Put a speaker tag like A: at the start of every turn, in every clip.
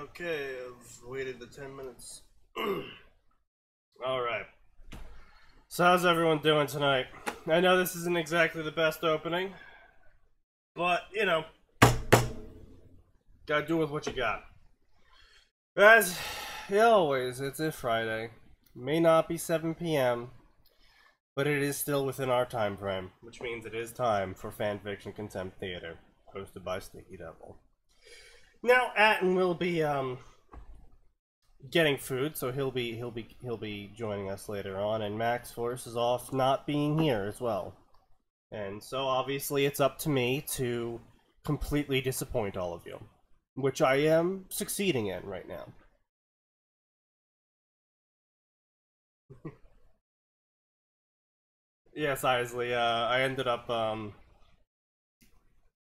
A: Okay, I've waited the 10 minutes. Alright. So how's everyone doing tonight? I know this isn't exactly the best opening, but, you know, gotta do with what you got. As always, it's a Friday. May not be 7 p.m., but it is still within our time frame, which means it is time for Fanfiction Contempt Theater, hosted by SneakyDevil. Now, Atin will be getting food, so he'll be joining us later on, and Max Force is off not being here as well. And so obviously it's up to me to completely disappoint all of you, which I am succeeding in right now. Yes, Isley, I ended up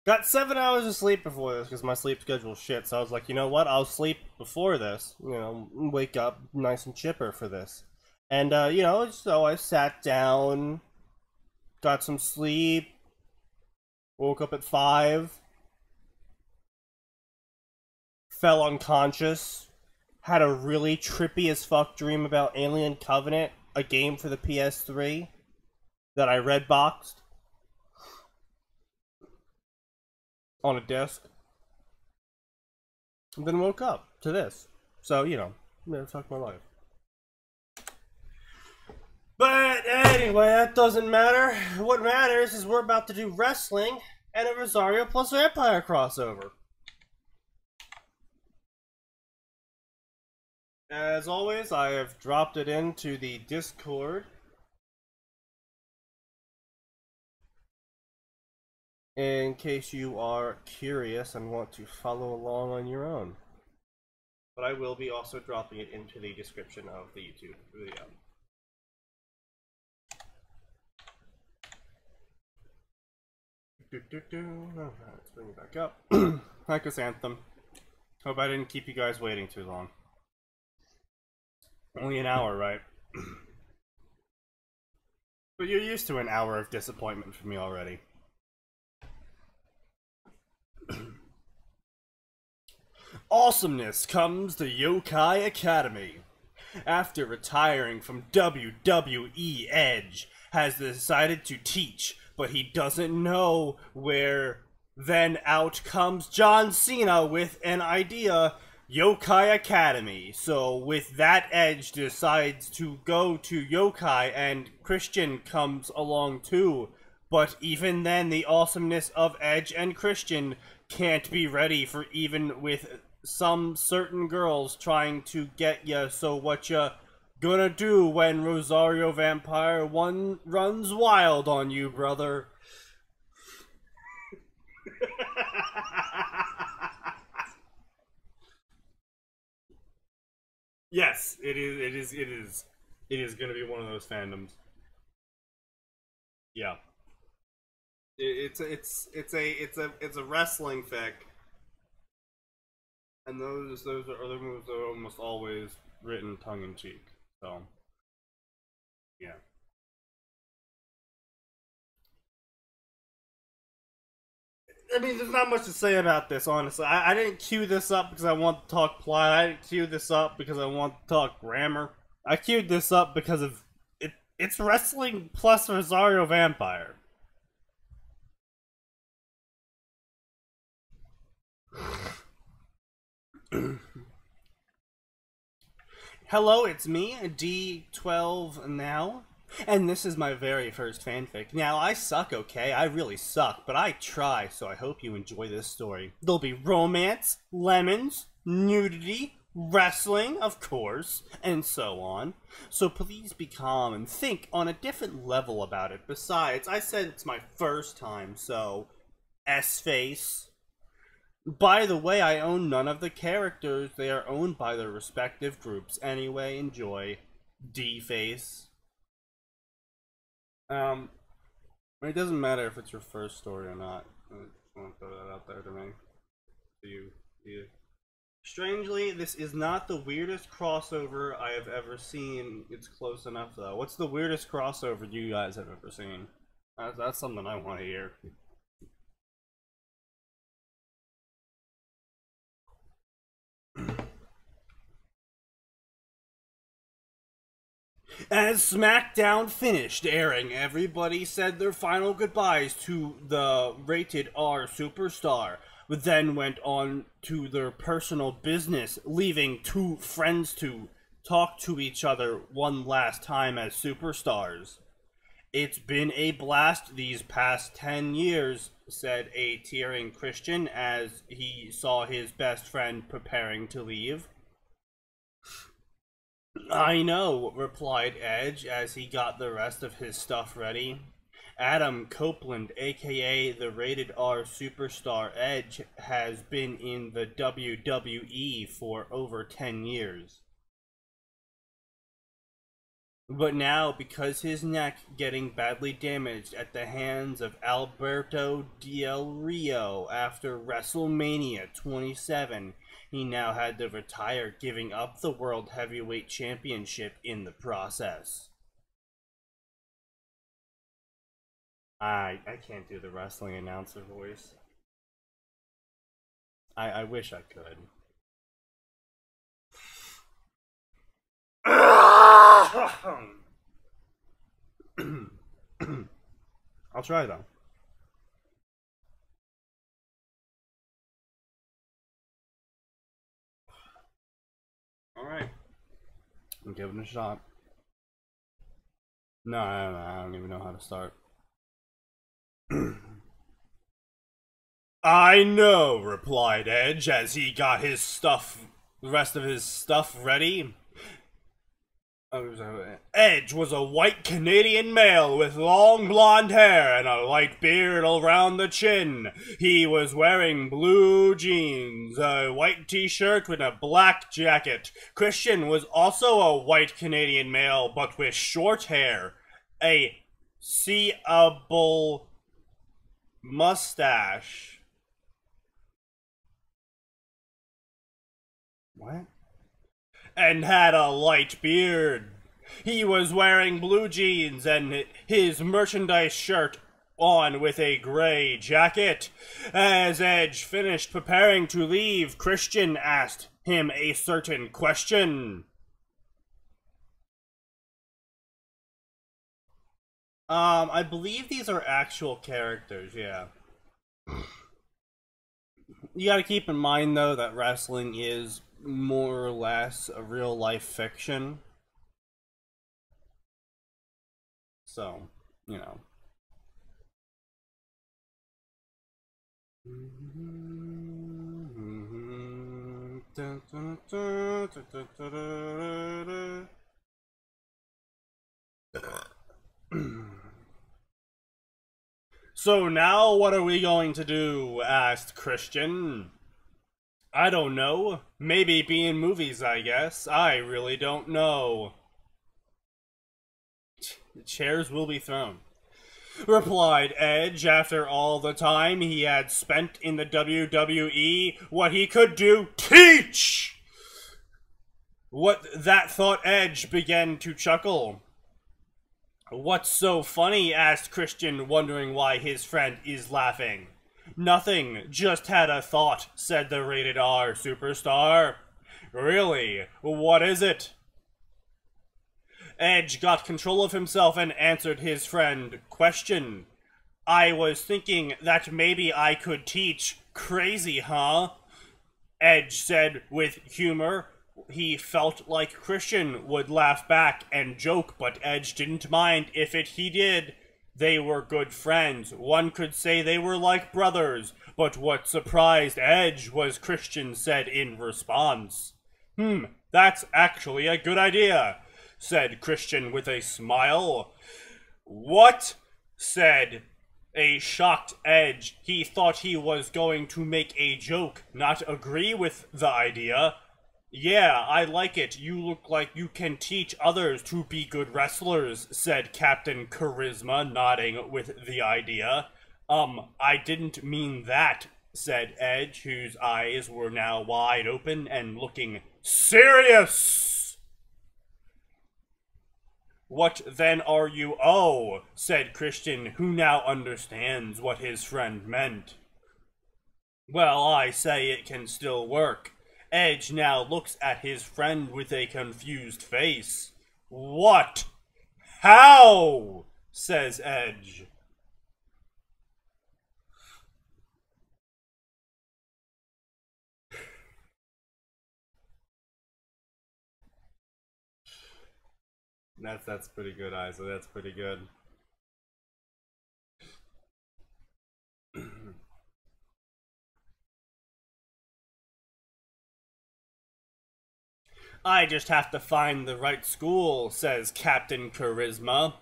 A: got 7 hours of sleep before this because my sleep schedule's shit. So I was like, you know what? I'll sleep before this. You know, wake up nice and chipper for this. And you know, so I sat down, got some sleep, woke up at 5, fell unconscious, had a really trippy as fuck dream about Alien Covenant, a game for the PS3 that I red boxed on a disc, and then woke up to this. So, you know, fuck my life. But anyway, that doesn't matter. What matters is we're about to do wrestling and a Rosario plus Vampire crossover. As always, I have dropped it into the Discord. In case you are curious and want to follow along on your own. But I will be also dropping it into the description of the YouTube video. Let's bring it back up. Like us, Anthem. Hope I didn't keep you guys waiting too long. Only an hour, right? But you're used to an hour of disappointment from me already. Awesomeness comes to Yokai Academy. After retiring from WWE, Edge has decided to teach, but he doesn't know where. Then out comes John Cena with an idea, Yokai Academy. So with that, Edge decides to go to Yokai, and Christian comes along too. But even then, the awesomeness of Edge and Christian can't be ready for even with some certain girls trying to get ya. So what ya gonna do when Rosario Vampire runs wild on you, brother? Yes, it is gonna be one of those fandoms. Yeah. It's a wrestling fic, and those are other moves that are almost always written tongue in cheek. So, yeah. I mean, there's not much to say about this, honestly. I didn't queue this up because I want to talk plot. I didn't queue this up because I want to talk grammar. I queued this up because of it. It's wrestling plus Rosario Vampire. Hello, it's me, D12 now, and this is my very first fanfic. Now, I suck, okay? I really suck, but I try, so I hope you enjoy this story. There'll be romance, lemons, nudity, wrestling, of course, and so on. So please be calm and think on a different level about it. Besides, I said it's my first time, so S-face. By the way, I own none of the characters. They are owned by their respective groups. Anyway, enjoy. D-face. It doesn't matter if it's your first story or not. I just want to throw that out there to me. To you. Strangely, this is not the weirdest crossover I have ever seen. It's close enough, though. What's the weirdest crossover you guys have ever seen? That's something I want to hear. As SmackDown finished airing, everybody said their final goodbyes to the Rated R superstar, but then went on to their personal business, leaving two friends to talk to each other one last time as superstars. It's been a blast these past 10 years, said a tearing Christian as he saw his best friend preparing to leave. I know, replied Edge as he got the rest of his stuff ready. Adam Copeland, aka the Rated R superstar Edge, has been in the WWE for over 10 years. But now, because his neck getting badly damaged at the hands of Alberto Del Rio after WrestleMania 27, he now had to retire, giving up the World Heavyweight Championship in the process. I can't do the wrestling announcer voice. I wish I could. I'll try though. Alright. I'm giving it a shot. No, I don't even know how to start. I know, replied Edge as he got his stuff, the rest of his stuff ready. Edge was a white Canadian male with long blonde hair and a light beard around the chin. He was wearing blue jeans, a white t-shirt with a black jacket. Christian was also a white Canadian male but with short hair, a seeable mustache. What? And had a light beard. He was wearing blue jeans and his merchandise shirt on with a gray jacket. As Edge finished preparing to leave, Christian asked him a certain question. I believe these are actual characters, yeah. You gotta keep in mind, though, that wrestling is more or less a real-life fiction. So, you know. So now what are we going to do? Asked Christian. I don't know. Maybe be in movies, I guess. I really don't know. Chairs will be thrown, replied Edge. After all the time he had spent in the WWE, what he could do, teach! What that thought Edge began to chuckle. What's so funny? Asked Christian, wondering why his friend is laughing. Nothing, just had a thought, said the Rated R superstar. Really? What is it? Edge got control of himself and answered his friend question. I was thinking that maybe I could teach. Crazy, huh? Edge said with humor. He felt like Christian would laugh back and joke, but Edge didn't mind if he did. They were good friends. One could say they were like brothers. But what surprised Edge was Christian said in response. That's actually a good idea, said Christian with a smile. What? Said a shocked Edge. He thought he was going to make a joke, not agree with the idea. Yeah, I like it. You look like you can teach others to be good wrestlers, said Captain Charisma, nodding with the idea. I didn't mean that, said Edge, whose eyes were now wide open and looking serious. What then are you? Oh, said Christian, who now understands what his friend meant. Well, I say it can still work. Edge now looks at his friend with a confused face. What? How? Says Edge. That's pretty good, Isa. That's pretty good. I just have to find the right school, says Captain Charisma.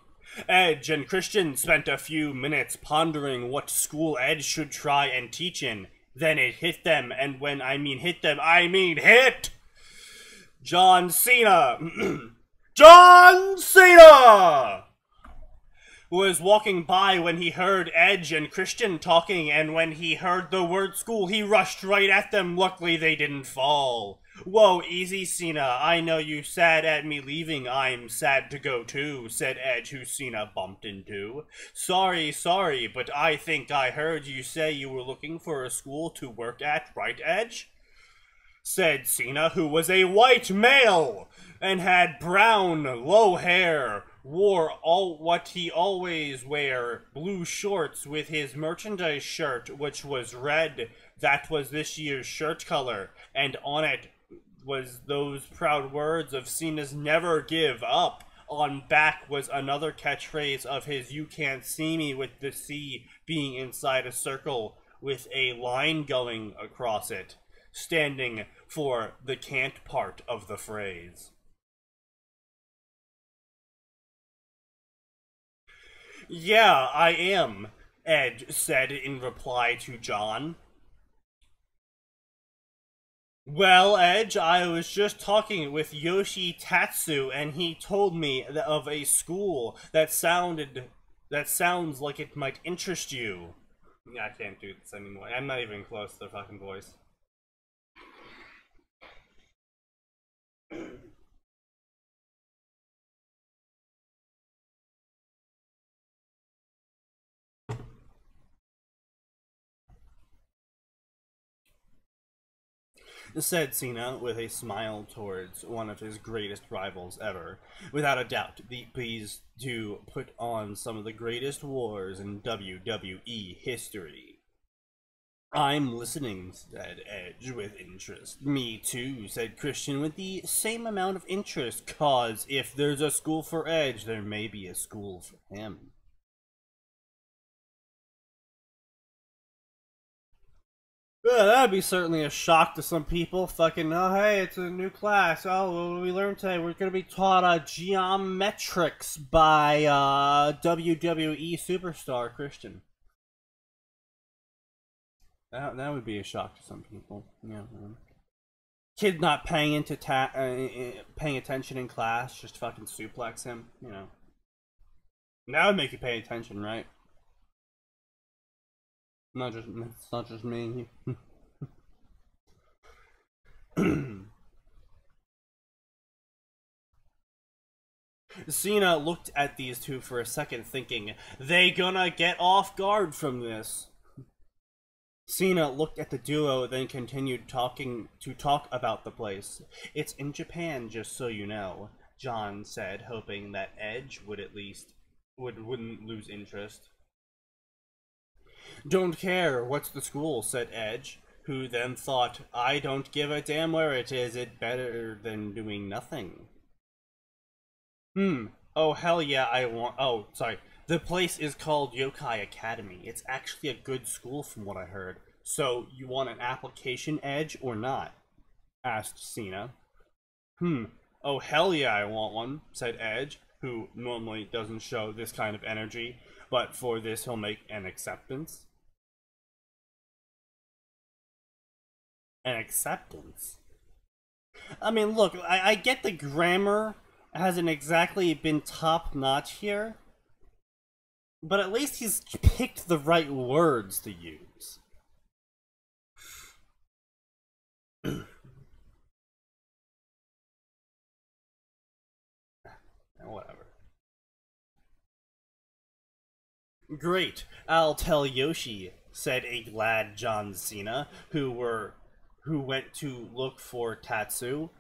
A: Edge and Christian spent a few minutes pondering what school Edge should try and teach in. Then it hit them, and when I mean hit them, I mean hit! John Cena! John Cena! Was walking by when he heard Edge and Christian talking, and when he heard the word school, he rushed right at them. Luckily, they didn't fall. Whoa, easy, Cena. I know you sad at me leaving. I'm sad to go too, said Edge, who Cena bumped into. Sorry, but I think I heard you say you were looking for a school to work at, right, Edge? Said Cena, who was a white male and had brown, low hair, wore all what he always wear, blue shorts with his merchandise shirt, which was red. That was this year's shirt color, and on it was those proud words of Cena's never give up. On back was another catchphrase of his, you can't see me, with the C being inside a circle with a line going across it, standing for the can't part of the phrase. Yeah, I am, Edge said in reply to John. Well, Edge, I was just talking with Yoshi Tatsu, and he told me of a school that sounds like it might interest you. Yeah, I can't do this anymore. I'm not even close to the fucking voice. Said Cena with a smile towards one of his greatest rivals ever. Without a doubt, pleased to put on some of the greatest wars in WWE history. I'm listening, said Edge with interest. Me too, said Christian with the same amount of interest, cause if there's a school for Edge, there may be a school for him. That'd be certainly a shock to some people. Fucking, oh hey, it's a new class. Oh, what did we learn today? We're gonna be taught geometrics by WWE superstar Christian. That would be a shock to some people. Yeah. Kid not paying paying attention in class, just fucking suplex him. You know. That would make you pay attention, right? It's not just me. Cena looked at these two for a second, thinking, they gonna get off guard from this. Cena looked at the duo, then continued talk about the place. It's in Japan, just so you know, John said, hoping that Edge wouldn't lose interest. Don't care, what's the school, said Edge, who then thought, I don't give a damn where it is, it's better than doing nothing. Oh hell yeah, the place is called Yokai Academy. It's actually a good school from what I heard. So, you want an application, Edge, or not? Asked Cena. Oh hell yeah, I want one, said Edge, who normally doesn't show this kind of energy, but for this he'll make an acceptance. An acceptance? I mean, look, I get the grammar hasn't exactly been top-notch here, but at least he's picked the right words to use. Whatever. Great, I'll tell Yoshi, said a glad John Cena, who went to look for Tatsu.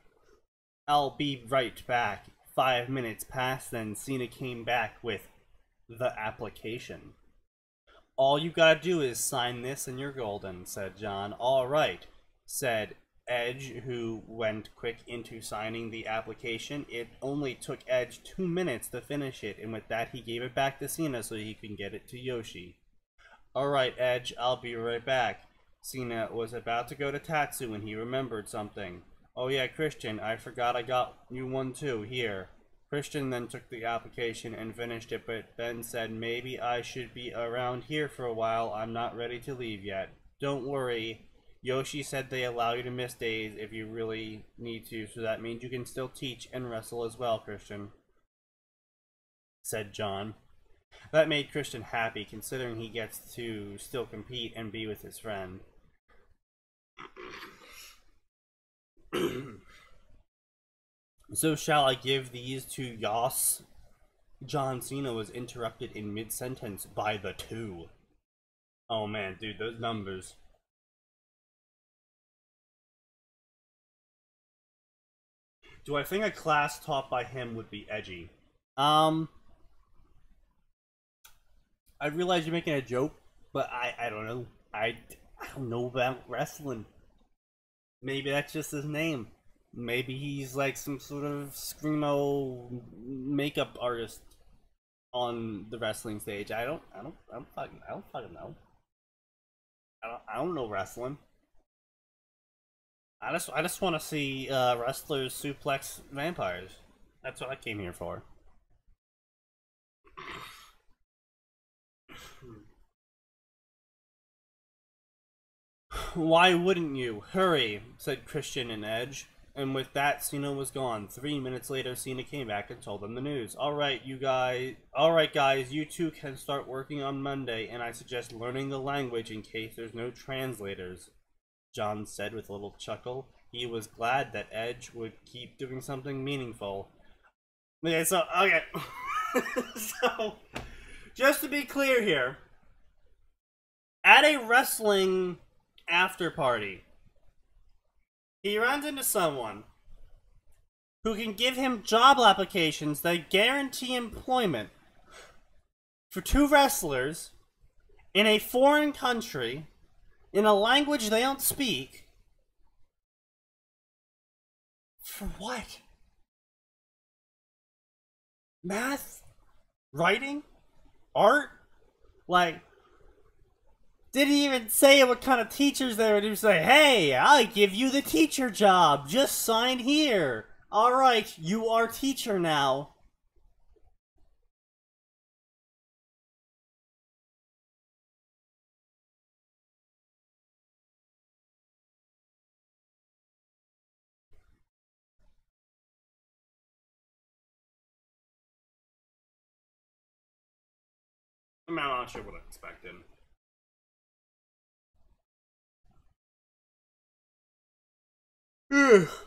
A: I'll be right back. 5 minutes passed, then Cena came back with the application. All you gotta do is sign this and you're golden, said John. Alright, said Edge, who went quick into signing the application. It only took Edge 2 minutes to finish it, and with that he gave it back to Cena so he can get it to Yoshi. Alright, Edge, I'll be right back. Cena was about to go to Tatsu when he remembered something. Oh yeah, Christian, I forgot I got you one too, here. Christian then took the application and finished it, but then said maybe I should be around here for a while. I'm not ready to leave yet. Don't worry. Yoshi said they allow you to miss days if you really need to, so that means you can still teach and wrestle as well, Christian, said John. That made Christian happy, considering he gets to still compete and be with his friend. So shall I give these to Yas? John Cena was interrupted in mid-sentence by the 2. Oh man, dude, those numbers. Do I think a class taught by him would be edgy? I realize you're making a joke, but I don't know. I don't know about wrestling. Maybe that's just his name. Maybe he's like some sort of screamo makeup artist on the wrestling stage. I don't fucking know. I don't know wrestling. I just want to see wrestlers suplex vampires. That's what I came here for. Why wouldn't you? Hurry, said Christian and Edge. And with that, Cena was gone. 3 minutes later, Cena came back and told them the news. Alright, guys, you two can start working on Monday, and I suggest learning the language in case there's no translators, John said with a little chuckle. He was glad that Edge would keep doing something meaningful. Okay, so, okay. So, just to be clear here, at a wrestling after party, he runs into someone who can give him job applications that guarantee employment for 2 wrestlers in a foreign country in a language they don't speak. For what? Math? Writing? Art? Like, didn't even say what kind of teachers they were. Just say, hey, I give you the teacher job. Just sign here. Alright, you are teacher now. I'm not sure what I expected.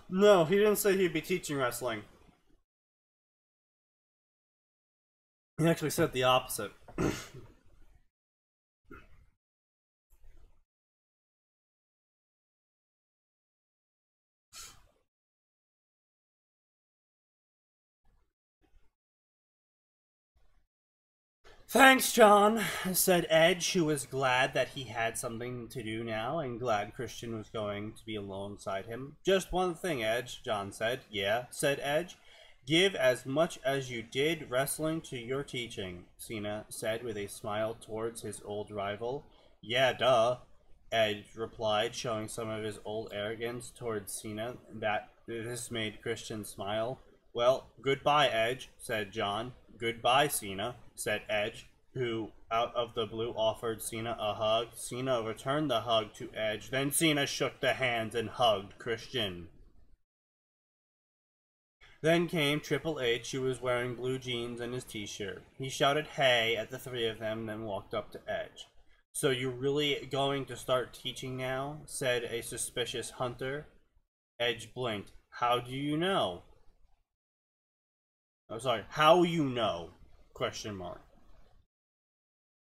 A: No, he didn't say he'd be teaching wrestling. He actually said the opposite. Thanks, John, said Edge, who was glad that he had something to do now and glad Christian was going to be alongside him. Just one thing, Edge, John said. Yeah, said Edge. Give as much as you did wrestling to your teaching, Cena said with a smile towards his old rival. Yeah, duh, Edge replied, showing some of his old arrogance towards Cena. This made Christian smile. Well, goodbye, Edge, said John. Goodbye, Cena, said Edge, who, out of the blue, offered Cena a hug. Cena returned the hug to Edge. Then Cena shook the hands and hugged Christian. Then came Triple H, who was wearing blue jeans and his t-shirt. He shouted hey at the 3 of them, then walked up to Edge. So you're really going to start teaching now? Said a suspicious Hunter. Edge blinked. How do you know? Oh, sorry. How you know? Question mark.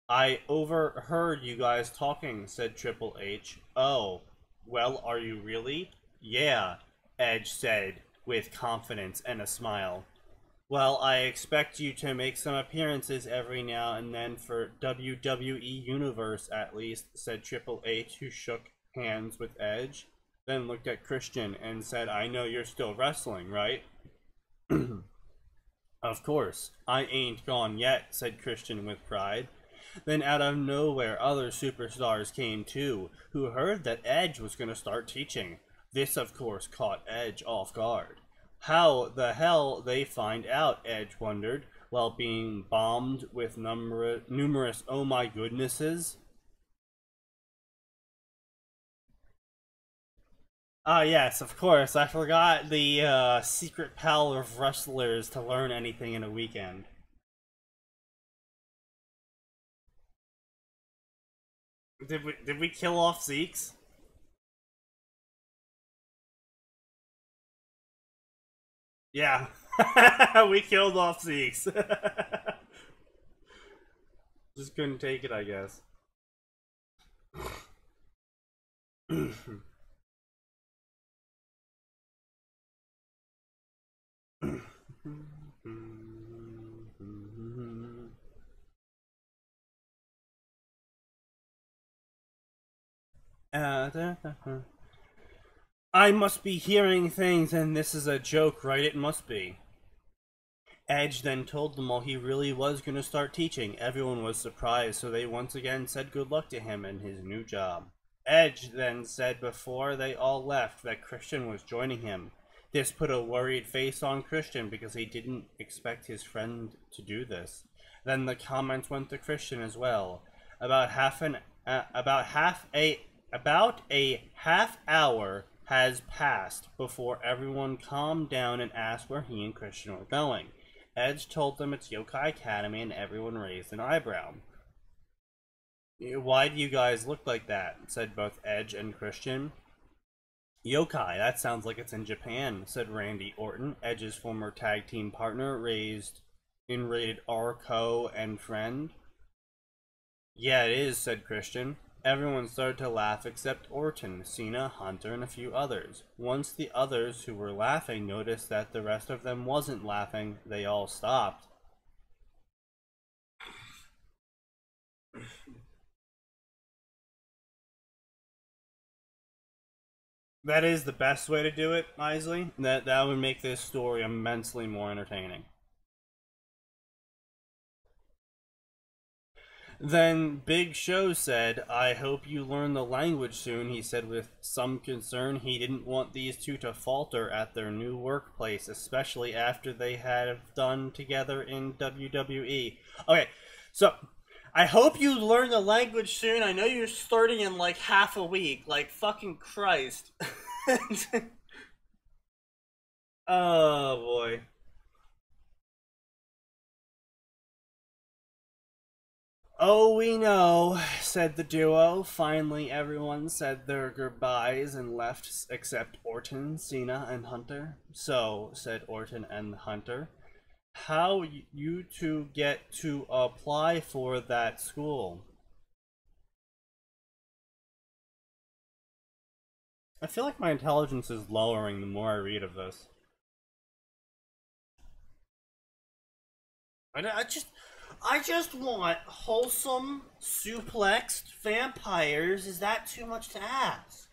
A: I overheard you guys talking, said Triple H. Oh, well, are you really? Yeah, Edge said, with confidence and a smile. Well, I expect you to make some appearances every now and then for WWE Universe at least, said Triple H, who shook hands with Edge, then looked at Christian and said, I know you're still wrestling, right? Of course, I ain't gone yet, said Christian with pride. Then out of nowhere, other superstars came too, who heard that Edge was going to start teaching. This, of course, caught Edge off guard. How the hell they find out, Edge wondered, while being bombed with numerous oh my goodnesses. Ah, yes, of course. I forgot the secret power of wrestlers to learn anything in a weekend. Did we kill off Zeke's? Yeah. We killed off Zeke's. Just couldn't take it, I guess. I must be hearing things, and this is a joke, right? It must be. Edge then told them all he really was going to start teaching. Everyone was surprised, so they once again said good luck to him and his new job. Edge then said before they all left that Christian was joining him. This put a worried face on Christian because he didn't expect his friend to do this. Then the comments went to Christian as well. About a half hour has passed before everyone calmed down and asked where he and Christian were going. Edge told them it's Yokai Academy, and everyone raised an eyebrow. Why do you guys look like that? Said both Edge and Christian. Yokai, that sounds like it's in Japan, said Randy Orton, Edge's former tag team partner, raised in rated R-Co and friend. Yeah, it is, said Christian. Everyone started to laugh except Orton, Cena, Hunter, and a few others. Once the others who were laughing noticed that the rest of them wasn't laughing, they all stopped. That is the best way to do it, Isley. That would make this story immensely more entertaining. Then Big Show said, I hope you learn the language soon, he said with some concern. He didn't want these two to falter at their new workplace, especially after they had done together in WWE. Okay, so I hope you learn the language soon. I know you're starting in like half a week. Like, fucking Christ. Oh, boy. Oh, we know, said the duo. Finally, everyone said their goodbyes and left except Orton, Cena, and Hunter. So, said Orton and Hunter, how you two get to apply for that school? I feel like my intelligence is lowering the more I read of this. I just want wholesome, suplexed vampires. Is that too much to ask?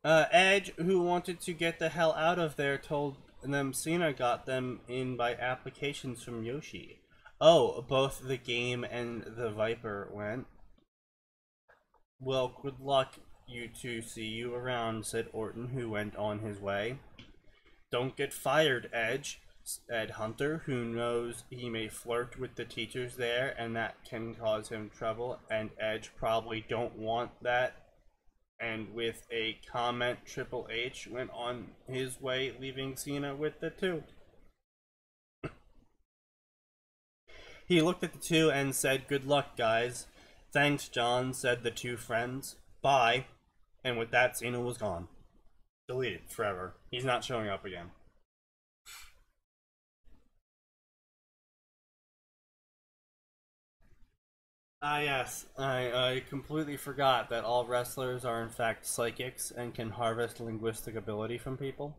A: Edge, who wanted to get the hell out of there, told them Cena got them in by applications from Yoshi. Oh, both the game and the Viper went. Well, good luck, you two. See you around, said Orton, who went on his way. Don't get fired, Edge, said Hunter, who knows he may flirt with the teachers there and that can cause him trouble, and Edge probably don't want that. And with a comment, Triple H went on his way, leaving Cena with the two. He looked at the two and said, good luck, guys. Thanks, John, said the two friends. Bye. And with that, Cena was gone. Deleted forever. He's not showing up again. Ah, yes. I completely forgot that all wrestlers are in fact psychics and can harvest linguistic ability from people.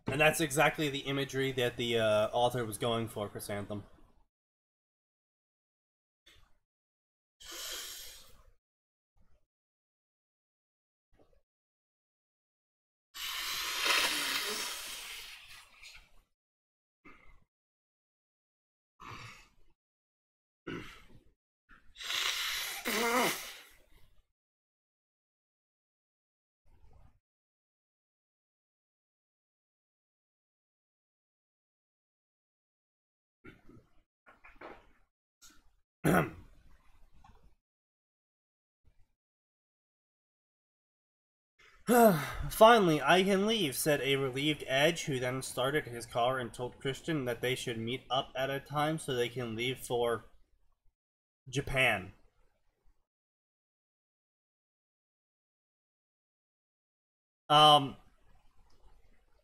A: And that's exactly the imagery that the author was going for Chrysanthemum. Finally, I can leave, said a relieved Edge, who then started his car and told Christian that they should meet up at a time so they can leave for Japan. Um,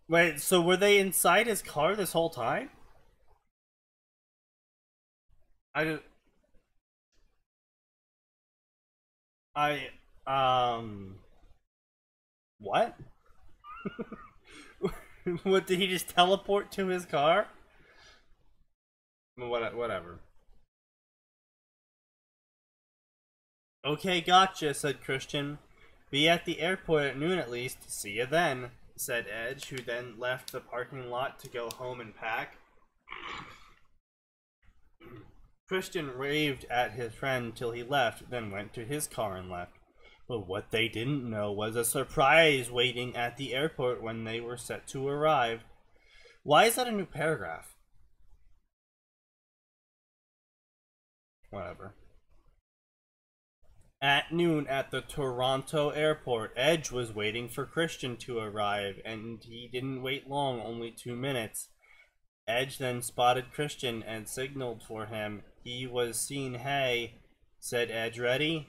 A: wait, so were they inside his car this whole time? I just, I, what? What, did he just teleport to his car? Whatever. Okay, gotcha, said Christian. Be at the airport at noon at least. See you then, said Edge, who then left the parking lot to go home and pack. Christian waved at his friend till he left, then went to his car and left. But what they didn't know was a surprise waiting at the airport when they were set to arrive. Why is that a new paragraph? Whatever. At noon at the Toronto airport, Edge was waiting for Christian to arrive, and he didn't wait long, only 2 minutes. Edge then spotted Christian and signaled for him. He was seen. Hey, said Edge, ready?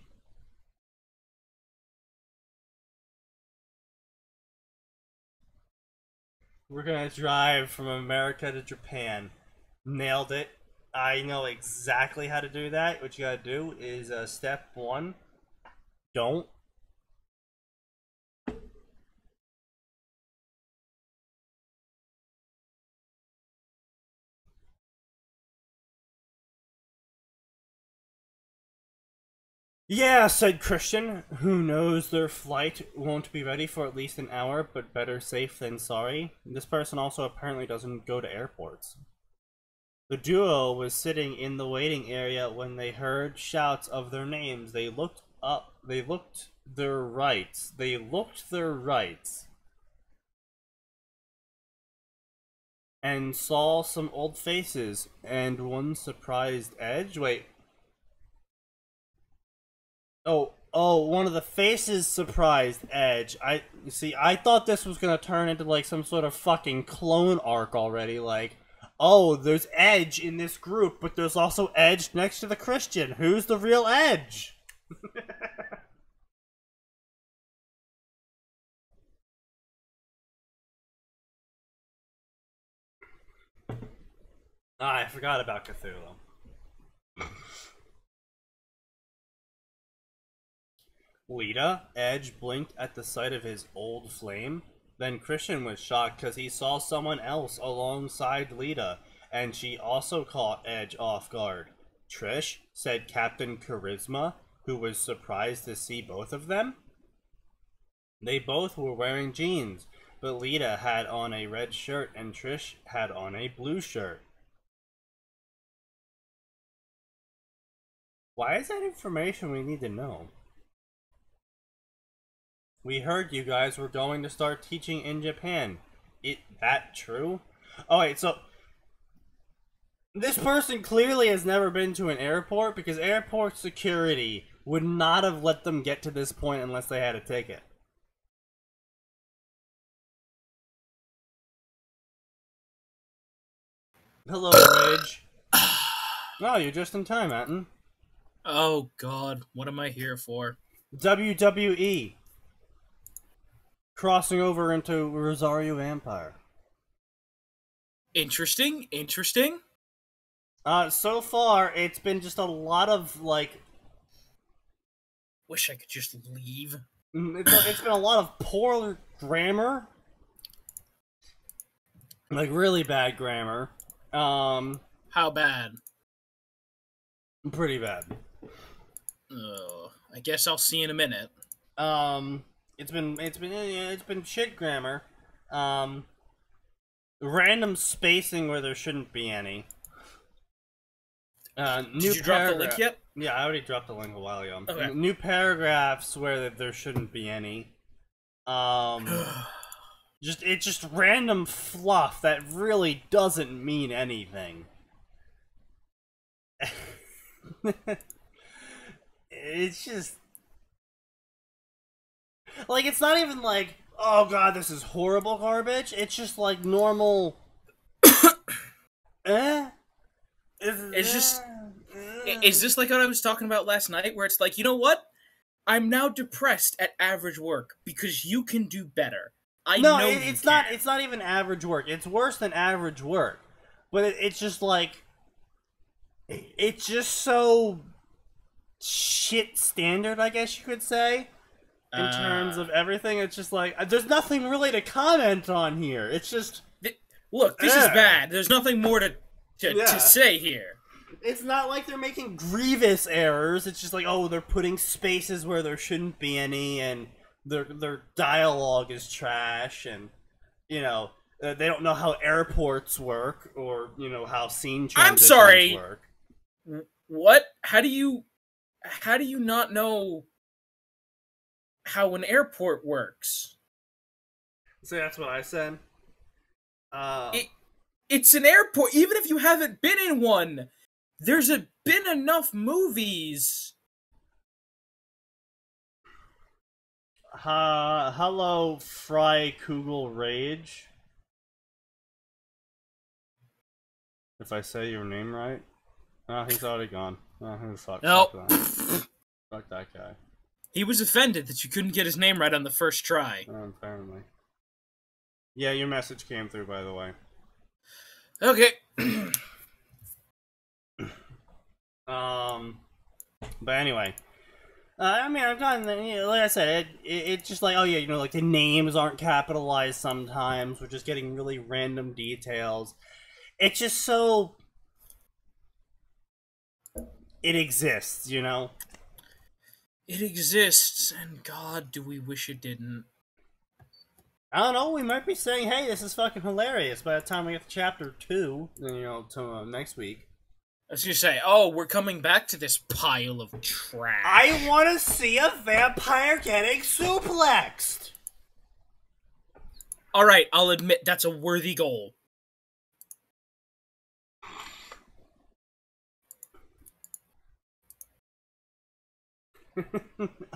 A: We're gonna drive from America to Japan. Nailed it. I know exactly how to do that. What you gotta do is step 1, don't. Yeah, said Christian. Who knows, their flight won't be ready for at least an hour, but better safe than sorry. This person also apparently doesn't go to airports. The duo was sitting in the waiting area when they heard shouts of their names. They looked up. They looked their rights. They looked their rights. And saw some old faces and one surprised Edge. Wait. Oh, one of the faces surprised Edge. I thought this was gonna turn into like some sort of fucking clone arc already. Like, oh, there's Edge in this group, but there's also Edge next to the Christian. Who's the real Edge? Ah, I forgot about Cthulhu. Lita, Edge blinked at the sight of his old flame. Then Christian was shocked because he saw someone else alongside Lita, and she also caught Edge off guard. Trish, said Captain Charisma, who was surprised to see both of them. They both were wearing jeans, but Lita had on a red shirt and Trish had on a blue shirt. Why is that information we need to know? We heard you guys were going to start teaching in Japan. That true? Oh wait, so this person clearly has never been to an airport because airport security would not have let them get to this point unless they had a ticket. Hello, Rage. Oh, you're just in time, Atin.
B: Oh God, what am I here for?
A: WWE. crossing over into Rosario Vampire.
B: Interesting, interesting.
A: So far, it's been just a lot of, like...
B: Wish I could just leave.
A: It's been a lot of poor grammar. Like, really bad grammar.
B: How bad?
A: Pretty bad.
B: I guess I'll see in a minute.
A: It's been shit grammar. Random spacing where there shouldn't be any.
B: Did you drop the link yet?
A: Yeah, I already dropped the link a while ago.
B: Okay.
A: New paragraphs where there shouldn't be any. It's just random fluff that really doesn't mean anything. It's just like, it's not even like, oh god, this is horrible garbage. It's just like normal.
B: It's just. Is this like what I was talking about last night, where it's like, you know what? I'm now depressed at average work because you can do better. It's not. It's not even average work. It's worse than average work, but it's just like, it's just so shit standard, I guess you could say, in terms of everything. It's just like, there's nothing really to comment on here. It's just, look, this is bad. There's nothing more to say here.
A: It's not like they're making grievous errors. It's just like, oh, they're putting spaces where there shouldn't be any, and their dialogue is trash, and, you know, they don't know how airports work, or, you know, how scene transitions work.
B: What? How do you not know how an airport works?
A: So that's what I said.
B: It's an airport. Even if you haven't been in one, there's been enough movies.
A: Hello, Fry Kugel Rage. If I say your name right. Oh, he's already gone. Oh, fuck that. Fuck that guy.
B: He was offended that you couldn't get his name right on the first try.
A: Apparently. Yeah, your message came through, by the way.
B: Okay.
A: But anyway. I mean, I've gotten, like I said, it's just like, oh yeah, you know, like the names aren't capitalized sometimes. We're just getting really random details. It's just so... It exists, you know?
B: It exists, and God, do we wish it didn't.
A: I don't know, we might be saying, hey, this is fucking hilarious by the time we get to chapter 2, you know, to next week.
B: I was gonna say, oh, we're coming back to this pile of trash.
A: I want to see a vampire getting suplexed!
B: Alright, I'll admit, that's a worthy goal.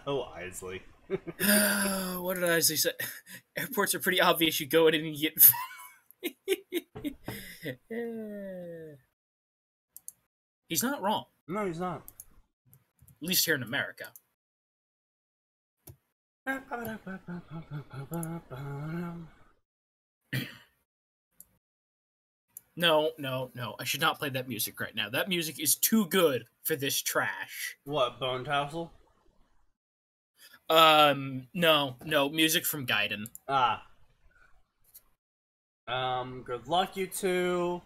A: Oh, Isley.
B: What did Isley say? Airports are pretty obvious. You go in and you get... He's not wrong.
A: No, he's not.
B: At least here in America. No. I should not play that music right now. That music is too good for this trash.
A: What, Bone Tassel?
B: No. Music from Gaiden.
A: Good luck, you two.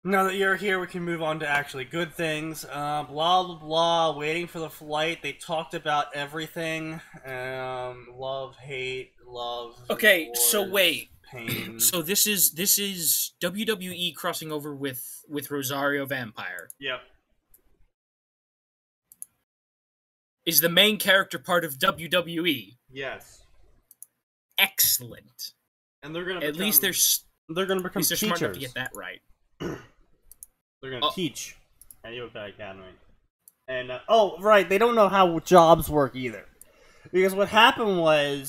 A: Now that you're here, we can move on to actually good things. Blah, blah, blah, waiting for the flight. They talked about everything. Love, hate, love.
B: Okay,
A: wars,
B: so wait.
A: Pain.
B: So this is WWE crossing over with Rosario Vampire.
A: Yep.
B: Is the main character part of WWE?
A: Yes.
B: Excellent.
A: And they're gonna
B: at least they're
A: gonna become teachers.
B: Smart enough to get that right.
A: They're gonna teach at Yoga Academy. And oh right, they don't know how jobs work either. Because what happened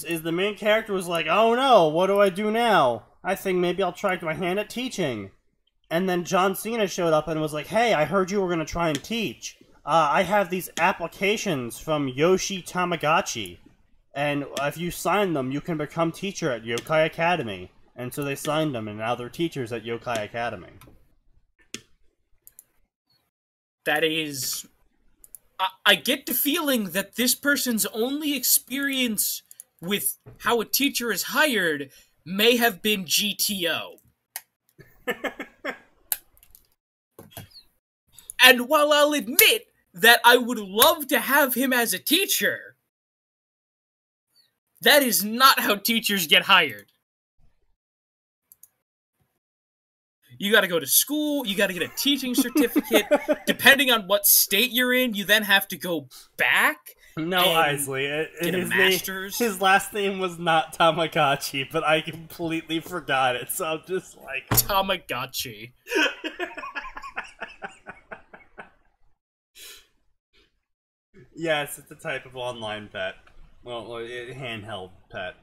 A: is the main character was like, oh no, what do I do now? I think maybe I'll try my hand at teaching. And then John Cena showed up and was like, hey, I heard you were gonna try and teach. I have these applications from Yoshi Tamagotchi. And if you sign them, you can become teacher at Yokai Academy. And so they signed them, and now they're teachers at Yokai Academy.
B: That is... I get the feeling that this person's only experience with how a teacher is hired may have been GTO. And while I'll admit that I would love to have him as a teacher, that is not how teachers get hired. You gotta go to school, you gotta get a teaching certificate. Depending on what state you're in, you then have to go back.
A: No, Isley.
B: Get a master's.
A: His last name was not Tamagotchi, but I completely forgot it, so I'm just like...
B: Tamagotchi.
A: Yes, it's a type of online pet. Well, handheld pet.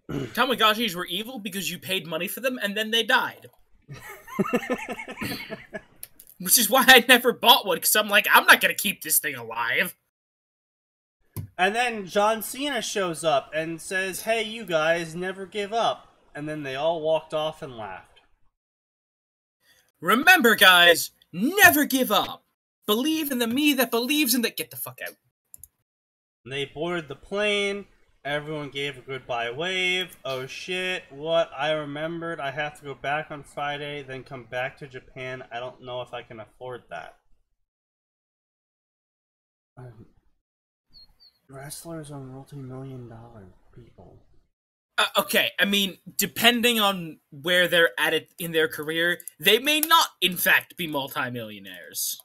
B: Tamagotchis were evil because you paid money for them and then they died. Which is why I never bought one, because I'm like, I'm not going to keep this thing alive.
A: And then John Cena shows up and says, hey, you guys, never give up. And then they all walked off and laughed.
B: Remember, guys, never give up. Believe in the me that believes in the... Get the fuck out.
A: They boarded the plane. Everyone gave a goodbye wave. Oh shit, what? I remembered I have to go back on Friday, then come back to Japan. I don't know if I can afford that. Wrestlers are multi-million-dollar people.
B: Okay, I mean, depending on where they're at it in their career, they may not, in fact, be multi-millionaires.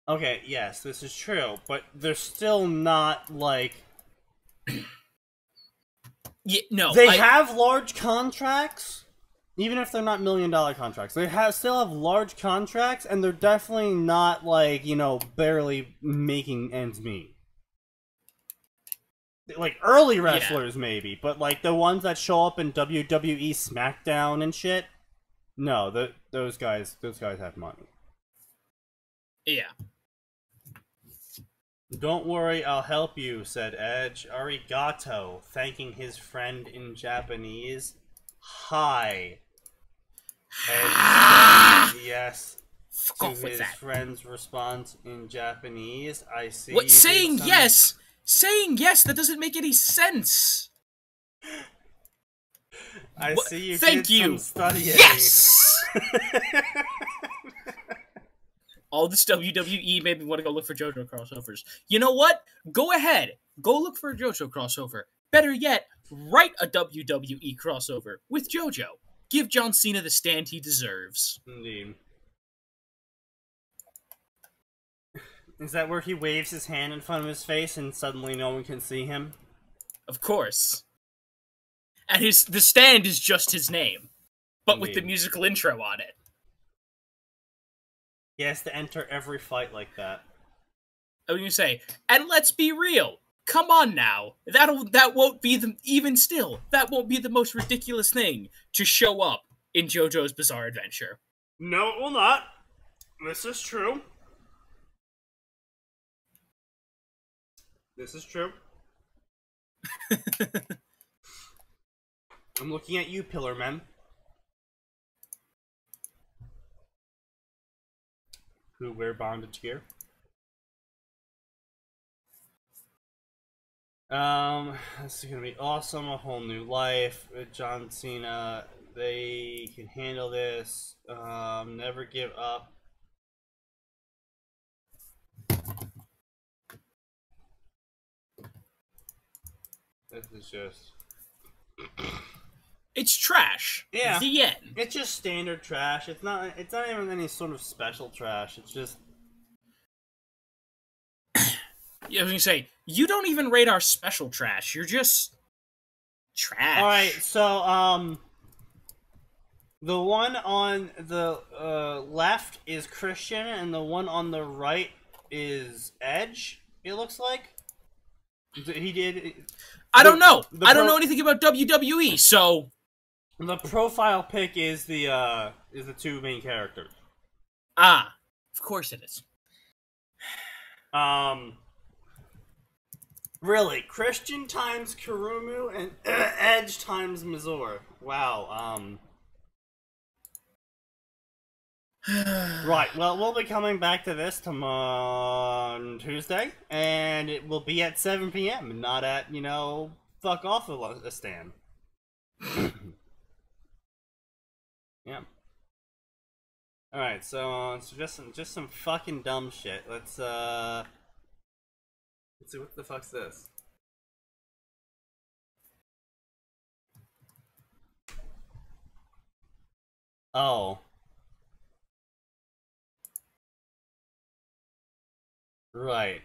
A: Okay, yes, this is true, but they're still not, like...
B: Yeah, no,
A: they have large contracts, even if they're not million-dollar contracts. They still have large contracts, and they're definitely not, like, you know, barely making ends meet. Like, early wrestlers, maybe, but, like, the ones that show up in WWE SmackDown and shit, no, those guys have money.
B: Yeah.
A: Don't worry, I'll help you, said Edge. Arigato, thanking his friend in Japanese. Hi. Edge said yes to his friend's response in Japanese. I see.
B: What, saying yes? Saying yes, that doesn't make any sense.
A: I see you
B: Thank
A: did
B: you.
A: some studying.
B: Yes! All this WWE made me want to go look for JoJo crossovers. You know what? Go ahead. Go look for a JoJo crossover. Better yet, write a WWE crossover with JoJo. Give John Cena the stand he deserves.
A: Indeed. Is that where he waves his hand in front of his face and suddenly no one can see him?
B: Of course. And the stand is just his name, but
A: Indeed.
B: with the musical intro on it.
A: He has to enter every fight like that.
B: I was gonna say, and let's be real. Come on now. That won't be that won't be the most ridiculous thing to show up in JoJo's Bizarre Adventure.
A: No, it will not. This is true. This is true. I'm looking at you, Pillar Men. Who wear bondage gear. This is gonna be awesome. A whole new life with John Cena. They can handle this. Never give up. This is just...
B: It's trash.
A: Yeah.
B: The end.
A: It's just standard trash. It's not even any sort of special trash. It's just...
B: I was gonna say, you don't even rate our special trash. You're just... trash.
A: Alright, so, the one on the left is Christian, and the one on the right is Edge, it looks like. He did...
B: I don't know. I don't know anything about WWE, so...
A: The profile pic is the two main characters.
B: Ah, of course it is.
A: Really, Christian times Kurumu and Edge times Mizor. Wow. Right. Well, we'll be coming back to this on Tuesday, and it will be at 7 p.m. Not at fuck off a stand. Yeah. All right. So just some fucking dumb shit. Let's see what the fuck's this. Oh. Right.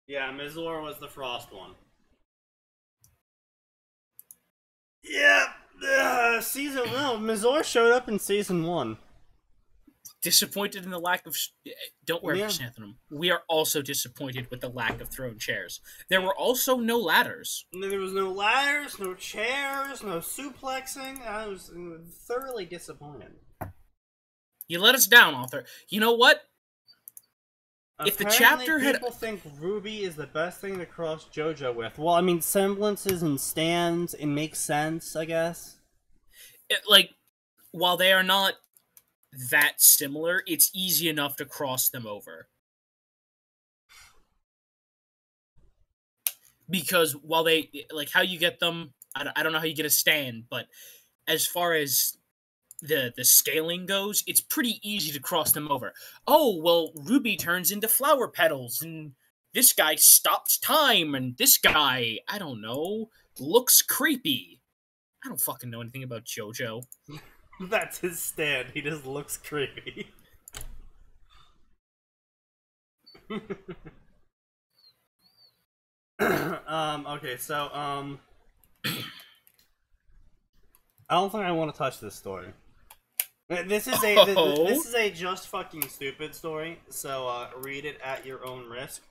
A: Yeah, Mizor was the frost one. Yeah, Mizor showed up in season 1.
B: Disappointed in the lack of... Don't worry, Chrysanthemum. We are also disappointed with the lack of thrown chairs. There were also no ladders.
A: There was no ladders, no chairs, no suplexing. I was thoroughly disappointed.
B: You let us down, author. You know what? If the chapter had...
A: people think Ruby is the best thing to cross JoJo with. Well, I mean, semblances and stands, it makes sense, I guess.
B: While they are not that similar, it's easy enough to cross them over. Because while they... how you get them... I don't know how you get a stand, but as far as the scaling goes, it's pretty easy to cross them over. Oh, well, Ruby turns into flower petals, and this guy stops time, and this guy, I don't know, looks creepy. I don't fucking know anything about JoJo.
A: That's his stand. He just looks creepy. Okay, so, I don't think I want to touch this story. This is a just fucking stupid story, so read it at your own risk.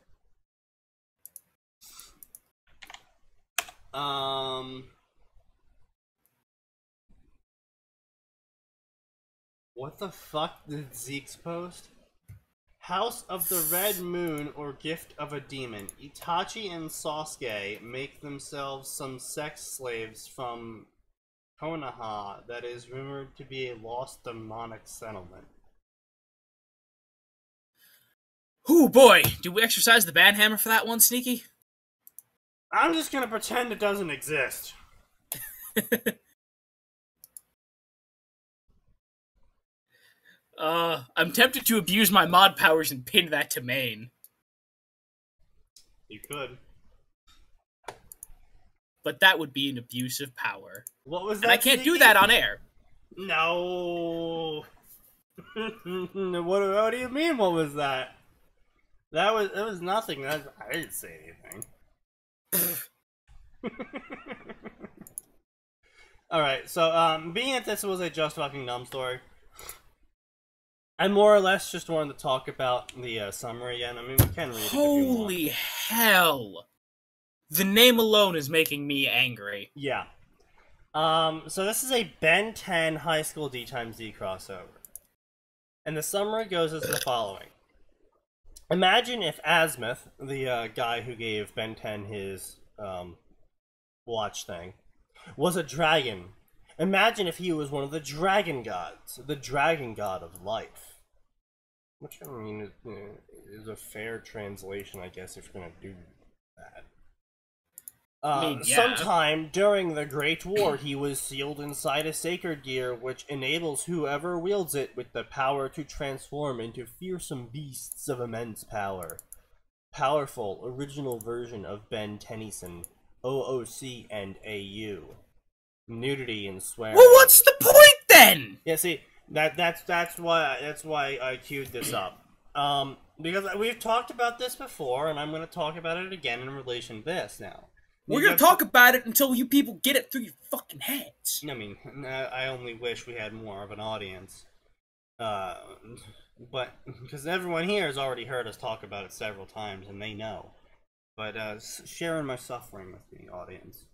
A: What the fuck did Zeke's post? House of the Red Moon or Gift of a Demon. Itachi and Sasuke make themselves some sex slaves from Konoha that is rumored to be a lost demonic settlement.
B: Ooh boy, do we exercise the banhammer for that one, Sneaky?
A: I'm just gonna pretend it doesn't exist.
B: I'm tempted to abuse my mod powers and pin that to main.
A: You could.
B: But that would be an abuse of power.
A: What was that?
B: And I can't do that on air.
A: No. What do you mean? What was that? It was nothing. I didn't say anything. All right. So, being that this was a just fucking dumb story, I more or less just wanted to talk about the summary again. I mean, we can read it.
B: Holy hell! The name alone is making me angry.
A: Yeah. So this is a Ben 10 High School D times D crossover. And the summary goes as the following. Imagine if Azimuth, the guy who gave Ben 10 his watch thing, was a dragon. Imagine if he was one of the dragon gods, the dragon god of life. Which, I mean, is a fair translation, I guess, if you're going to do that. Sometime during the Great War, he was sealed inside a sacred gear which enables whoever wields it with the power to transform into fearsome beasts of immense power. Powerful, original version of Ben Tennyson, OOC and AU. Nudity and swearing.
B: Well, what's the point then?
A: Yeah, see, that's why I queued this up. Because we've talked about this before, and I'm going to talk about it again in relation to this now.
B: We're going to talk about it until you people get it through your fucking heads.
A: I mean, I only wish we had more of an audience. But, because everyone here has already heard us talk about it several times, and they know. But, sharing my suffering with the audience.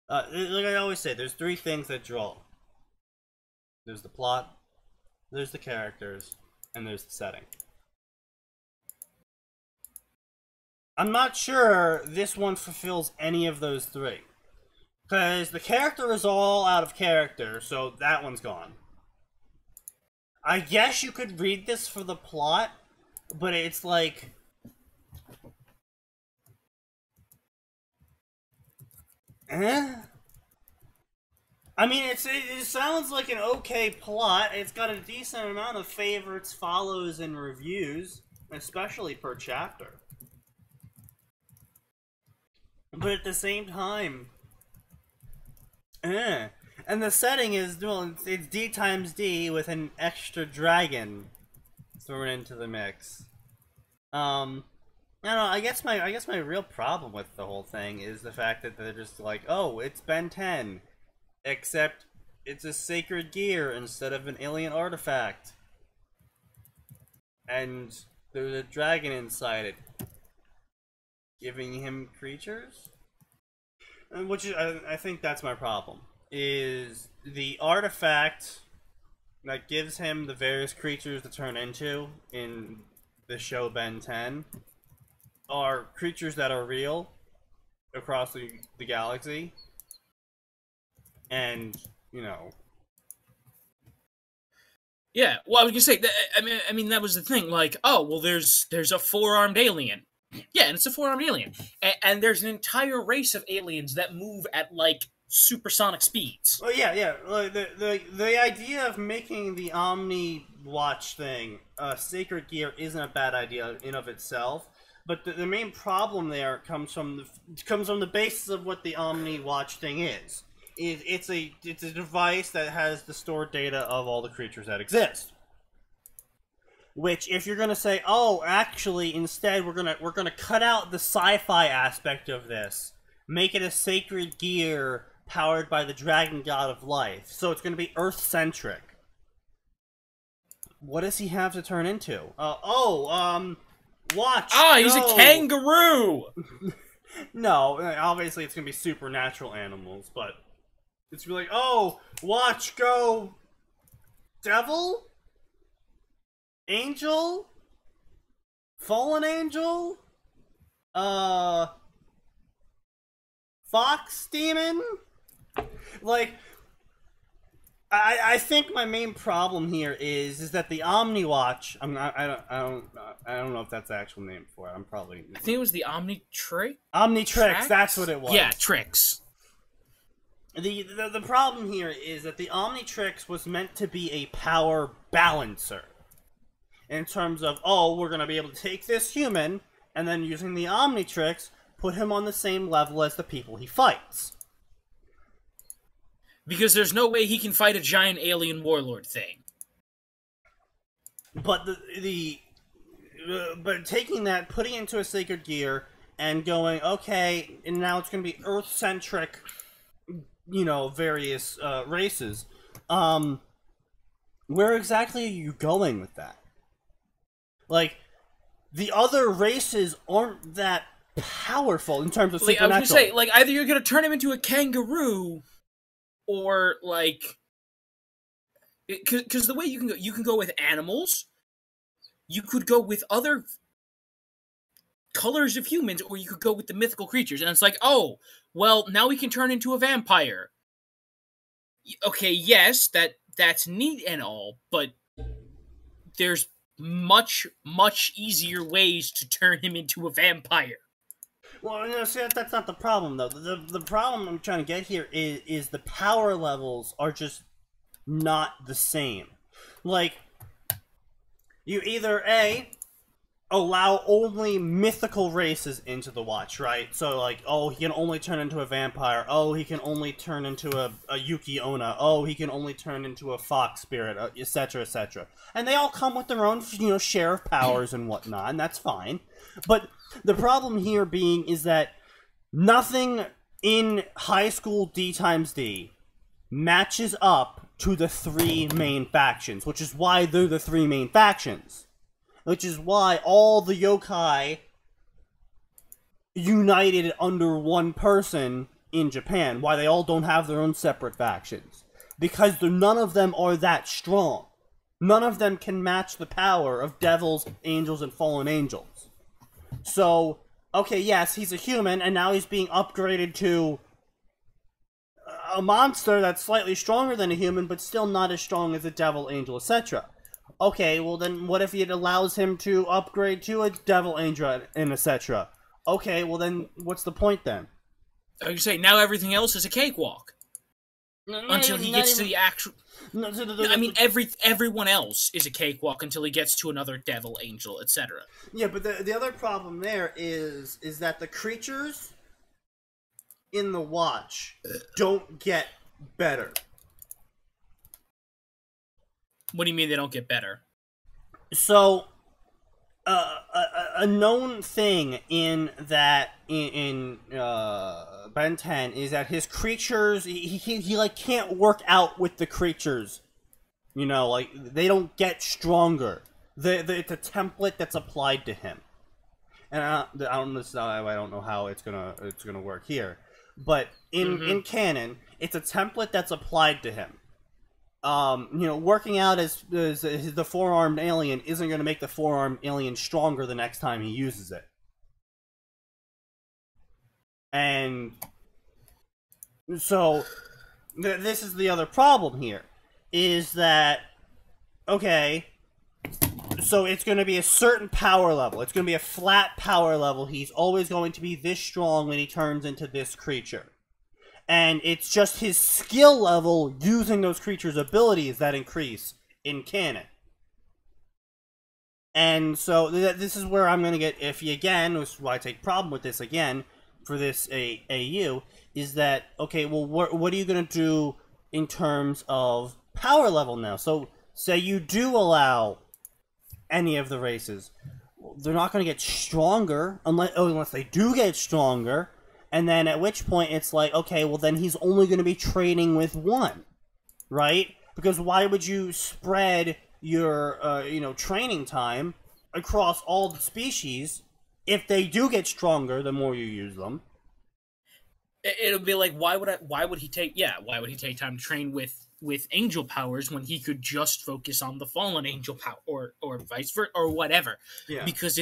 A: Like I always say, there's three things that draw. There's the plot, there's the characters, and there's the setting. I'm not sure this one fulfills any of those three. Because the character is all out of character, so that one's gone. I guess you could read this for the plot, but it's like... I mean, it sounds like an okay plot. It's got a decent amount of favorites, follows, and reviews, especially per chapter. But at the same time, and the setting is, well, it's D times D with an extra dragon thrown into the mix. I don't know. I guess my real problem with the whole thing is the fact that they're just like, oh, it's Ben 10. Except it's a sacred gear instead of an alien artifact. And there's a dragon inside it. Giving him creatures? Which is, I think that's my problem. Is the artifact that gives him the various creatures to turn into in the show Ben 10 are creatures that are real across the galaxy. And, you know...
B: Yeah, well, I was gonna say, I mean, that was the thing, like, oh, well, there's a four-armed alien. Yeah, and it's a four-armed alien. And there's an entire race of aliens that move at, like, supersonic speeds.
A: Well, yeah. Like, the idea of making the Omni Watch thing sacred gear isn't a bad idea in of itself. But the main problem there comes from the basis of what the Omni Watch thing is. It's a device that has the stored data of all the creatures that exist. Which, if you're gonna say, oh, actually, instead we're gonna cut out the sci-fi aspect of this, make it a sacred gear powered by the dragon god of life, so it's gonna be Earth-centric. What does he have to turn into? Watch.
B: Ah, he's a kangaroo.
A: No, obviously it's gonna be supernatural animals, but. It's like, oh, watch, go, devil, angel, fallen angel, fox demon. Like, I think my main problem here is that the Omniwatch. I don't know if that's the actual name for it. I
B: think it was the Omnitrix.
A: Omnitrix, that's what it was.
B: Yeah, Trix.
A: The problem here is that the Omnitrix was meant to be a power balancer. In terms of, oh, we're going to be able to take this human, and then using the Omnitrix, put him on the same level as the people he fights.
B: Because there's no way he can fight a giant alien warlord thing.
A: But but taking that, putting it into a sacred gear, and going, okay, and now it's going to be Earth-centric, you know, various races. Where exactly are you going with that? Like, the other races aren't that powerful in terms of supernatural.
B: I was gonna say, like, either you're gonna turn him into a kangaroo, or like, because the way you can go with animals, you could go with other colors of humans, or you could go with the mythical creatures, and it's like, oh, well, now we can turn into a vampire. Okay, yes, that's neat and all, but there's much easier ways to turn him into a vampire.
A: Well, no, see, that's not the problem, though. The problem I'm trying to get here is the power levels are just not the same. Like, you either, A, allow only mythical races into the Watch, right? So, like, oh, he can only turn into a vampire. Oh, he can only turn into a Yuki Onna. Oh, he can only turn into a fox spirit, etc., etc. And they all come with their own, you know, share of powers and whatnot, and that's fine. But the problem here being is that nothing in high school D times D matches up to the three main factions, which is why they're the three main factions. Which is why all the yokai united under one person in Japan. Why they all don't have their own separate factions. Because none of them are that strong. None of them can match the power of devils, angels, and fallen angels. So, okay, yes, he's a human, and now he's being upgraded to a monster that's slightly stronger than a human, but still not as strong as a devil, angel, etc. Okay, well then, what if it allows him to upgrade to a devil, angel, and etc.? Okay, well then, what's the point then?
B: Like you say, now everything else is a cakewalk. Until he gets to the actual... I mean, everyone else is a cakewalk until he gets to another devil, angel, etc.
A: Yeah, but the other problem there is that the creatures in the Watch don't get better.
B: What do you mean they don't get better? So,
A: a known thing in Ben 10 is that his creatures, he like can't work out with the creatures. You know, like they don't get stronger. It's a template that's applied to him. And I don't know how it's gonna work here. But in canon, it's a template that's applied to him. You know, working out as the four-armed alien isn't going to make the four-armed alien stronger the next time he uses it. And so, this is the other problem here, is that, okay, so it's going to be a certain power level. It's going to be a flat power level. He's always going to be this strong when he turns into this creature. And it's just his skill level using those creatures' abilities that increase in canon. And so this is where I'm going to get iffy again, which is why I take problem with this again for this AU, is that, okay, well, what are you going to do in terms of power level now? So, say you do allow any of the races, they're not going to get stronger unless they do get stronger. And then at which point it's like, okay, well then he's only going to be training with one, right? Because why would you spread your, training time across all the species if they do get stronger the more you use them?
B: It'll be like, why would he take time to train with angel powers when he could just focus on the fallen angel power or vice versa or whatever?
A: Yeah.
B: Because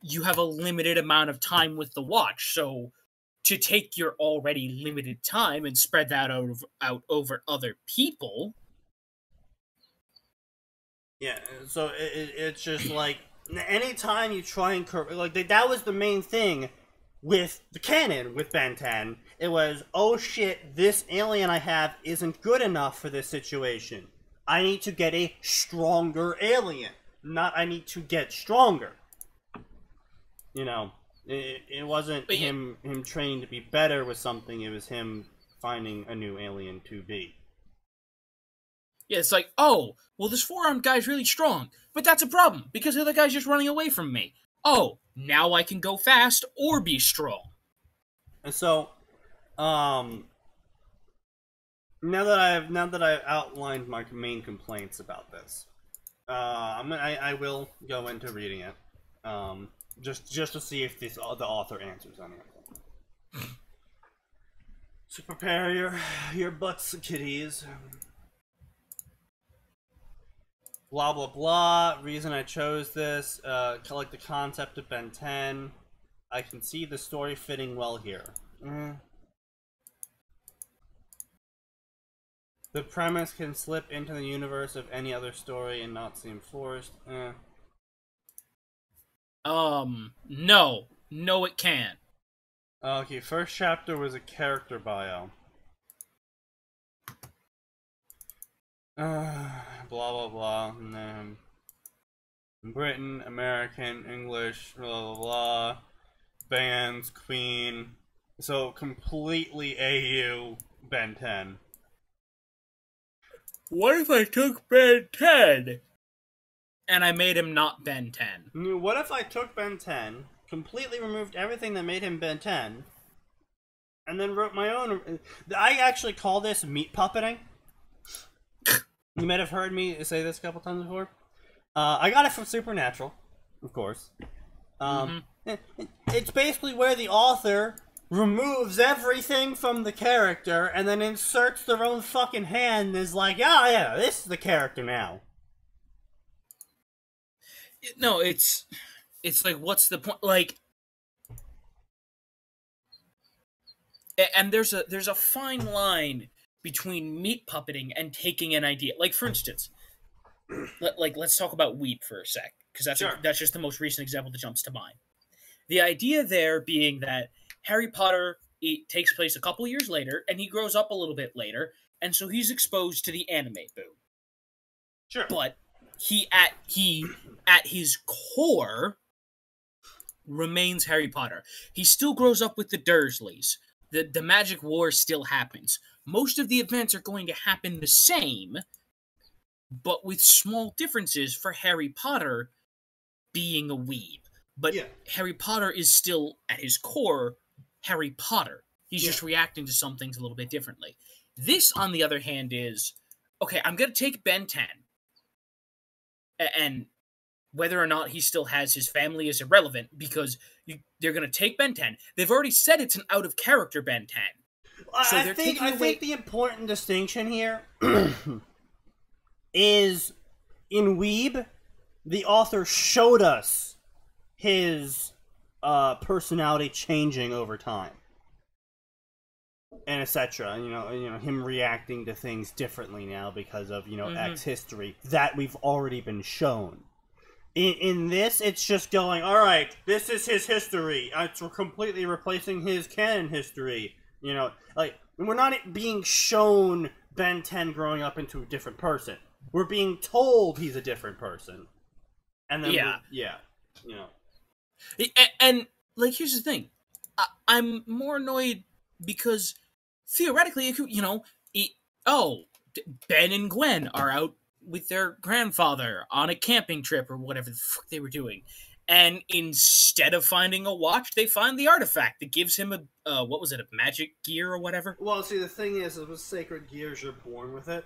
B: you have a limited amount of time with the Watch, so to take your already limited time and spread that out over other people.
A: Yeah, so it's just like, anytime you try and that was the main thing with the canon with Ben 10. It was, oh shit, this alien I have isn't good enough for this situation. I need to get a stronger alien, not I need to get stronger. You know, it wasn't him training to be better with something, it was him finding a new alien to be.
B: Yeah, it's like, oh, well, this four-armed guy's really strong, but that's a problem, because the other guy's just running away from me. Oh, now I can go fast or be strong.
A: And so, now that I've outlined my main complaints about this, I will go into reading it. Just to see if the author answers any of them. So prepare your butts, kiddies. Blah blah blah. Reason I chose this, like the concept of Ben 10. I can see the story fitting well here. The premise can slip into the universe of any other story and not seem forced.
B: No, it can't.
A: Okay, first chapter was a character bio. Blah blah blah. And then Britain, American, English, blah blah blah. Bands, Queen. So completely AU Ben 10.
B: What if I took Ben 10? And I made him not Ben 10.
A: What if I took Ben 10, completely removed everything that made him Ben 10, and then wrote my own? I actually call this meat puppeting. You might have heard me say this a couple times before. I got it from Supernatural, of course. It's basically where the author removes everything from the character and then inserts their own fucking hand and is like, oh yeah, this is the character now.
B: No, it's like, what's the point? Like, And there's a fine line between meat puppeting and taking an idea. Like, for instance, let's talk about Weep for a sec, because that's just the most recent example that jumps to mind. The idea there being that Harry Potter, it takes place a couple years later, and he grows up a little bit later, and so he's exposed to the anime boom.
A: Sure.
B: But he at his core remains Harry Potter. He still grows up with the Dursleys. The magic war still happens. Most of the events are going to happen the same, but with small differences for Harry Potter being a weeb. But Harry Potter is still, at his core, Harry Potter. He's just reacting to some things a little bit differently. This, on the other hand, is, okay, I'm going to take Ben 10, and whether or not he still has his family is irrelevant, because they're going to take Ben 10. They've already said it's an out-of-character Ben 10. So
A: I think the important distinction here is, in Weeb, the author showed us his personality changing over time, and etc. You know, him reacting to things differently now because of X history that we've already been shown. In this, it's just going, all right, this is his history. It's completely replacing his canon history. Like, we're not being shown Ben 10 growing up into a different person. We're being told he's a different person. And then,
B: And, like, here's the thing. I'm more annoyed because, theoretically, it could, Ben and Gwen are out with their grandfather on a camping trip or whatever the fuck they were doing. And instead of finding a watch, they find the artifact that gives him a magic gear or whatever?
A: Well, see, the thing is, with sacred gears, you're born with it.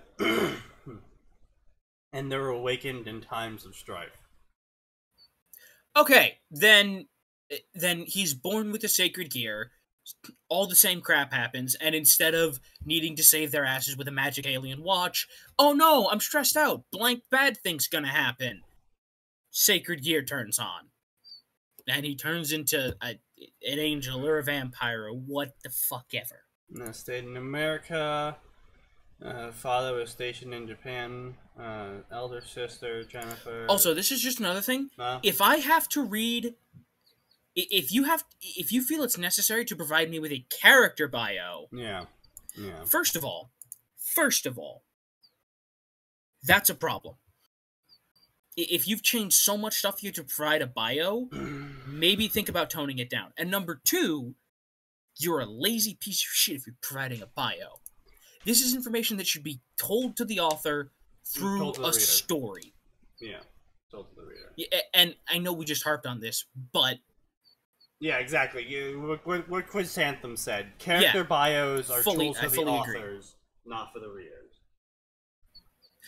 A: And they're awakened in times of strife.
B: Okay, then he's born with a sacred gear. All the same crap happens, and instead of needing to save their asses with a magic alien watch, oh no, I'm stressed out, blank bad thing's gonna happen. Sacred gear turns on. And he turns into an angel or a vampire or what the fuck ever.
A: Stayed in America. Father was stationed in Japan. Elder sister, Jennifer.
B: Also, this is just another thing. If I have to read... If you feel it's necessary to provide me with a character bio...
A: Yeah.
B: First of all, that's a problem. If you've changed so much stuff you have to provide a bio, maybe think about toning it down. And number two, you're a lazy piece of shit if you're providing a bio. This is information that should be told to the author through a story.
A: Yeah, told to the reader.
B: Yeah, and I know we just harped on this, but...
A: Yeah, exactly. What Chrysanthemum said. Character bios are tools for the authors, not for the readers.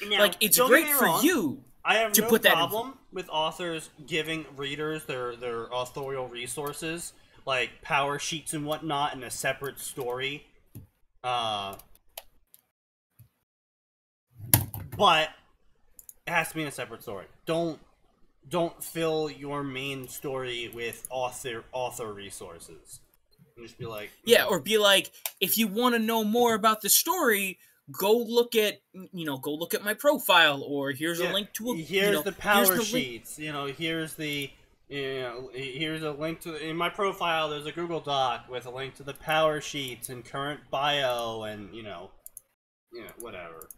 A: Now,
B: like, it's great for you
A: I have
B: to
A: no
B: put
A: problem with authors giving readers their authorial resources, like power sheets and whatnot, in a separate story. But it has to be in a separate story. Don't fill your main story with author resources. And just be like...
B: Yeah, or be like, if you want to know more about the story, go look at my profile, or here's a link to a...
A: Here's the power sheets. Here's a link to... In my profile, there's a Google Doc with a link to the power sheets and current bio and, whatever.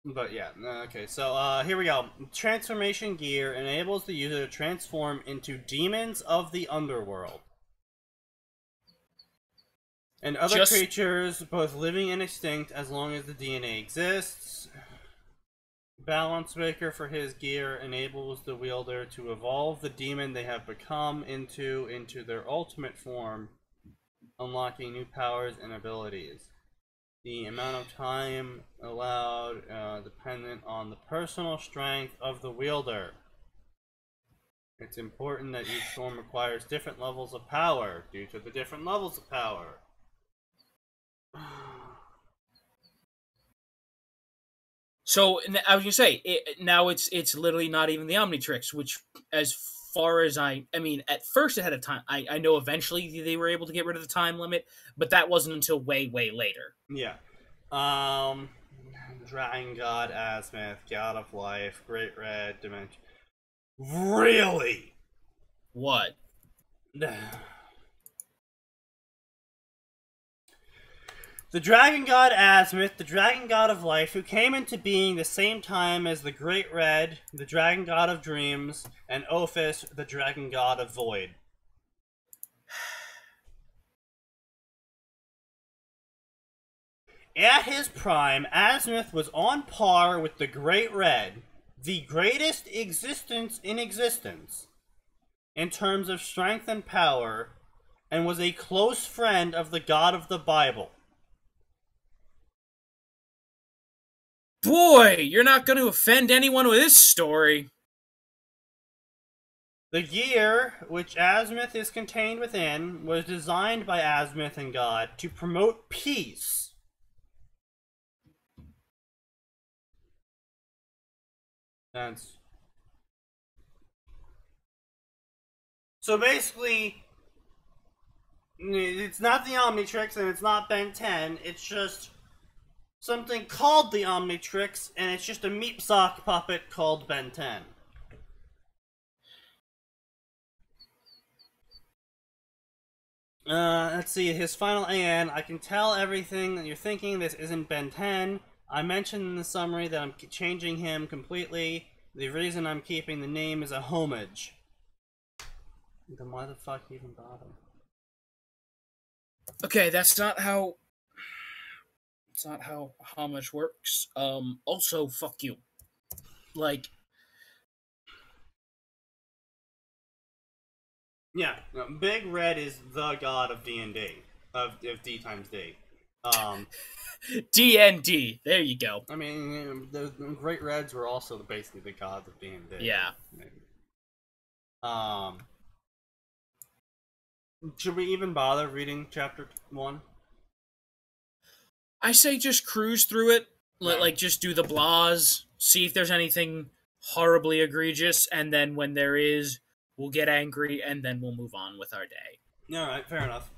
A: But yeah, okay, so here we go. Transformation gear enables the user to transform into demons of the underworld. And other creatures, both living and extinct, as long as the DNA exists. Balance Breaker for his gear enables the wielder to evolve the demon they have become into their ultimate form, unlocking new powers and abilities. The amount of time allowed dependent on the personal strength of the wielder. It's important that each form requires different levels of power due to the different levels of power.
B: So I was gonna say now it's literally not even the Omnitrix, which, as far as I mean, at first it had a time. I know eventually they were able to get rid of the time limit, but that wasn't until way, way later.
A: Yeah. Dragon God, Azimuth, God of Life, Great Red, Dimension. Really?
B: What?
A: The Dragon God Azimuth, the Dragon God of Life, who came into being the same time as the Great Red, the Dragon God of Dreams, and Ophis, the Dragon God of Void. At his prime, Azimuth was on par with the Great Red, the greatest existence in existence, in terms of strength and power, and was a close friend of the God of the Bible.
B: Boy, you're not going to offend anyone with this story.
A: The gear, which Azimuth is contained within, was designed by Azimuth and God to promote peace. So basically, it's not the Omnitrix and it's not Ben 10, it's just something called the Omnitrix, and it's just a meat sock puppet called Ben 10. Let's see, his final AN. I can tell everything that you're thinking. This isn't Ben 10. I mentioned in the summary that I'm changing him completely. The reason I'm keeping the name is a homage. Then why the fuck even bother?
B: Okay, that's not how... It's not how homage works. Also, fuck you. Like...
A: Yeah, no, Big Red is the god of D&D. Of D times D.
B: D&D. There you go.
A: I mean, the Great Reds were also basically the gods of D&D.
B: Yeah.
A: Should we even bother reading chapter 1?
B: I say just cruise through it.
A: Yeah.
B: Like, just do the blahs. See if there's anything horribly egregious. And then when there is, we'll get angry. And then we'll move on with our day.
A: Alright, fair enough.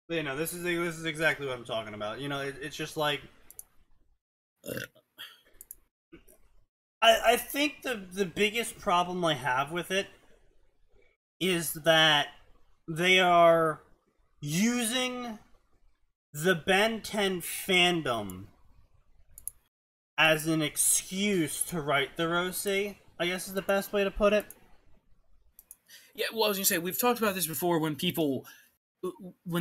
A: But, you know, this is exactly what I'm talking about. You know, it's just like... I think the biggest problem I have with it is that they are using the Ben 10 fandom as an excuse to write the OC, I guess is the best way to put it.
B: Yeah, well, I was going to say, we've talked about this before when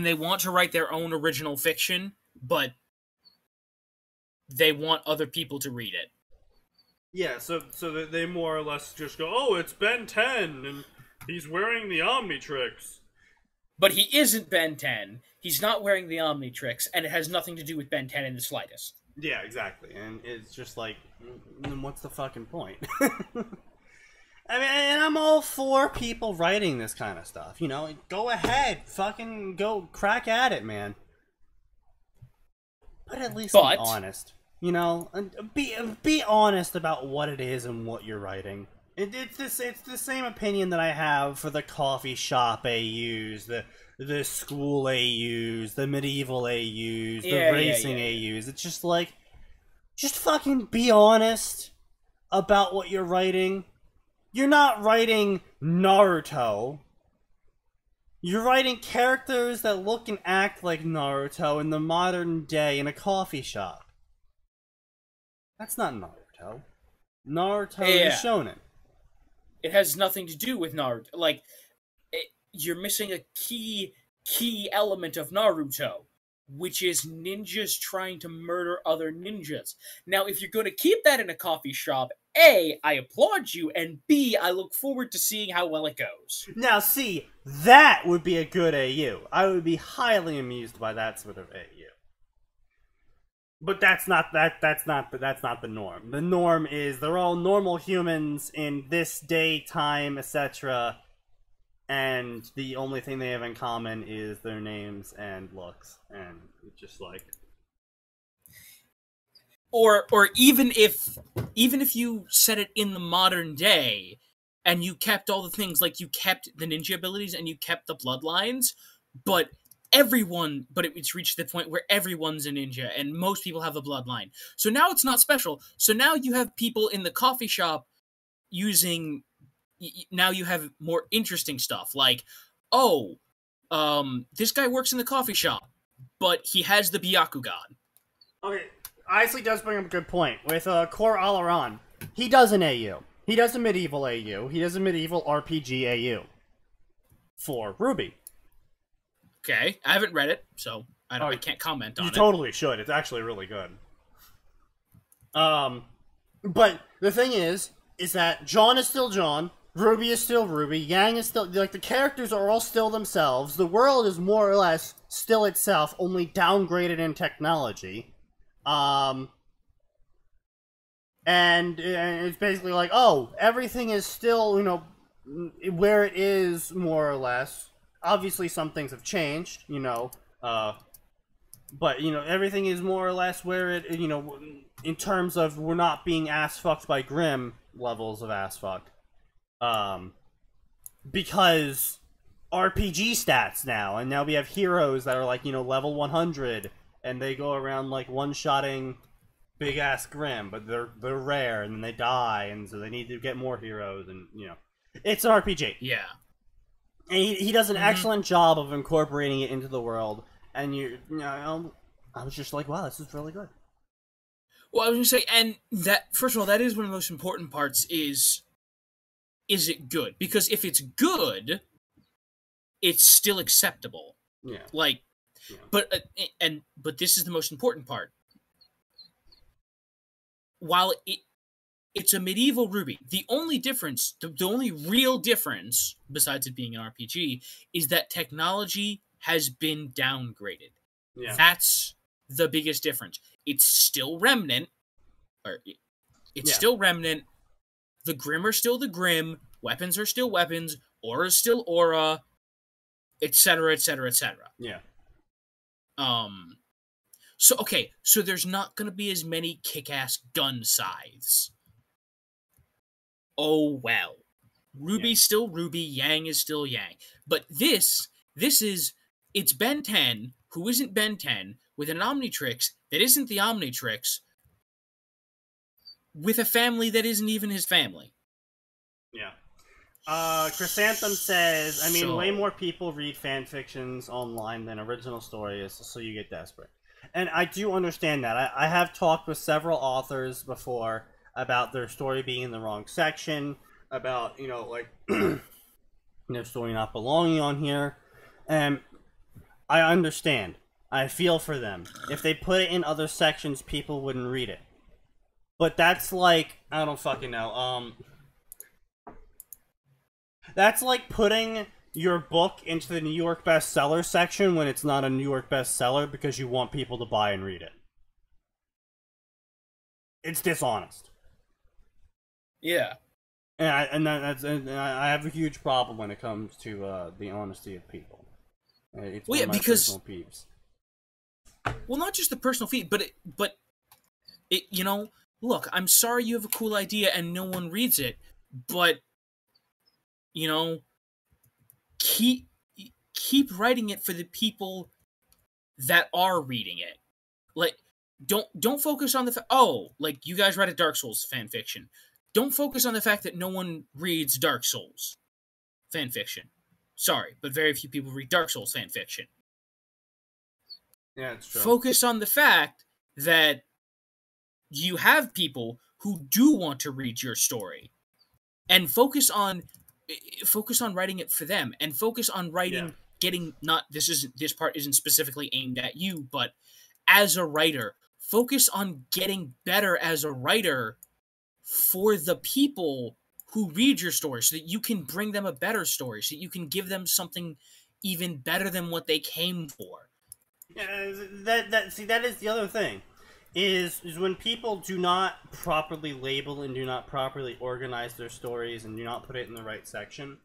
B: they want to write their own original fiction, but they want other people to read it.
A: Yeah, so they more or less just go, oh, it's Ben 10, and he's wearing the Omnitrix.
B: But he isn't Ben 10. He's not wearing the Omnitrix, and it has nothing to do with Ben 10 in the slightest.
A: Yeah, exactly. And it's just like, then what's the fucking point? I mean, and I'm all for people writing this kind of stuff. You know, go ahead. Fucking go crack at it, man. But at least be honest. You know, be honest about what it is and what you're writing. It's the same opinion that I have for the coffee shop AUs, the school AUs, the medieval AUs, the racing AUs. It's just like, just fucking be honest about what you're writing. You're not writing Naruto. You're writing characters that look and act like Naruto in the modern day in a coffee shop. That's not Naruto. Naruto is shonen.
B: It has nothing to do with Naruto. Like, you're missing a key element of Naruto, which is ninjas trying to murder other ninjas. Now, if you're going to keep that in a coffee shop, A, I applaud you, and B, I look forward to seeing how well it goes.
A: Now, see, that would be a good AU. I would be highly amused by that sort of AU. But that's not the norm. The norm is they're all normal humans in this day, time, etc. And the only thing they have in common is their names and looks. And it's just like...
B: or even if you set it in the modern day and you kept all the things, like you kept the ninja abilities and you kept the bloodlines, but it's reached the point where everyone's a ninja and most people have a bloodline. So now it's not special. So now you have people in the coffee shop now you have more interesting stuff, like, this guy works in the coffee shop, but he has the Byakugan.
A: Okay, Isley does bring up a good point. With Core Alaran, he does an AU. He does a medieval AU. He does a medieval RPG AU. For Ruby.
B: Okay, I haven't read it, so I can't comment on it.
A: You totally should. It's actually really good. But the thing is that John is still John, Ruby is still Ruby, Yang is still... Like, the characters are all still themselves. The world is more or less still itself, only downgraded in technology. And it's basically like, everything is still, where it is, more or less. Obviously, some things have changed, but, everything is more or less where it, in terms of we're not being ass-fucked by Grimm levels of ass-fucked. Because RPG stats now, and now we have heroes that are, like, level 100, and they go around, like, one-shotting big-ass Grimm, but they're rare, and then they die, and so they need to get more heroes, and, It's an RPG.
B: Yeah.
A: And he does an excellent job of incorporating it into the world, and I was just like, wow, this is really good.
B: Well, I was going to say, and that, first of all, that is one of the most important parts is it good? Because if it's good, it's still acceptable.
A: Yeah.
B: Like, yeah. But this is the most important part. While it's a medieval Ruby, the only difference, the only real difference, besides it being an RPG, is that technology has been downgraded.
A: Yeah.
B: That's the biggest difference. It's still remnant. Still remnant. The Grimm are still the Grimm. Weapons are still weapons. Aura is still aura. Etc. Etc. Etc.
A: Yeah.
B: So there's not going to be as many kick-ass gun scythes. Oh well. Ruby's still Ruby. Yang is still Yang. But it's Ben 10, who isn't Ben 10, with an Omnitrix that isn't the Omnitrix, with a family that isn't even his family.
A: Yeah. Chrysanthem says, way more people read fan fictions online than original stories, so you get desperate. And I do understand that. I have talked with several authors before about their story being in the wrong section, about, their story not belonging on here. And I understand. I feel for them. If they put it in other sections, people wouldn't read it. But that's like, I don't fucking know, that's like putting your book into the New York bestseller section when it's not a New York bestseller because you want people to buy and read it. It's dishonest.
B: Yeah.
A: And I have a huge problem when it comes to the honesty of people. It's one of my personal peeves.
B: Well, not just the personal feed, but look, I'm sorry you have a cool idea and no one reads it, but keep writing it for the people that are reading it. Like, don't focus on the like you guys write a Dark Souls fan fiction. Don't focus on the fact that no one reads Dark Souls fan fiction. Sorry, but very few people read Dark Souls fan fiction.
A: Yeah, it's true.
B: Focus on the fact that you have people who do want to read your story, and focus on writing it for them, and focus on writing, getting, not, this part isn't specifically aimed at you, but as a writer, focus on getting better as a writer for the people who read your story, so that you can bring them a better story, so that you can give them something even better than what they came for.
A: Yeah, that is the other thing, is when people do not properly label and do not properly organize their stories and do not put it in the right section,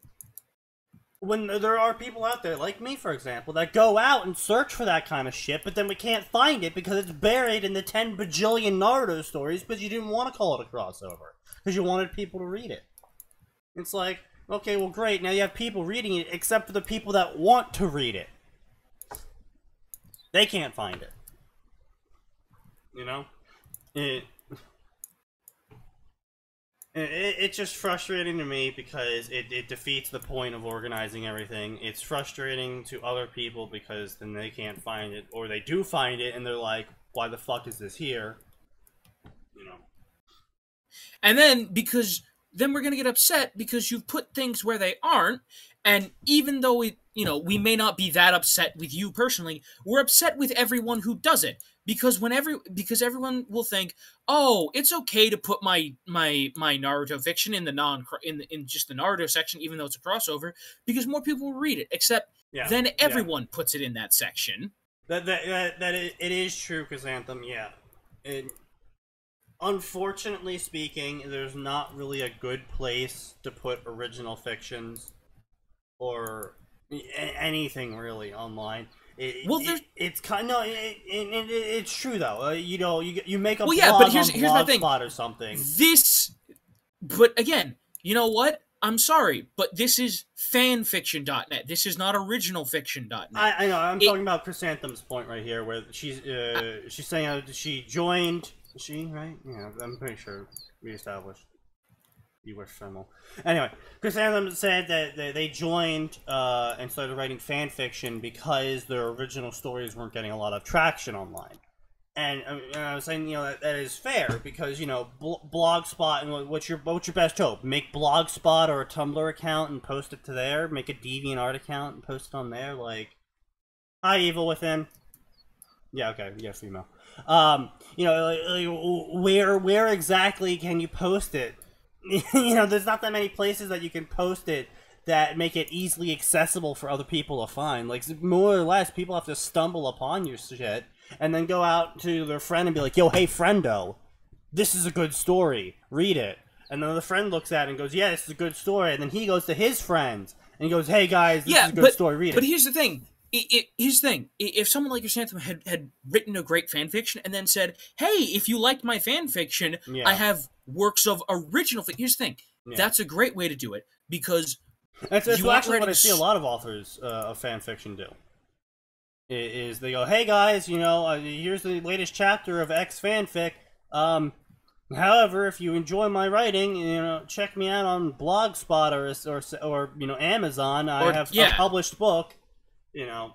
A: when there are people out there, like me, for example, that go out and search for that kind of shit, but then we can't find it because it's buried in the 10 bajillion Naruto stories, but you didn't want to call it a crossover, because you wanted people to read it. It's like, okay, well, great, now you have people reading it, except for the people that want to read it. They can't find it. You know? It's just frustrating to me because it defeats the point of organizing everything. It's frustrating to other people because then they can't find it, or they do find it and they're like, why the fuck is this here? You know.
B: And then, then we're going to get upset because you've put things where they aren't, and even though we may not be that upset with you personally, we're upset with everyone who does it. Because because everyone will think, oh, it's okay to put my Naruto fiction in in just the Naruto section, even though it's a crossover, because more people will read it. Except then everyone puts it in that section.
A: It is true, Chrysanthemum. Yeah, unfortunately speaking, there's not really a good place to put original fictions or anything really online. It's kind of it's true though. You make a blog
B: but here's
A: on
B: the thing.
A: Blogspot or something.
B: But again, you know what? I'm sorry, but this is fanfiction.net. This is not originalfiction.net.
A: I know. I'm talking about Chrysanthemum's point right here, where she's saying she joined. Is she right? Yeah, I'm pretty sure we established. You were Schimmel. Anyway, Chrysanthemum said that they joined and started writing fan fiction because their original stories weren't getting a lot of traction online. And I was saying, that is fair because Blogspot and what's your best hope? Make Blogspot or a Tumblr account and post it to there. Make a DeviantArt account and post it on there. Like, hi, Evil Within. Yeah, okay, yeah, female. Where exactly can you post it? There's not that many places that you can post it that make it easily accessible for other people to find. Like, more or less, people have to stumble upon your shit and then go out to their friend and be like, yo, hey, friendo, this is a good story. Read it. And then the friend looks at it and goes, yeah, this is a good story. And then he goes to his friends and he goes, hey, guys, this is a good story. Read it.
B: But here's the thing. Here's the thing. If someone like Chrysanthemum had written a great fanfiction and then said, hey, if you liked my fanfiction, I have works of original fiction. Here's the thing. Yeah. That's a great way to do it because
A: that's actually what I see a lot of authors of fanfiction do. Is they go, hey guys, here's the latest chapter of X fanfic. However, if you enjoy my writing, check me out on Blogspot or Amazon. I have a published book.
B: And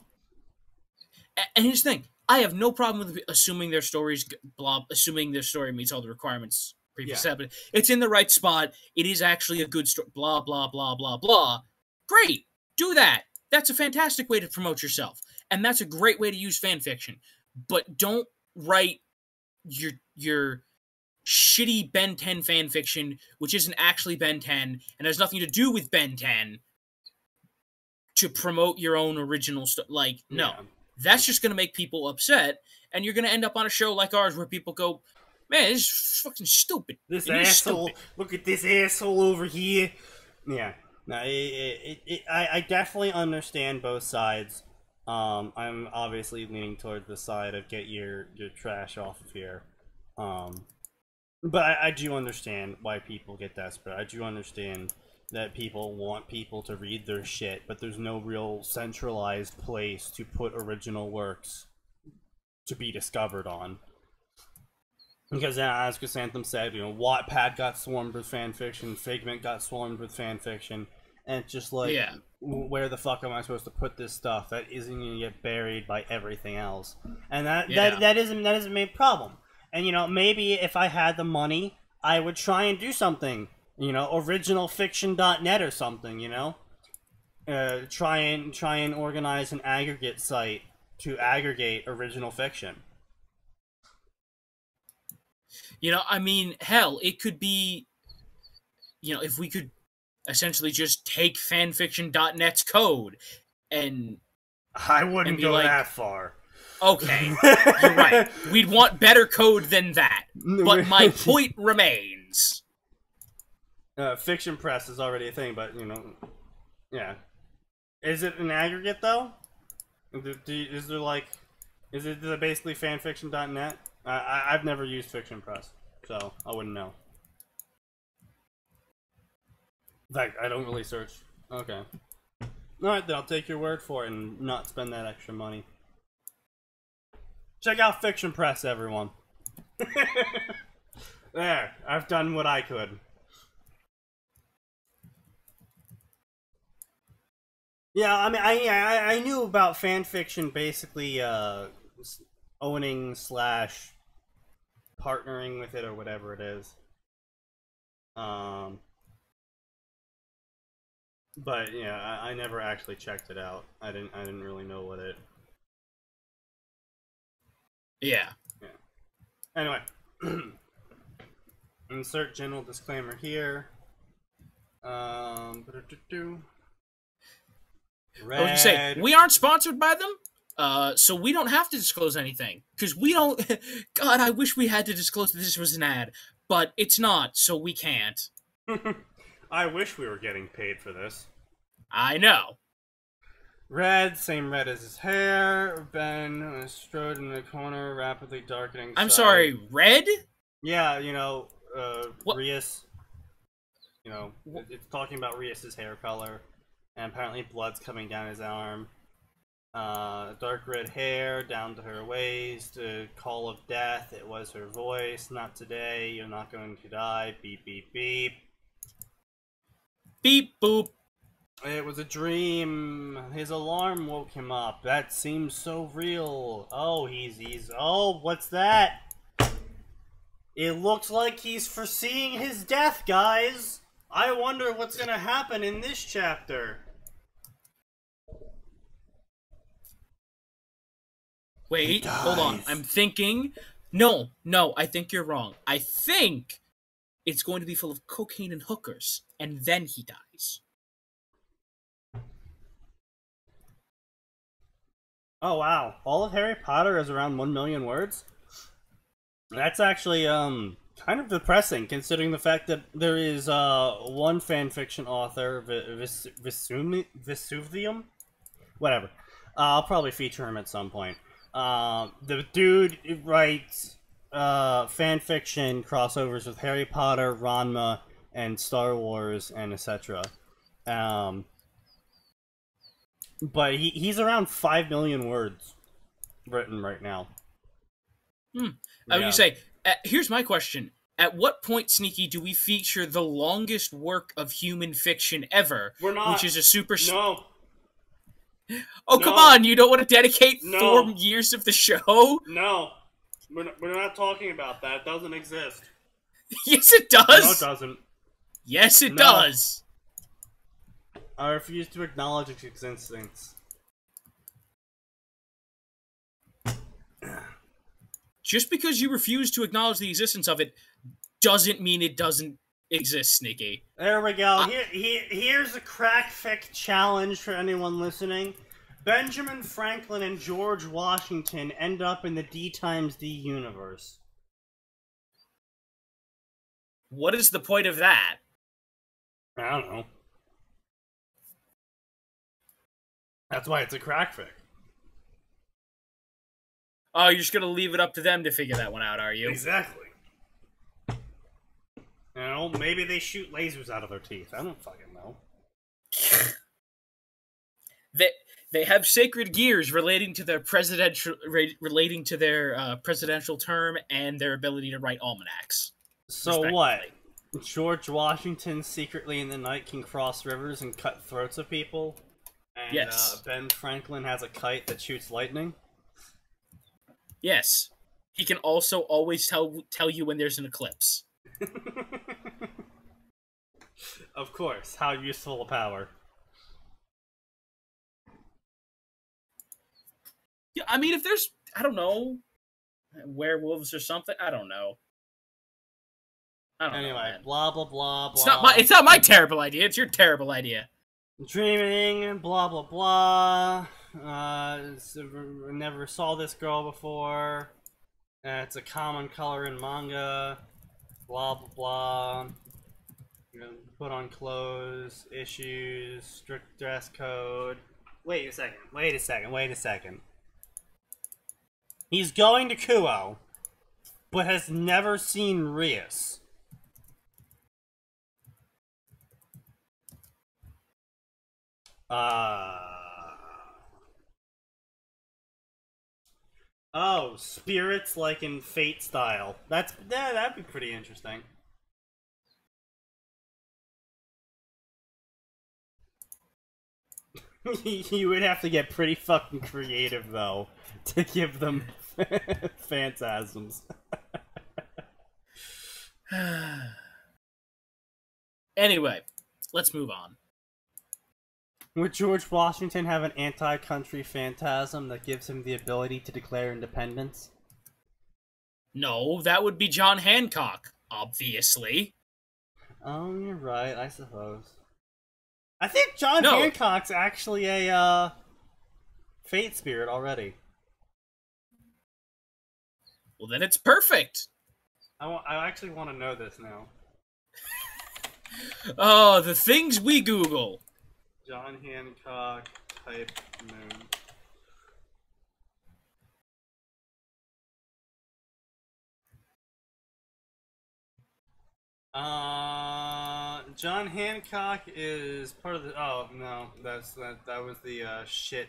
B: here's the thing: I have no problem with assuming their story meets all the requirements previously said, but it's in the right spot. It is actually a good story. Blah blah blah blah blah. Great, do that. That's a fantastic way to promote yourself, and that's a great way to use fan fiction. But don't write your shitty Ben 10 fan fiction, which isn't actually Ben 10 and has nothing to do with Ben 10. To promote your own original stuff. No. That's just going to make people upset, and you're going to end up on a show like ours where people go, man, this is fucking stupid.
A: This asshole, look at this asshole over here. Yeah. No, I definitely understand both sides. I'm obviously leaning toward the side of get your trash off of here. But I do understand why people get desperate. I do understand that people want people to read their shit, but there's no real centralized place to put original works to be discovered on. Because as Chrysanthemum said, Wattpad got swarmed with fanfiction, Figment got swarmed with fanfiction, and it's just like, where the fuck am I supposed to put this stuff that isn't going to get buried by everything else? And that isn't a main problem. And maybe if I had the money, I would try and do something. Originalfiction.net or something, try and organize an aggregate site to aggregate original fiction.
B: Hell, it could be, if we could essentially just take fanfiction.net's code and...
A: I wouldn't go that far.
B: Okay, you're right. We'd want better code than that. But my point remains...
A: Fiction press is already a thing, but yeah. Is it an aggregate though? Is there like, is it basically fanfiction.net? I've never used Fiction Press, so I wouldn't know. In fact, I don't really search. Okay. Alright, then I'll take your word for it and not spend that extra money. Check out Fiction Press, everyone. There, I've done what I could. Yeah, I mean, I knew about fanfiction basically owning / partnering with it or whatever it is. But yeah, I never actually checked it out. I didn't really know what it.
B: Yeah.
A: Yeah. Anyway, insert general disclaimer here. Red.
B: I was gonna say, we aren't sponsored by them, so we don't have to disclose anything. Because we don't... God, I wish we had to disclose that this was an ad. But it's not, so we can't.
A: I wish we were getting paid for this.
B: I know.
A: Red, same red as his hair. Ben strode in the corner, rapidly darkening.
B: I'm sorry, red?
A: Yeah, you know, Rias. You know, it's talking about Rias's hair color. And apparently blood's coming down his arm. Dark red hair down to her waist. Call of death. It was her voice. Not today. You're not going to die. Beep, beep, beep.
B: Beep, boop.
A: It was a dream. His alarm woke him up. That seems so real. Oh, oh, what's that? It looks like he's foreseeing his death, guys. I wonder what's gonna happen in this chapter.
B: Wait, hold on. I'm thinking... No, I think you're wrong. I think it's going to be full of cocaine and hookers, and then he dies.
A: Oh, wow. All of Harry Potter is around 1 million words? That's actually, kind of depressing, considering the fact that there is, one fanfiction author, Vesuvium? Whatever. I'll probably feature him at some point. The dude writes, fanfiction crossovers with Harry Potter, Ranma, and Star Wars, and etc. But he's around 5 million words written right now.
B: I was gonna say, here's my question. At what point, Sneaky, do we feature the longest work of human fiction ever?
A: We're not.
B: Which is a super...
A: No.
B: Oh, come on! You don't want to dedicate 4 years of the show?
A: No. We're not talking about that. It doesn't exist.
B: Yes, it does!
A: No, it doesn't.
B: Yes, it does!
A: I refuse to acknowledge its existence.
B: Just because you refuse to acknowledge the existence of it doesn't mean it doesn't exist, Sneaky.
A: There we go. Here's a crackfic challenge for anyone listening. Benjamin Franklin and George Washington end up in the D times D universe.
B: What is the point of that?
A: I don't know. That's why it's a crackfic.
B: Oh, you're just gonna leave it up to them to figure that one out, are you?
A: Exactly. You know, maybe they shoot lasers out of their teeth. I don't fucking know.
B: They have sacred gears relating to their presidential term and their ability to write almanacs.
A: So what? George Washington secretly in the night can cross rivers and cut throats of people? And
B: yes.
A: Ben Franklin has a kite that shoots lightning?
B: Yes. He can also always tell you when there's an eclipse.
A: Of course. How useful a power.
B: Yeah, I mean, if there's, I don't know, werewolves or something, I don't know.
A: Anyway, blah, blah, blah, blah.
B: It's not my terrible idea, it's your terrible idea.
A: Dreaming, blah, blah, blah. Never saw this girl before. It's a common color in manga. Blah, blah, blah. You know, put on clothes, issues, strict dress code. Wait a second. He's going to Kuo, but has never seen Rias. Oh, spirits like in Fate style. That'd be pretty interesting. You would have to get pretty fucking creative, though, to give them phantasms.
B: Anyway, let's move on.
A: Would George Washington have an anti-country phantasm that gives him the ability to declare independence?
B: No, that would be John Hancock, obviously.
A: Oh, you're right, I suppose. I think John Hancock's actually a, Fate spirit already.
B: Well, then it's perfect.
A: I actually want to know this now.
B: Oh, the things we Google.
A: John Hancock type moon. John Hancock is part of the. Oh no, that was the shit.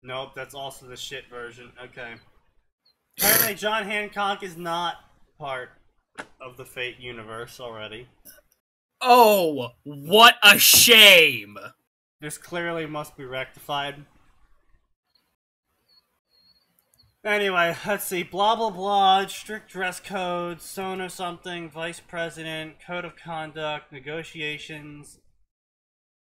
A: Nope, that's also the shit version. Okay. Apparently, John Hancock is not part of the Fate universe already.
B: Oh, what a shame!
A: This clearly must be rectified. Anyway, let's see. Blah, blah, blah. Strict dress code. Sono something. Vice president. Code of conduct. Negotiations.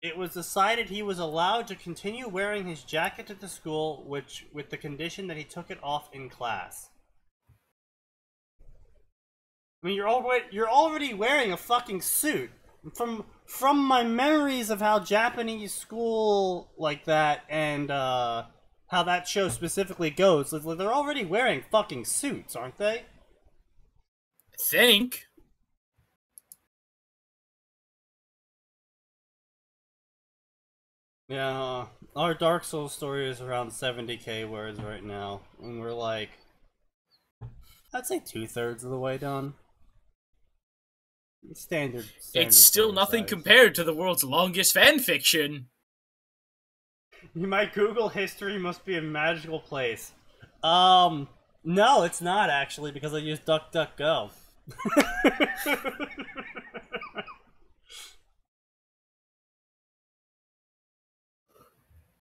A: It was decided he was allowed to continue wearing his jacket to the school, with the condition that he took it off in class. I mean, you're already wearing a fucking suit. From my memories of how Japanese school like that and how that show specifically goes, they're already wearing fucking suits, aren't they?
B: I think.
A: Yeah, our Dark Souls story is around 70k words right now, and we're like, I'd say 2/3 of the way done. Standard
B: it's still nothing
A: size.
B: compared to the world's longest fanfiction.
A: My Google history must be a magical place. No, it's not actually, because I use DuckDuckGo.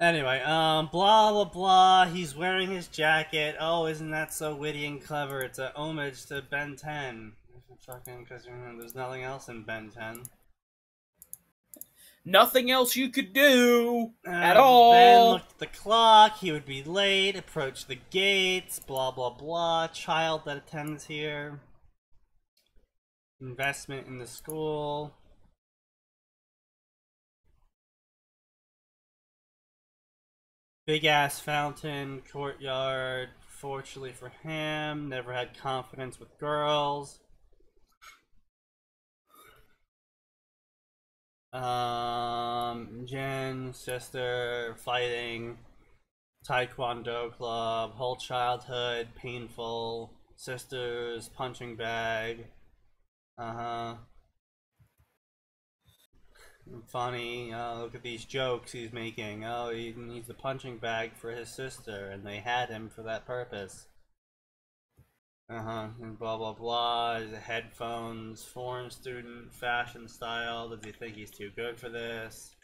A: Anyway, blah blah blah, he's wearing his jacket. Oh, isn't that so witty and clever? It's a homage to Ben 10. Fucking, because there's nothing else in Ben 10.
B: Nothing else you could do at all.
A: Ben looked at the clock. He would be late. Approach the gates. Blah blah blah. Child that attends here. Investment in the school. Big ass fountain. Courtyard. Fortunately for him, never had confidence with girls. Jen, sister, fighting, taekwondo club, whole childhood, painful, sisters, punching bag, funny, look at these jokes he's making, oh, he needs a punching bag for his sister, and they had him for that purpose. And blah blah blah, headphones, foreign student, fashion style, does he think he's too good for this?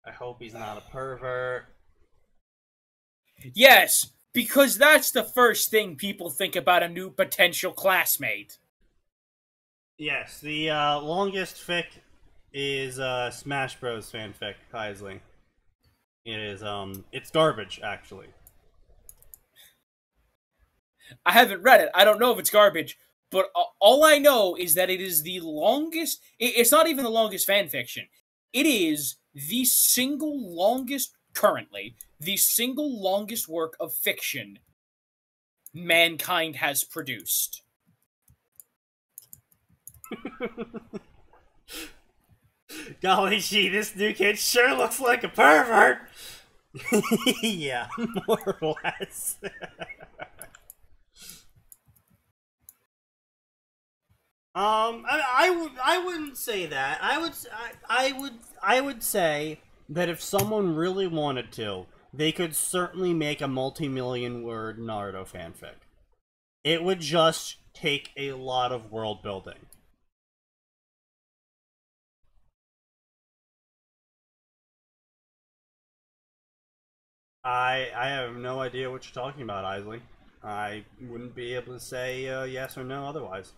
A: I hope he's not a pervert.
B: Yes, because that's the first thing people think about a new potential classmate.
A: Yes, the longest fic is Smash Bros fanfic, Kaisley. It is, it's garbage, actually.
B: I haven't read it. I don't know if it's garbage, but all I know is that it is the longest. It's not even the longest fanfiction. It is the single longest, currently, the single longest work of fiction mankind has produced.
A: Golly gee, this new kid sure looks like a pervert! Yeah, more or less. I wouldn't say that. I would say that if someone really wanted to, they could certainly make a multi-million word Naruto fanfic. It would just take a lot of world building. I have no idea what you're talking about, Isley. I wouldn't be able to say yes or no otherwise.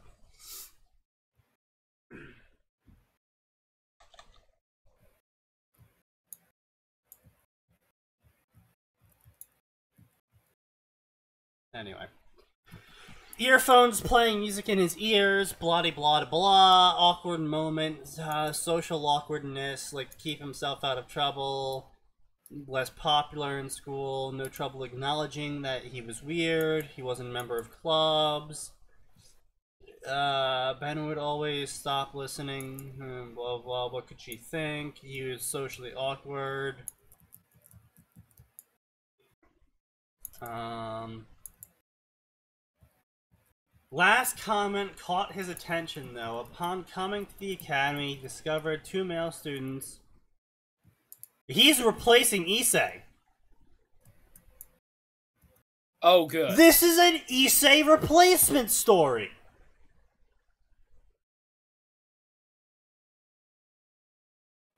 A: Anyway. Earphones playing music in his ears, blah blah blah, awkward moments, social awkwardness, like to keep himself out of trouble, less popular in school, no trouble acknowledging that he was weird, he wasn't a member of clubs, Ben would always stop listening, blah blah, what could she think, he was socially awkward, Last comment caught his attention, though. Upon coming to the academy, he discovered 2 male students. He's replacing Issei.
B: Oh, good.
A: This is an Issei replacement story.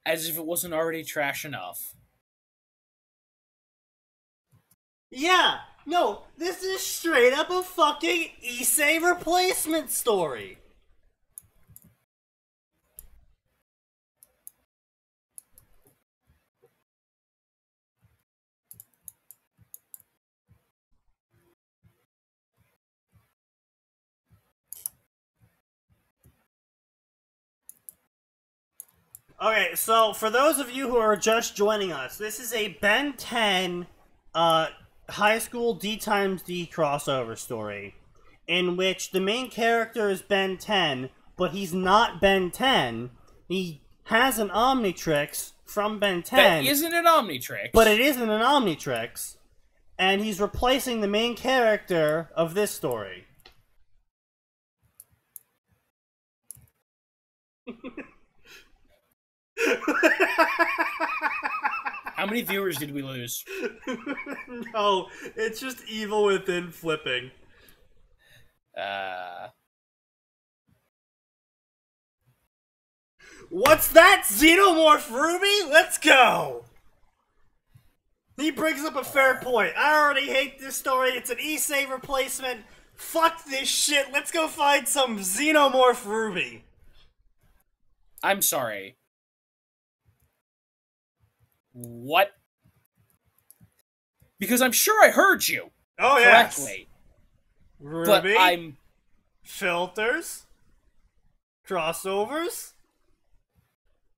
B: As if it wasn't already trash enough.
A: Yeah. No, this is straight up a fucking Issei replacement story. Okay, so for those of you who are just joining us, this is a Ben 10 high school D times D crossover story in which the main character is Ben 10, but he's not Ben 10. He has an Omnitrix from Ben 10.
B: That isn't an Omnitrix.
A: But it isn't an Omnitrix. And he's replacing the main character of this story.
B: How many viewers did we lose?
A: No, it's just Evil Within flipping. What's that? Xenomorph Ruby? Let's go! He brings up a fair point. I already hate this story. It's an Issei replacement. Fuck this shit. Let's go find some Xenomorph Ruby.
B: I'm sorry. What? Because I'm sure I heard you.
A: Oh,
B: correctly.
A: Yes. Ruby.
B: But I'm...
A: Filters. Crossovers.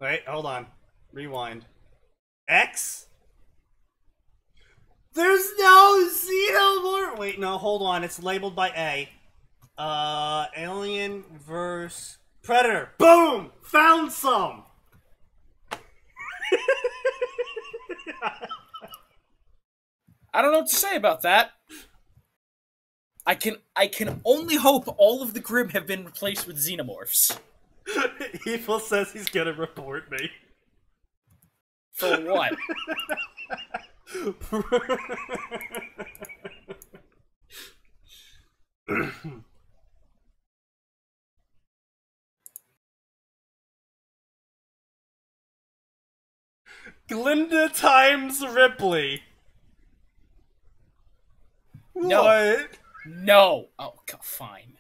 A: Wait, hold on. Rewind. X. There's no Xenomorph. Wait, no, hold on. It's labeled by A. Alien vs. Predator. Boom! Found some!
B: I don't know what to say about that. I can only hope all of the Grimm have been replaced with xenomorphs.
A: Evil says he's gonna report me.
B: For what?
A: Glinda times Ripley.
B: No.
A: What?
B: No. Oh, fine.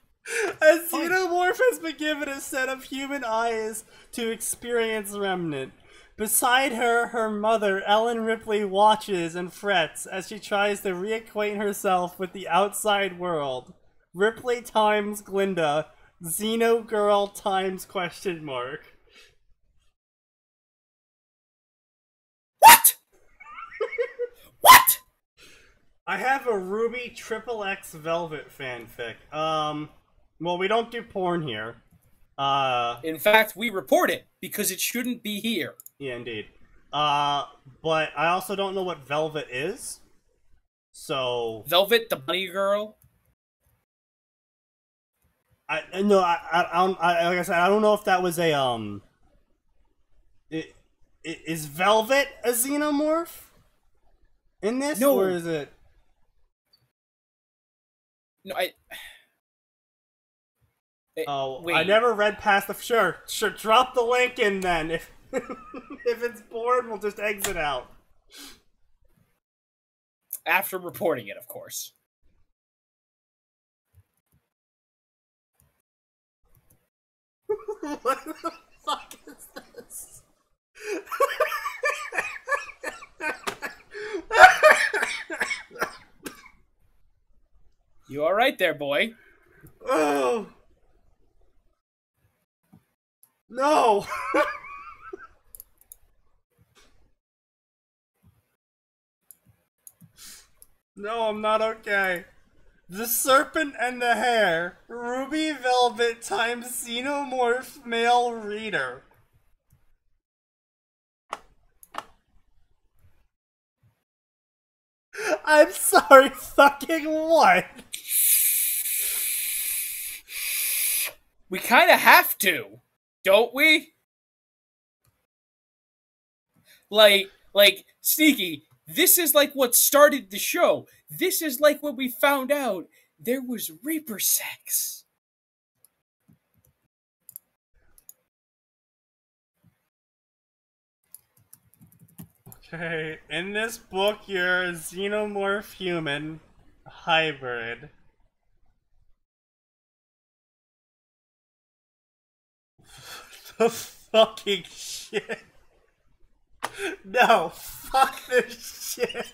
A: A xenomorph has been given a set of human eyes to experience Remnant. Beside her, her mother, Ellen Ripley, watches and frets as she tries to reacquaint herself with the outside world. Ripley times Glinda. Xeno girl times question mark.
B: What? What?
A: I have a Ruby XXX Velvet fanfic. Well, we don't do porn here.
B: In fact, we report it because it shouldn't be here.
A: Yeah, indeed. But I also don't know what Velvet is. So
B: Velvet, the bunny girl.
A: Like I said, I don't know if that was a Is Velvet a xenomorph in this,
B: no.
A: or is it?
B: No,
A: I never read past the. Sure. Drop the link in then. If if it's bored, we'll just exit out.
B: After reporting it, of course.
A: What the fuck is this?
B: You all right there, boy?
A: Oh no! No, I'm not okay. The Serpent and the Hare, Ruby Velvet times Xenomorph Male Reader. I'm sorry, fucking what?
B: We kind of have to, don't we? Like, Sneaky, this is like what started the show. This is like when we found out there was Reaper sex.
A: Okay, in this book, you're a xenomorph human hybrid. The fucking shit. No, fuck this shit.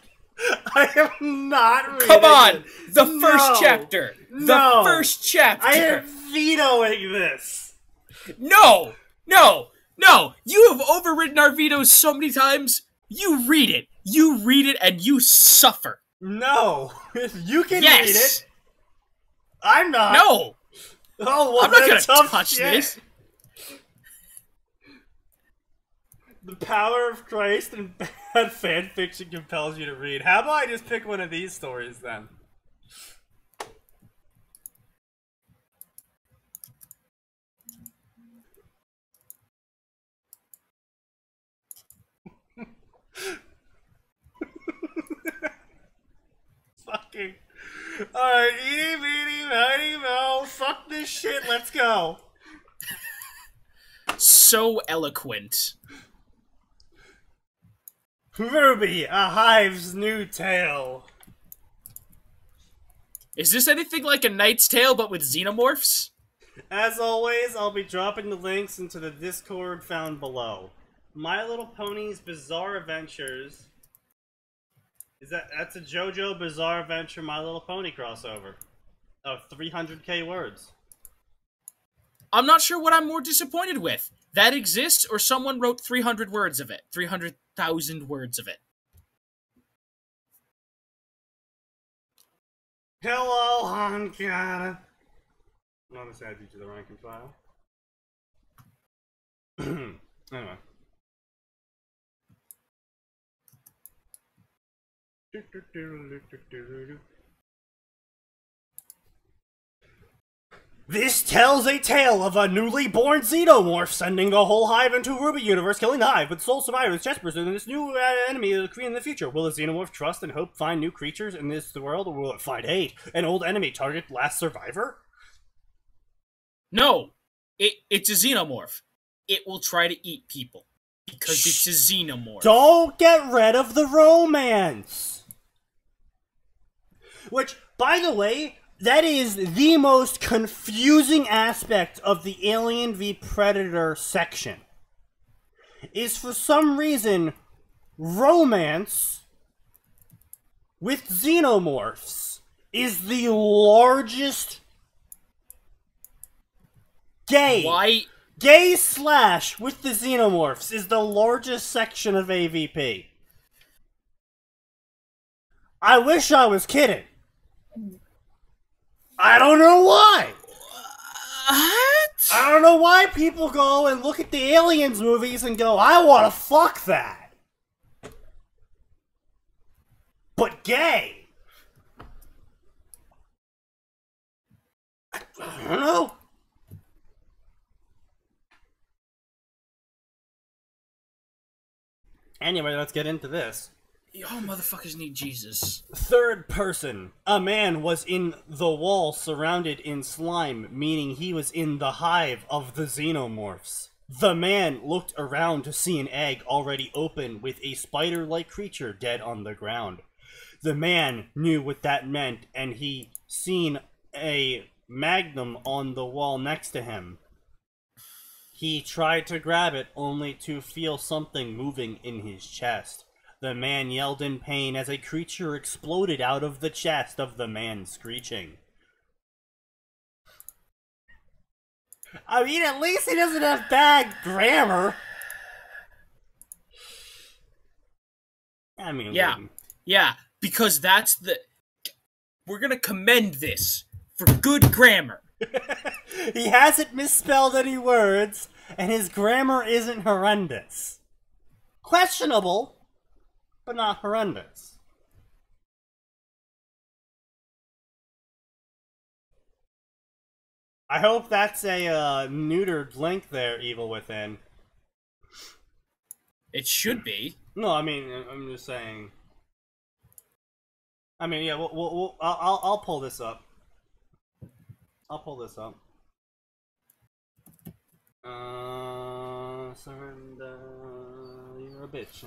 A: I am not reading.
B: Come on! The first chapter!
A: No!
B: The first chapter!
A: I am vetoing this!
B: No! No! No! You have overridden our vetoes so many times. You read it. You read it and you suffer.
A: No! You can read it. I'm not.
B: No!
A: Oh, what
B: I'm not
A: a
B: gonna
A: tough
B: touch
A: shit.
B: this.
A: The power of Christ and bad fanfiction compels you to read. How about I just pick one of these stories then? Fucking. Alright, eeny, meeny, miny, mo. Fuck this shit, let's go.
B: So eloquent.
A: Ruby, a hive's new tale.
B: Is this anything like A Knight's Tale but with xenomorphs?
A: As always, I'll be dropping the links into the Discord found below. My Little Pony's Bizarre Adventures. That's a JoJo Bizarre Adventure My Little Pony crossover. Of 300k words.
B: I'm not sure what I'm more disappointed with. That exists, or someone wrote 300 words of it. 300,000 words of it.
A: Hello, Hankata. Notice I add you to the rank and file. Anyway. This tells a tale of a newly born xenomorph sending the whole hive into Ruby universe, killing the hive, but sole survivors, chest person, and this new enemy of the created in the future. Will the xenomorph trust and hope find new creatures in this world, or will it find hate? An old enemy target last survivor?
B: No! It's a xenomorph. It will try to eat people. Because it's a xenomorph.
A: Don't get rid of the romance! Which, by the way, that is the most confusing aspect of the Alien v Predator section. Is for some reason, romance with xenomorphs is the largest gay slash with the xenomorphs is the largest section of AVP. I wish I was kidding. I don't know why.
B: What?
A: I don't know why people go and look at the Aliens movies and go, I want to fuck that. But gay. I don't know. Anyway, let's get into this.
B: Y'all motherfuckers need Jesus.
A: Third person. A man was in the wall surrounded in slime, meaning he was in the hive of the xenomorphs. The man looked around to see an egg already open with a spider-like creature dead on the ground. The man knew what that meant, and he seen a magnum on the wall next to him. He tried to grab it, only to feel something moving in his chest. The man yelled in pain as a creature exploded out of the chest of the man, screeching. I mean, at least he doesn't have bad grammar. I mean,
B: yeah, because that's the... We're gonna commend this for good grammar.
A: He hasn't misspelled any words, and his grammar isn't horrendous. Questionable, but not horrendous. I hope that's a neutered link there, Evil Within.
B: It should be.
A: No, I mean, I'm just saying. I mean, yeah, I'll pull this up. I'll pull this up. Surrender, you're a bitch.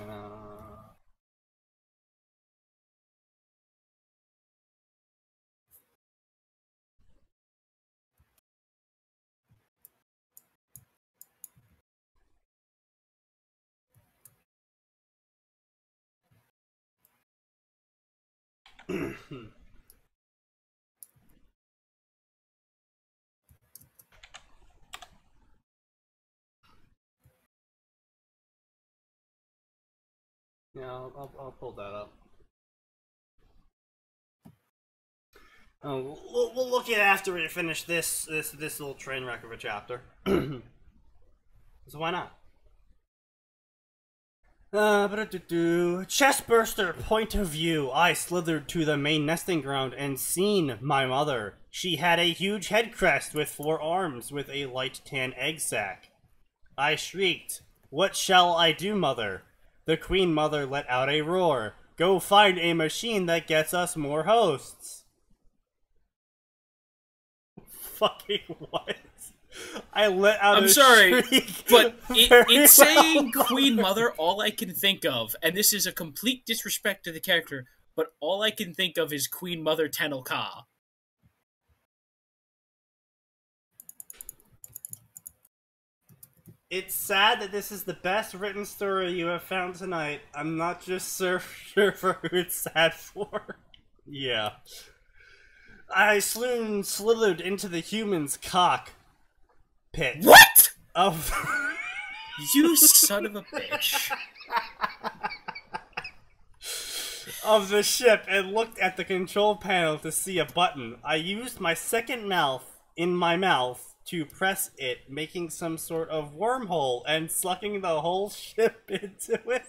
A: Yeah, I'll pull that up. We'll look at it after we finish this little train wreck of a chapter. So why not? Chestburster point of view. I slithered to the main nesting ground and seen my mother. She had a huge head crest with 4 arms with a light tan egg sac. I shrieked, "What shall I do, mother?" The Queen Mother let out a roar. "Go find a machine that gets us more hosts." Fucking what? I let out
B: I'm
A: a
B: sorry,
A: shriek.
B: but it's saying Queen Mother, all I can think of, and this is a complete disrespect to the character, but all I can think of is Queen Mother Tenel Ka.
A: It's sad that this is the best written story you have found tonight. I'm not just sure for who it's sad for. Yeah. I soon slithered into the human's cock pit.
B: What?
A: Of
B: You son of a bitch.
A: of the ship and looked at the control panel to see a button. I used my second mouth in my mouth to press it, making some sort of wormhole and sucking the whole ship into it.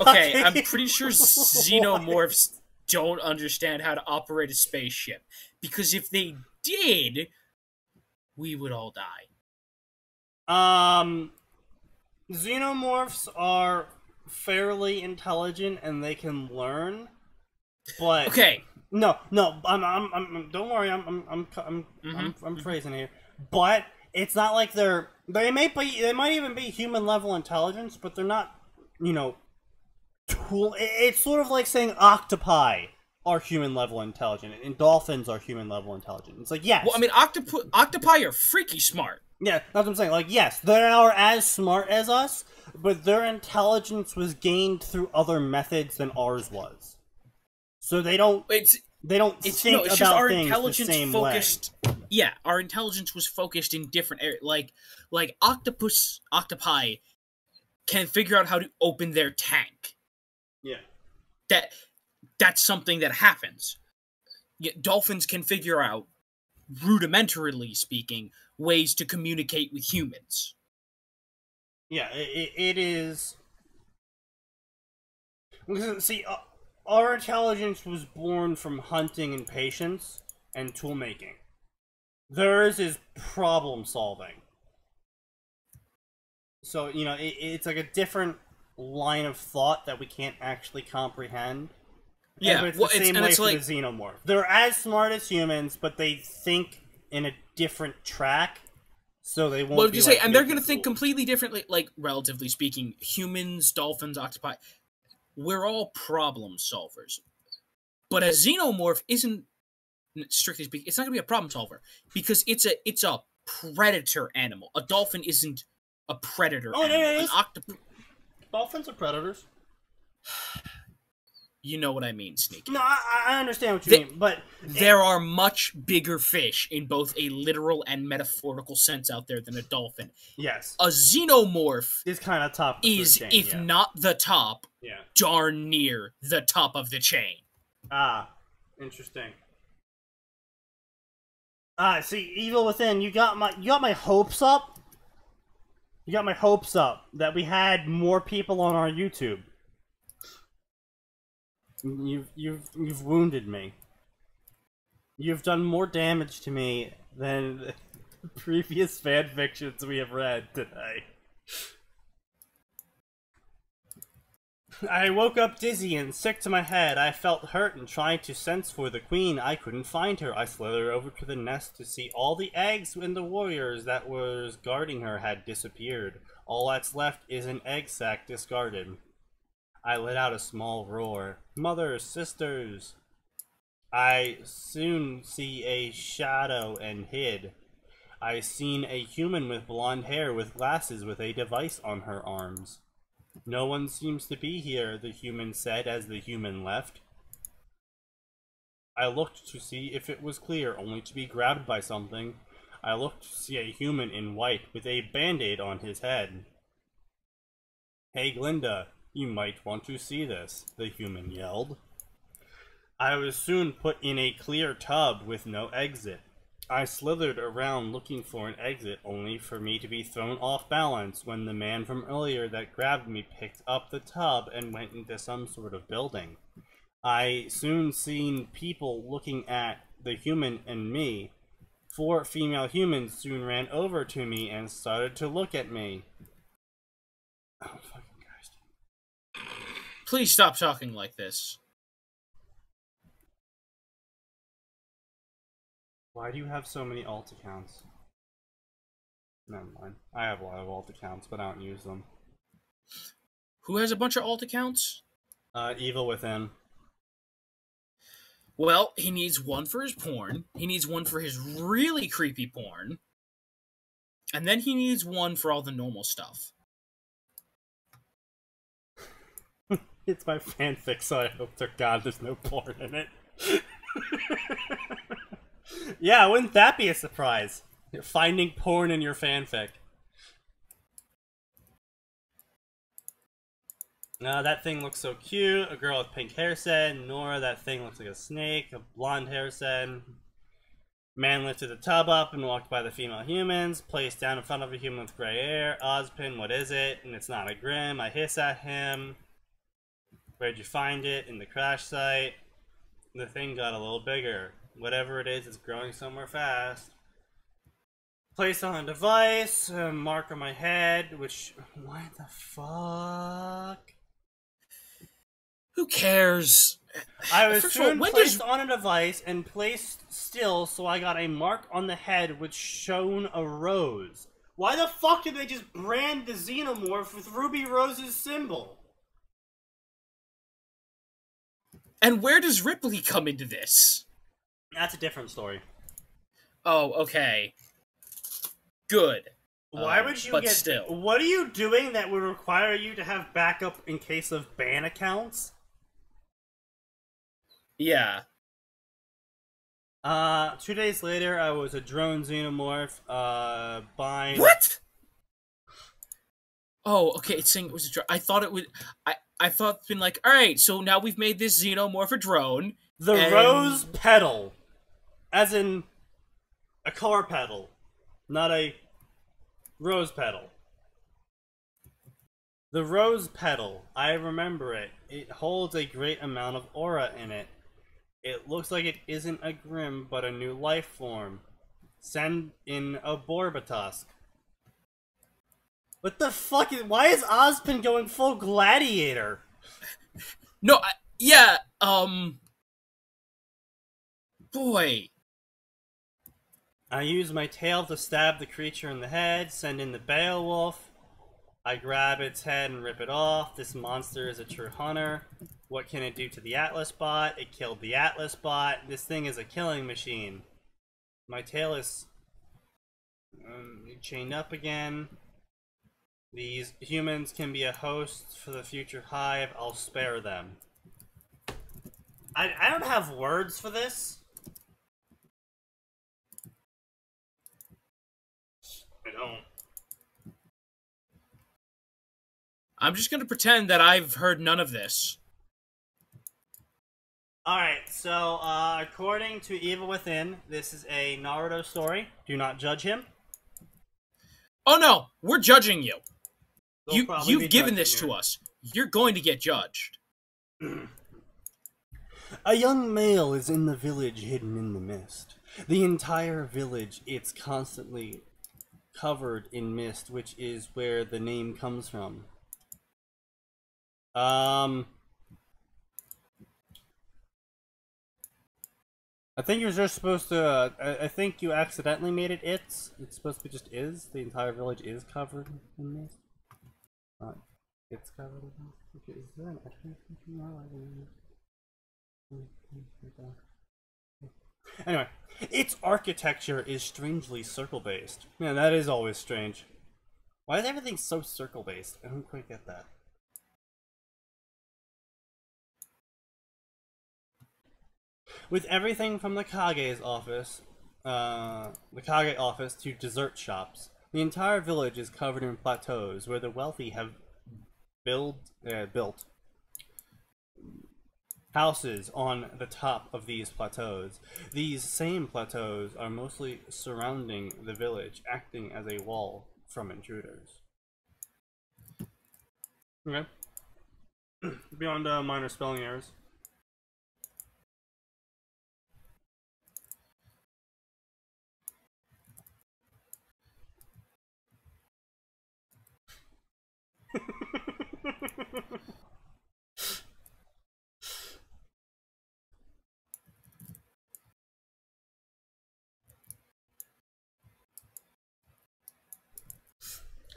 B: Okay, I'm pretty sure xenomorphs don't understand how to operate a spaceship. Because if they did, we would all die.
A: Xenomorphs are fairly intelligent and they can learn, but
B: okay.
A: No, I'm don't worry, I'm phrasing here. But it's not like they might even be human level intelligence, but they're not, you know, it's sort of like saying octopi are human level intelligent and dolphins are human level intelligent. It's like, yes.
B: Well, I mean, octopi are freaky smart.
A: Yeah, that's what I'm saying. Like, yes, they are as smart as us, but their intelligence was gained through other methods than ours was. So they don't think about things the same way.
B: Yeah, our intelligence was focused in different areas. Like octopi can figure out how to open their tank.
A: Yeah.
B: That's something that happens. Dolphins can figure out rudimentarily speaking, ways to communicate with humans.
A: Yeah, it is... Listen, see, our intelligence was born from hunting and patience and tool making. Theirs is problem solving. So, you know, it's like a different line of thought that we can't actually comprehend.
B: Yeah,
A: and it's the same way for the xenomorph. They're as smart as humans, but they think in a different track, so they won't.
B: Well, you say, and they're going to think completely differently. Like, relatively speaking, humans, dolphins, octopi, we're all problem solvers. But a xenomorph isn't, strictly speaking, it's not going to be a problem solver because it's a predator animal. A dolphin isn't a predator animal.
A: An octopus. Dolphins are predators.
B: You know what I mean, Sneaky.
A: No, I understand what you mean, but...
B: There are much bigger fish in both a literal and metaphorical sense out there than a dolphin.
A: Yes.
B: A xenomorph
A: is kind of top of the chain,
B: if not the top,
A: yeah,
B: darn near the top of the chain.
A: Ah, interesting. See, Evil Within, you got my hopes up. You got my hopes up that we had more people on our YouTube. You've wounded me. You've done more damage to me than the previous fanfictions we have read today. I woke up dizzy and sick to my head. I felt hurt and tried to sense for the queen. I couldn't find her. I slithered over to the nest to see all the eggs and the warriors that was guarding her had disappeared. All that's left is an egg sac discarded. I let out a small roar. Mothers, sisters! I soon see a shadow and hid. I seen a human with blonde hair with glasses with a device on her arms. No one seems to be here, the human said as the human left. I looked to see if it was clear, only to be grabbed by something. I looked to see a human in white with a band-aid on his head. Hey Glinda, you might want to see this, the human yelled. I was soon put in a clear tub with no exit. I slithered around looking for an exit, only for me to be thrown off balance when the man from earlier that grabbed me picked up the tub and went into some sort of building. I soon seen people looking at the human and me. 4 female humans soon ran over to me and started to look at me. Oh, fucking Christ.
B: Please stop talking like this.
A: Why do you have so many alt accounts? Never mind. I have a lot of alt accounts, but I don't use them.
B: Who has a bunch of alt accounts?
A: Evil Within.
B: Well, he needs one for his porn. He needs one for his really creepy porn. And then he needs one for all the normal stuff.
A: It's my fanfic, so I hope to God there's no porn in it. Yeah, wouldn't that be a surprise? You're finding porn in your fanfic. That thing looks so cute. A girl with pink hair said. Nora, that thing looks like a snake. A blonde hair said. Man lifted the tub up and walked by the female humans. Placed down in front of a human with gray hair. Ozpin, what is it? And it's not a Grim. I hiss at him. Where'd you find it? In the crash site. The thing got a little bigger. Whatever it is, it's growing somewhere fast. Place on a device, a mark on my head, which... What the fuck?
B: Who cares?
A: I was soon placed on a device and placed still, so I got a mark on the head which shone a rose. Why the fuck did they just brand the xenomorph with Ruby Rose's symbol?
B: And where does Ripley come into this?
A: That's a different story.
B: Oh, okay. Good.
A: Why would you get...
B: Still.
A: What are you doing that would require you to have backup in case of ban accounts?
B: Yeah.
A: 2 days later, I was a drone xenomorph, buying...
B: What?! Oh, okay, it's saying it was a drone. I thought it would... I thought it's been like, alright, so now we've made this xenomorph a drone.
A: The rose petal. As in... A car pedal, not a rose petal. The rose petal, I remember it. It holds a great amount of aura in it. It looks like it isn't a Grim, but a new life form. Send in a Borbatusk. What the fuck is... Why is Ozpin going full gladiator?
B: No, yeah, boy.
A: I use my tail to stab the creature in the head, send in the Beowulf. I grab its head and rip it off. This monster is a true hunter. What can it do to the Atlas bot? It killed the Atlas bot. This thing is a killing machine. My tail is chained up again. These humans can be a host for the future hive. I'll spare them. I don't have words for this. I don't.
B: I'm just gonna pretend that I've heard none of this.
A: Alright, so, according to Evil Within, this is a Naruto story. Do not judge him.
B: Oh no, we're judging you. You've given this to us. You're going to get judged.
A: A young male is in the village hidden in the mist. The entire village, it's constantly covered in mist, which is where the name comes from. I think you're just supposed to, I think you accidentally made it it's supposed to be just is. The entire village is covered in mist. It's covered in mist. Is there an Anyway, its architecture is strangely circle-based. Man, that is always strange. Why is everything so circle-based? I don't quite get that. With everything from the Kage office to dessert shops, the entire village is covered in plateaus where the wealthy have built houses on the top of these plateaus. These same plateaus are mostly surrounding the village, acting as a wall from intruders. Okay. Beyond minor spelling errors.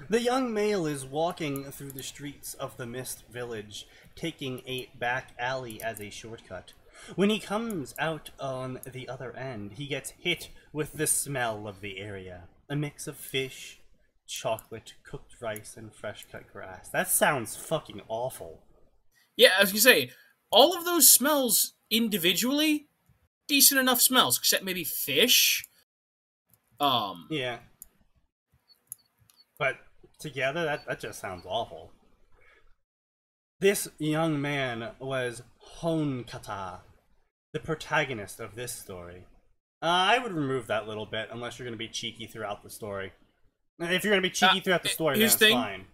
A: The young male is walking through the streets of the Mist Village, taking a back alley as a shortcut. When he comes out on the other end, he gets hit with the smell of the area. A mix of fish, chocolate, cooked rice, and fresh cut grass. That sounds fucking awful.
B: Yeah, I was gonna say, all of those smells individually, decent enough smells, except maybe fish.
A: Yeah. But together, that just sounds awful. This young man was Honkata, the protagonist of this story. I would remove that little bit, unless you're going to be cheeky throughout the story. If you're going to be cheeky throughout the story, then it's fine.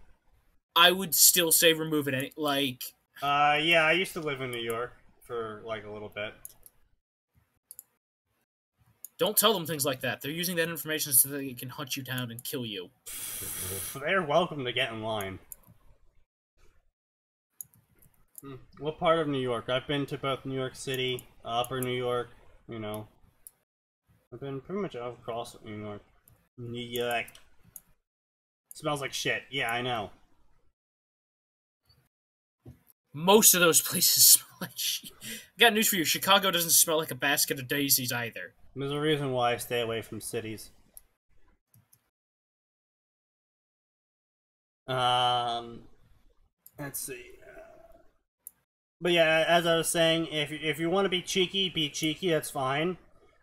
B: I would still say remove it,
A: yeah, I used to live in New York for, like, a little bit.
B: Don't tell them things like that. They're using that information so they can hunt you down and kill you.
A: They're welcome to get in line. What part of New York? I've been to both New York City, Upper New York, you know. I've been pretty much all across New York. New York. Smells like shit. Yeah, I know.
B: Most of those places smell like shit. I got news for you. Chicago doesn't smell like a basket of daisies either.
A: There's a reason why I stay away from cities. Let's see. But yeah, as I was saying, if you want to be cheeky, that's fine.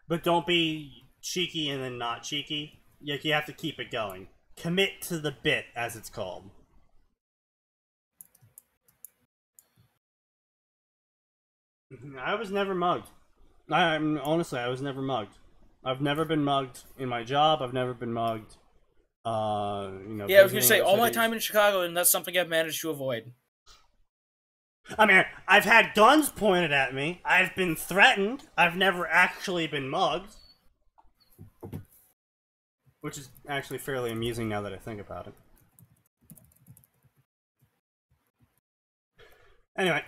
A: But don't be cheeky and then not cheeky. You have to keep it going. Commit to the bit, as it's called. I was never mugged. Honestly, I was never mugged. I've never been mugged in my job. I've never been mugged.
B: Yeah, I was gonna say all my time in Chicago, and that's something I've managed to avoid.
A: I mean, I've had guns pointed at me. I've been threatened. I've never actually been mugged. Which is actually fairly amusing now that I think about it. Anyway.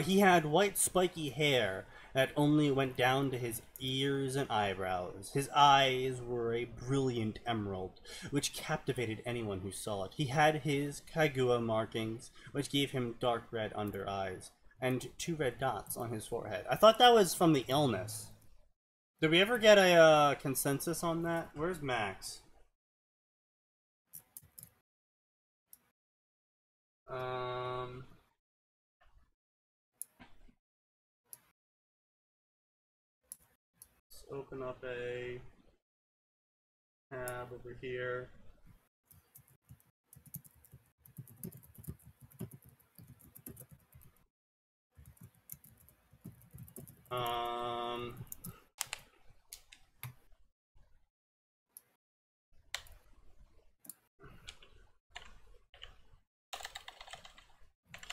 A: He had white spiky hair that only went down to his ears and eyebrows. His eyes were a brilliant emerald, which captivated anyone who saw it. He had his Kaigua markings, which gave him dark red under eyes, and 2 red dots on his forehead. I thought that was from the illness. Did we ever get a consensus on that? Where's Max? Open up a tab over here.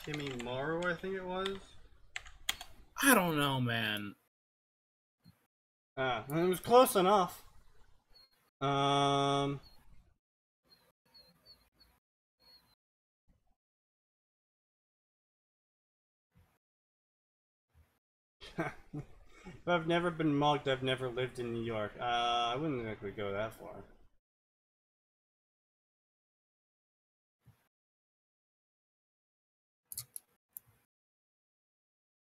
A: Kimmy Morrow, I think it was.
B: I don't know, man.
A: It was close enough. If I've never been mugged, I've never lived in New York. I wouldn't exactly go that far.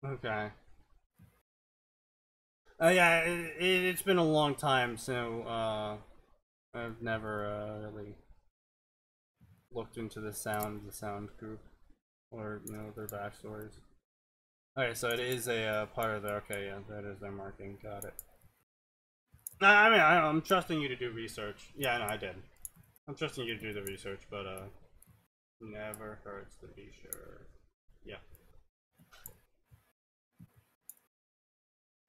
A: Okay. Yeah, it's been a long time, so I've never really looked into the sound group, or their backstories. Okay, so it is a part of the. Okay, yeah, that is their marking. Got it. I mean, I'm trusting you to do research. Yeah, no, I did. I'm trusting you to do the research, but never hurts to be sure. Yeah.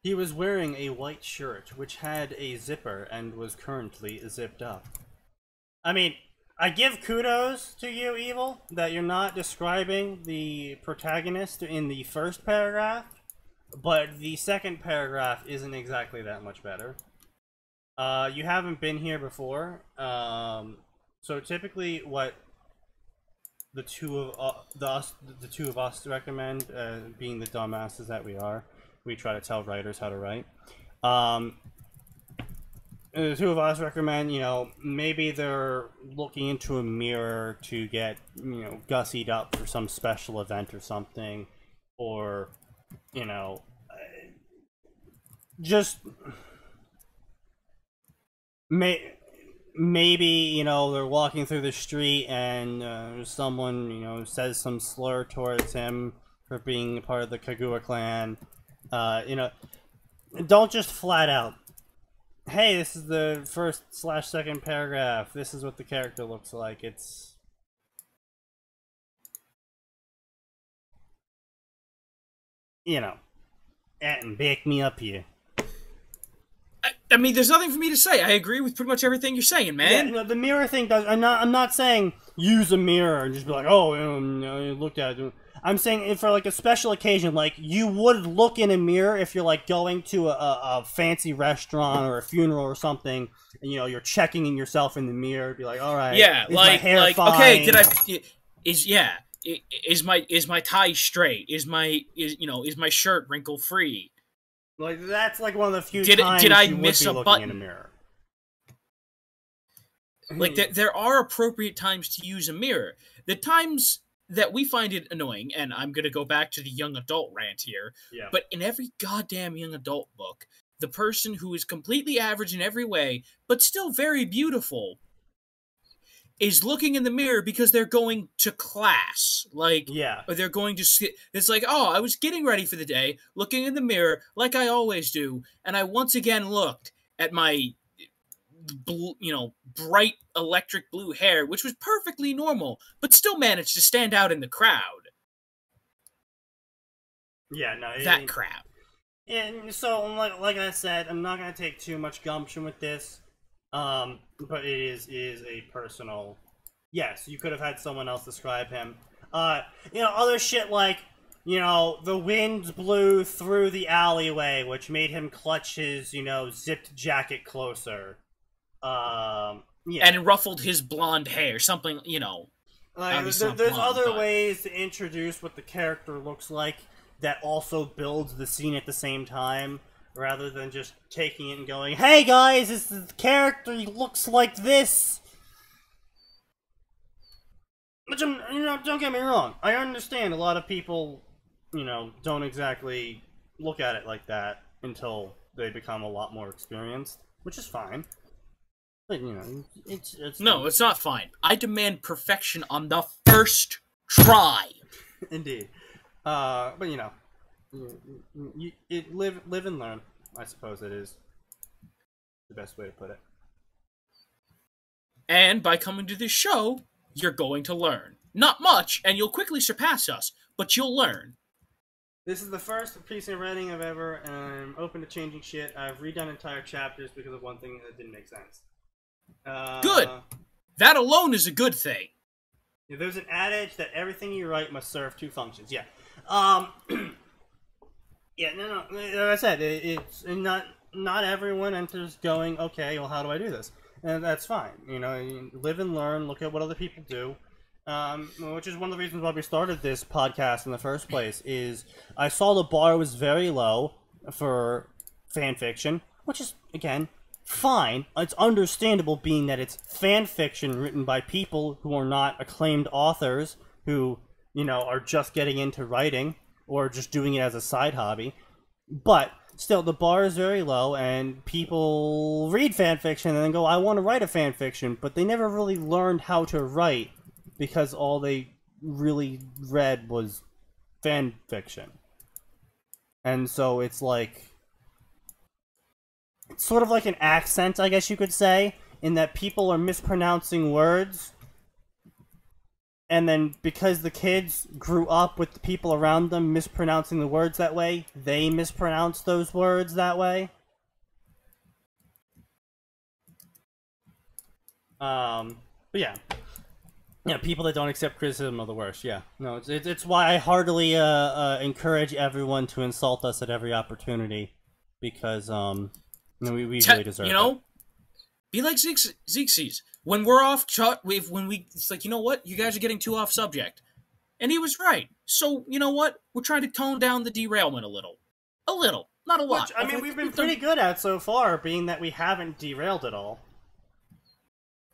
A: He was wearing a white shirt, which had a zipper and was currently zipped up. I mean, I give kudos to you, Evil, that you're not describing the protagonist in the first paragraph, but the second paragraph isn't exactly that much better. You haven't been here before, so typically what the two of us recommend, being the dumbasses that we are, we try to tell writers how to write. The two of us recommend, maybe they're looking into a mirror to get, gussied up for some special event or something, or, just maybe, they're walking through the street and someone, says some slur towards him for being part of the Kaigua clan. Don't just flat out, hey, this is the first/second paragraph, this is what the character looks like. It's... and back me up here.
B: I mean, there's nothing for me to say. I agree with pretty much everything you're saying, man.
A: Yeah, the mirror thing does... I'm not saying use a mirror and just be like, oh, you looked at it. I'm saying for like a special occasion, like you would look in a mirror if you're like going to a fancy restaurant or a funeral or something, and you're checking in yourself in the mirror, be like, all right,
B: yeah,
A: is my hair fine?
B: Okay, is my tie straight? Is my shirt wrinkle free?
A: Like that's like one of the few times
B: did I
A: you
B: miss
A: would be
B: a
A: looking
B: button
A: in a mirror.
B: Like there are appropriate times to use a mirror. The times that we find it annoying, and I'm gonna go back to the young adult rant here, but in every goddamn young adult book, the person who is completely average in every way, but still very beautiful, is looking in the mirror because they're going to class. Like, or they're going to sit. It's like, oh, I was getting ready for the day, looking in the mirror like I always do, and I once again looked at my bright electric blue hair, which was perfectly normal, but still managed to stand out in the crowd.
A: Yeah, no,
B: that crap.
A: And so, like I said, I'm not gonna take too much gumption with this. But it is a personal. Yes, you could have had someone else describe him. Other shit like, the wind blew through the alleyway, which made him clutch his, zipped jacket closer. Yeah.
B: And ruffled his blonde hair, something,
A: there's other ways to introduce what the character looks like that also builds the scene at the same time, rather than just taking it and going, "Hey guys, this is the character, he looks like this." Which, don't get me wrong, I understand a lot of people, don't exactly look at it like that until they become a lot more experienced, which is fine. But, it's...
B: No, it's not fine. I demand perfection on the first try!
A: Indeed. But, live and learn, I suppose it is the best way to put it.
B: And by coming to this show, you're going to learn. Not much, and you'll quickly surpass us, but you'll learn.
A: This is the first piece of writing I've ever, and I'm open to changing shit. I've redone entire chapters because of one thing that didn't make sense.
B: Good! That alone is a good thing.
A: There's an adage that everything you write must serve two functions. Yeah. Yeah, no. Like I said, it's not everyone enters going, okay, well, how do I do this? And that's fine. You live and learn, look at what other people do. Which is one of the reasons why we started this podcast in the first place, is I saw the bar was very low for fan fiction, which is, again, fine. It's understandable, being that it's fan fiction written by people who are not acclaimed authors, who, are just getting into writing, or just doing it as a side hobby. But still, the bar is very low, and people read fan fiction and then go, I want to write a fan fiction, but they never really learned how to write, because all they really read was fan fiction. And so it's like, it's sort of like an accent, I guess you could say, in that people are mispronouncing words, and then because the kids grew up with the people around them mispronouncing the words that way, they mispronounce those words that way. But yeah. Yeah, people that don't accept criticism are the worst, yeah. No, it's why I heartily encourage everyone to insult us at every opportunity, because, we really deserve it.
B: Be like Xerxes. When we're off, it's like, you know what? You guys are getting too off subject. And he was right. So, you know what? We're trying to tone down the derailment a little. A little. Not a lot.
A: Which, we've been pretty good at so far, being that we haven't derailed at all.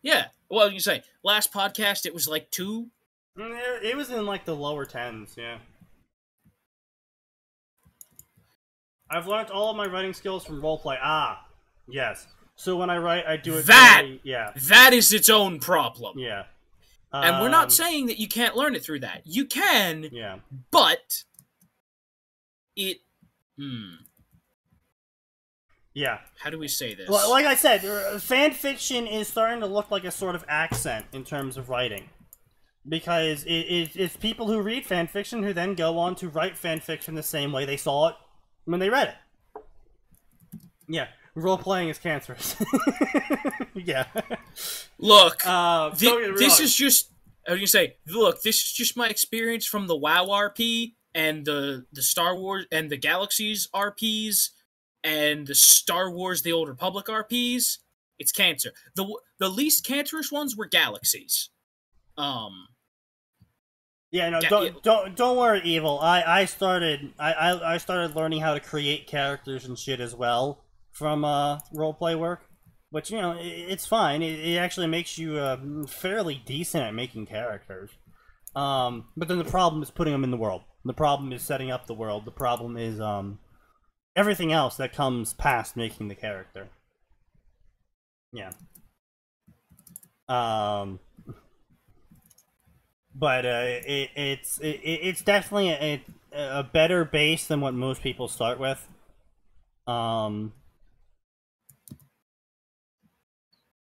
B: Yeah. Well, you say, last podcast, it was like 2?
A: It was in like the lower 10s, yeah. I've learned all of my writing skills from roleplay. Ah, yes. So when I write, I do it
B: That is its own problem.
A: Yeah.
B: And we're not saying that you can't learn it through that. You can,
A: yeah.
B: But it...
A: Yeah.
B: How do we say this?
A: Well, like I said, fan fiction is starting to look like a sort of accent in terms of writing. Because it's people who read fan fiction who then go on to write fan fiction the same way they saw it when they read it. Yeah. Role-playing is cancerous. Yeah.
B: Look, this is just... How do you say? Look, this is just my experience from the WoW RP and the Star Wars and the Galaxies RPs and the Star Wars The Old Republic RPs. It's cancer. The least cancerous ones were Galaxies.
A: Yeah, no, don't worry, Evil. I started learning how to create characters and shit as well from roleplay work, which, it's fine. It actually makes you fairly decent at making characters. But then the problem is putting them in the world. The problem is setting up the world. The problem is everything else that comes past making the character. Yeah. But it's definitely a better base than what most people start with.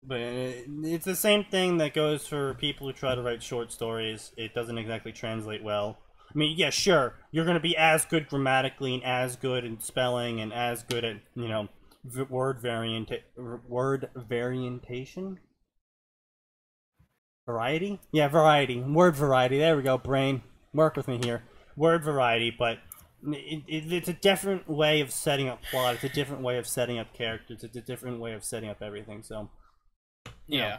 A: But it's the same thing that goes for people who try to write short stories. It doesn't exactly translate well. I mean, yeah, sure, you're gonna be as good grammatically and as good in spelling and as good at, you know, word variantation? Variety? Yeah, variety. Word variety. There we go, brain. Work with me here. Word variety, but it's a different way of setting up plot. It's a different way of setting up characters. It's a different way of setting up everything, so...
B: Yeah.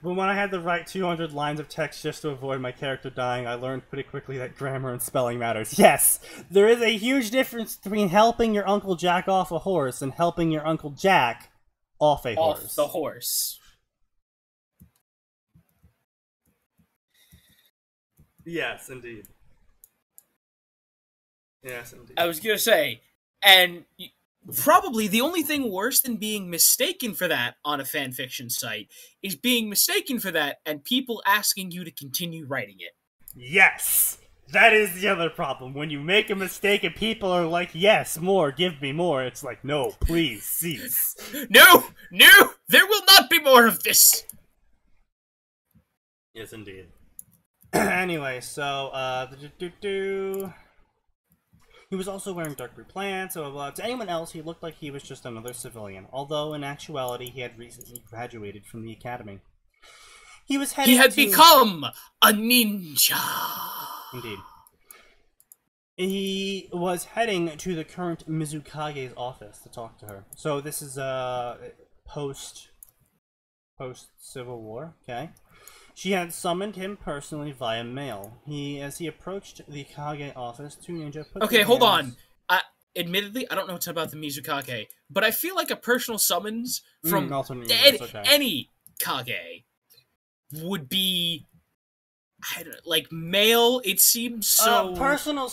A: But when I had to write 200 lines of text just to avoid my character dying, I learned pretty quickly that grammar and spelling matters. Yes! There is a huge difference between helping your Uncle Jack off a horse and helping your Uncle Jack off a horse.
B: Off the horse.
A: Yes, indeed. Yes, indeed.
B: I was gonna say, and... probably the only thing worse than being mistaken for that on a fanfiction site is being mistaken for that and people asking you to continue writing it.
A: Yes! That is the other problem. When you make a mistake and people are like, yes, more, give me more, it's like, no, please, cease.
B: No! No! There will not be more of this!
A: Yes, indeed. Anyway, so, he was also wearing dark blue pants, so to anyone else, he looked like he was just another civilian, although in actuality, he had recently graduated from the academy. He had
B: become a ninja!
A: Indeed. He was heading to the current Mizukage's office to talk to her. So this is, post-Civil War, okay? She had summoned him personally via mail. As he approached the Kage office, two ninja put
B: Okay, hold on. Admittedly, I don't know what's about the Mizukage, but I feel like a personal summons from any Kage would be, I don't know, like mail. It seems so
A: personal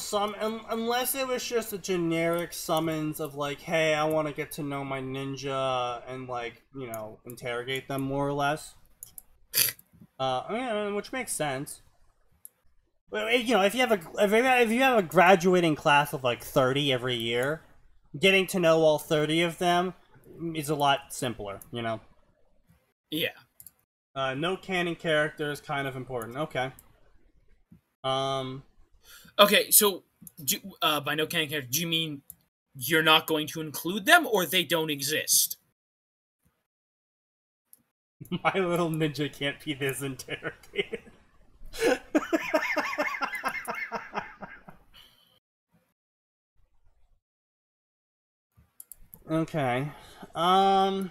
A: unless it was just a generic summons of like, hey, I want to get to know my ninja and like, you know, interrogate them more or less. Which makes sense. You know, if you have a graduating class of like 30 every year, getting to know all 30 of them is a lot simpler. You know.
B: Yeah.
A: No canon character is kind of important. Okay.
B: Okay, so by no canon character, do you mean you're not going to include them, or they don't exist?
A: My little ninja can't be this interrogated. Okay. Well,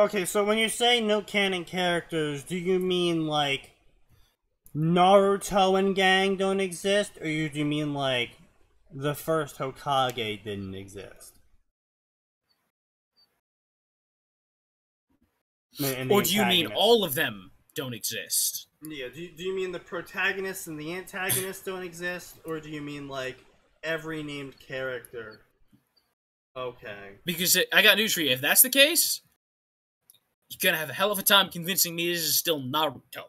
A: okay, so when you say no canon characters, do you mean like Naruto and gang don't exist, or do you mean like the first Hokage didn't exist?
B: Or do you mean all of them don't exist?
A: Yeah, do you mean the protagonists and the antagonists don't exist, or do you mean like every named character? Okay.
B: Because I got news for you. If that's the case, you're gonna have a hell of a time convincing me this is still Naruto.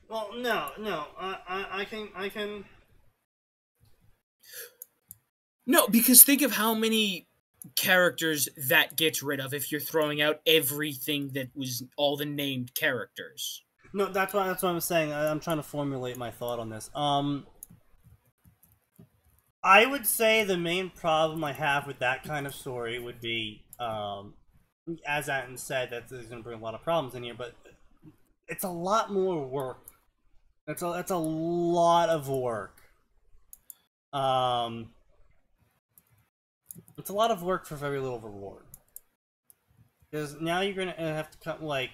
A: Well, no, I can...
B: No, because think of how many characters that gets rid of if you're throwing out everything that was all the named characters.
A: No, that's what I'm saying. I'm trying to formulate my thought on this. I would say the main problem I have with that kind of story would be, as Atin said, that there's going to bring a lot of problems in here, but it's a lot more work. It's a lot of work. It's a lot of work for very little reward. Because now you're gonna have to come, like,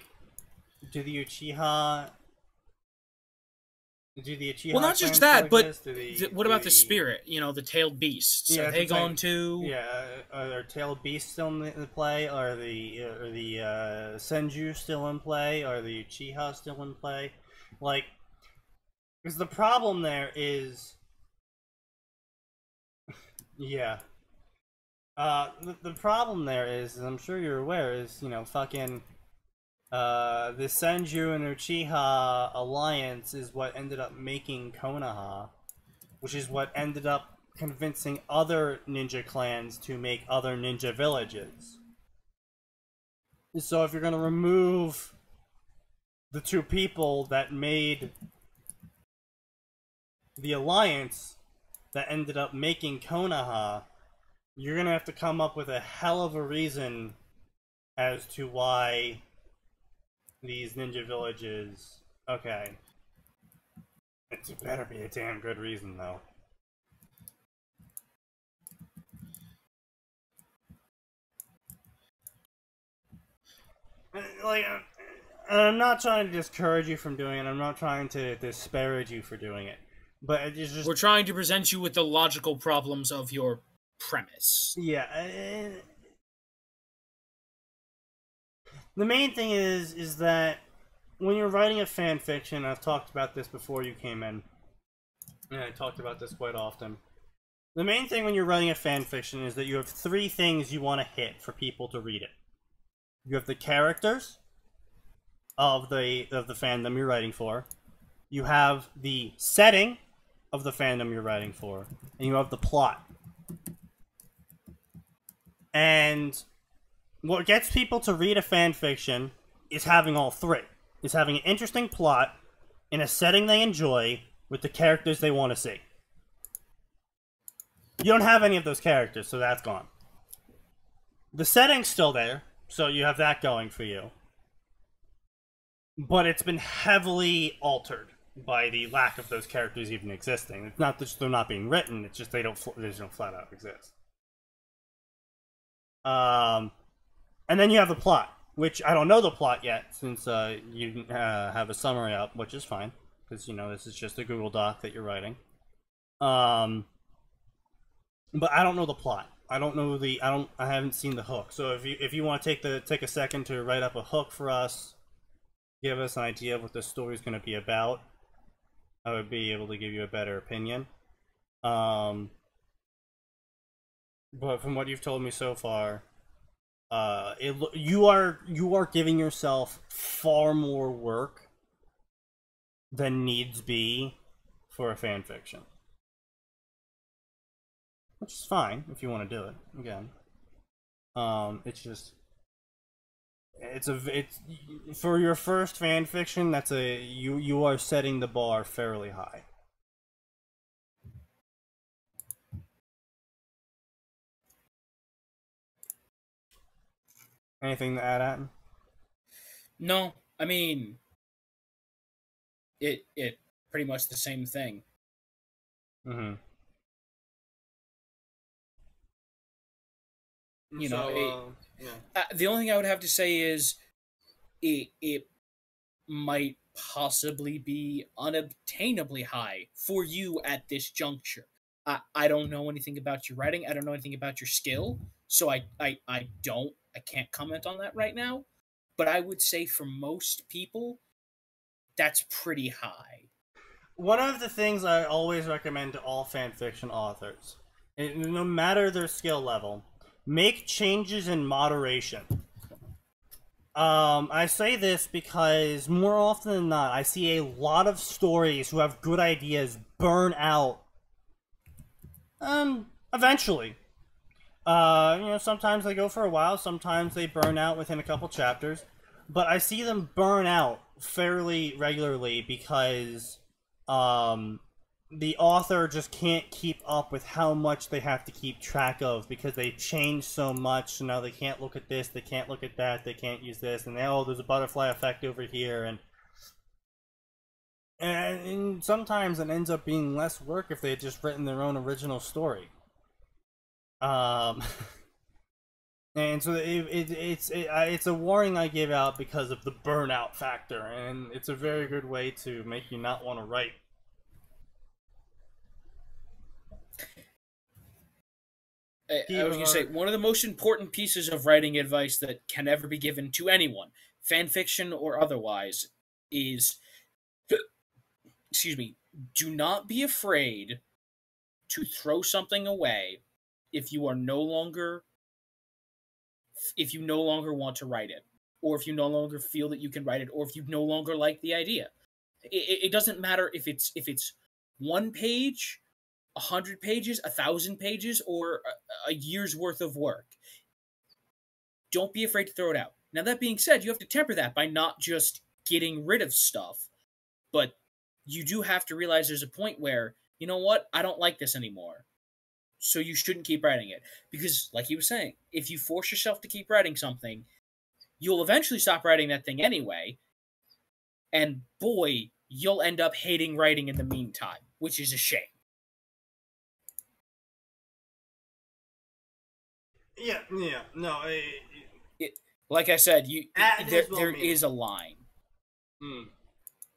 A: do the Uchiha.
B: Well, not just that, but what about the spirit? You know, the tailed beasts.
A: Yeah,
B: are they gone too?
A: Yeah, are tailed beasts still in play? Are the Senju still in play? Are the Uchiha still in play? Like, because the problem there is, yeah. The problem there is, as I'm sure you're aware, is, you know, fucking, the Senju and Uchiha alliance is what ended up making Konoha. which is what ended up convincing other ninja clans to make other ninja villages. So if you're going to remove the two people that made the alliance that ended up making Konoha, you're going to have to come up with a hell of a reason as to why these ninja villages... Okay. It better be a damn good reason, though. Like, I'm not trying to discourage you from doing it. I'm not trying to disparage you for doing it. But it's just...
B: We're trying to present you with the logical problems of your premise.
A: Yeah. The main thing is that when you're writing a fan fiction, I've talked about this before you came in, and I talked about this quite often. The main thing when you're writing a fan fiction is that you have three things you want to hit for people to read it. You have the characters of the fandom you're writing for. You have the setting of the fandom you're writing for, and you have the plot. And what gets people to read a fan fiction is having all three. Is having an interesting plot in a setting they enjoy with the characters they want to see. You don't have any of those characters, so that's gone. The setting's still there, so you have that going for you. But it's been heavily altered by the lack of those characters even existing. It's not that they're not being written, it's just they don't flat out exist. And then you have the plot, which I don't know the plot yet, since you didn't have a summary up, which is fine, because, you know, this is just a Google Doc that you're writing. But I don't know the plot. I haven't seen the hook. So if you want to take a second to write up a hook for us, give us an idea of what the story's going to be about, I would be able to give you a better opinion. But from what you've told me so far, you are giving yourself far more work than needs be for a fan fiction, which is fine if you want to do it. Again, it's just it's for your first fan fiction. That's you are setting the bar fairly high. Anything to add, Atin?
B: No, I mean, it pretty much the same thing.
A: Mm-hmm.
B: You know, the only thing I would have to say is it might possibly be unobtainably high for you at this juncture. I don't know anything about your writing. I don't know anything about your skill, so I can't comment on that right now. But I would say for most people, that's pretty high.
A: One of the things I always recommend to all fanfiction authors, no matter their skill level, make changes in moderation. I say this because more often than not, I see a lot of stories who have good ideas burn out. Eventually. You know, sometimes they go for a while, sometimes they burn out within a couple chapters, but I see them burn out fairly regularly because, the author just can't keep up with how much they have to keep track of because they change so much. So now they can't look at this, they can't look at that, they can't use this, and oh, there's a butterfly effect over here, and sometimes it ends up being less work if they had just written their own original story. And so it's a warning I give out because of the burnout factor, and it's a very good way to make you not want to write.
B: I was going to say, one of the most important pieces of writing advice that can ever be given to anyone, fanfiction or otherwise, is, excuse me, do not be afraid to throw something away if you no longer want to write it, or if you no longer feel that you can write it, or if you no longer like the idea. It doesn't matter if it's one page 100 pages, 1,000 pages, or a year's worth of work. Don't be afraid to throw it out. Now, that being said, you have to temper that by not just getting rid of stuff, but you do have to realize there's a point where, you know what, I don't like this anymore. So you shouldn't keep writing it. Because, like he was saying, if you force yourself to keep writing something, you'll eventually stop writing that thing anyway, and boy, you'll end up hating writing in the meantime, which is a shame.
A: No,
B: like I said, there is a line.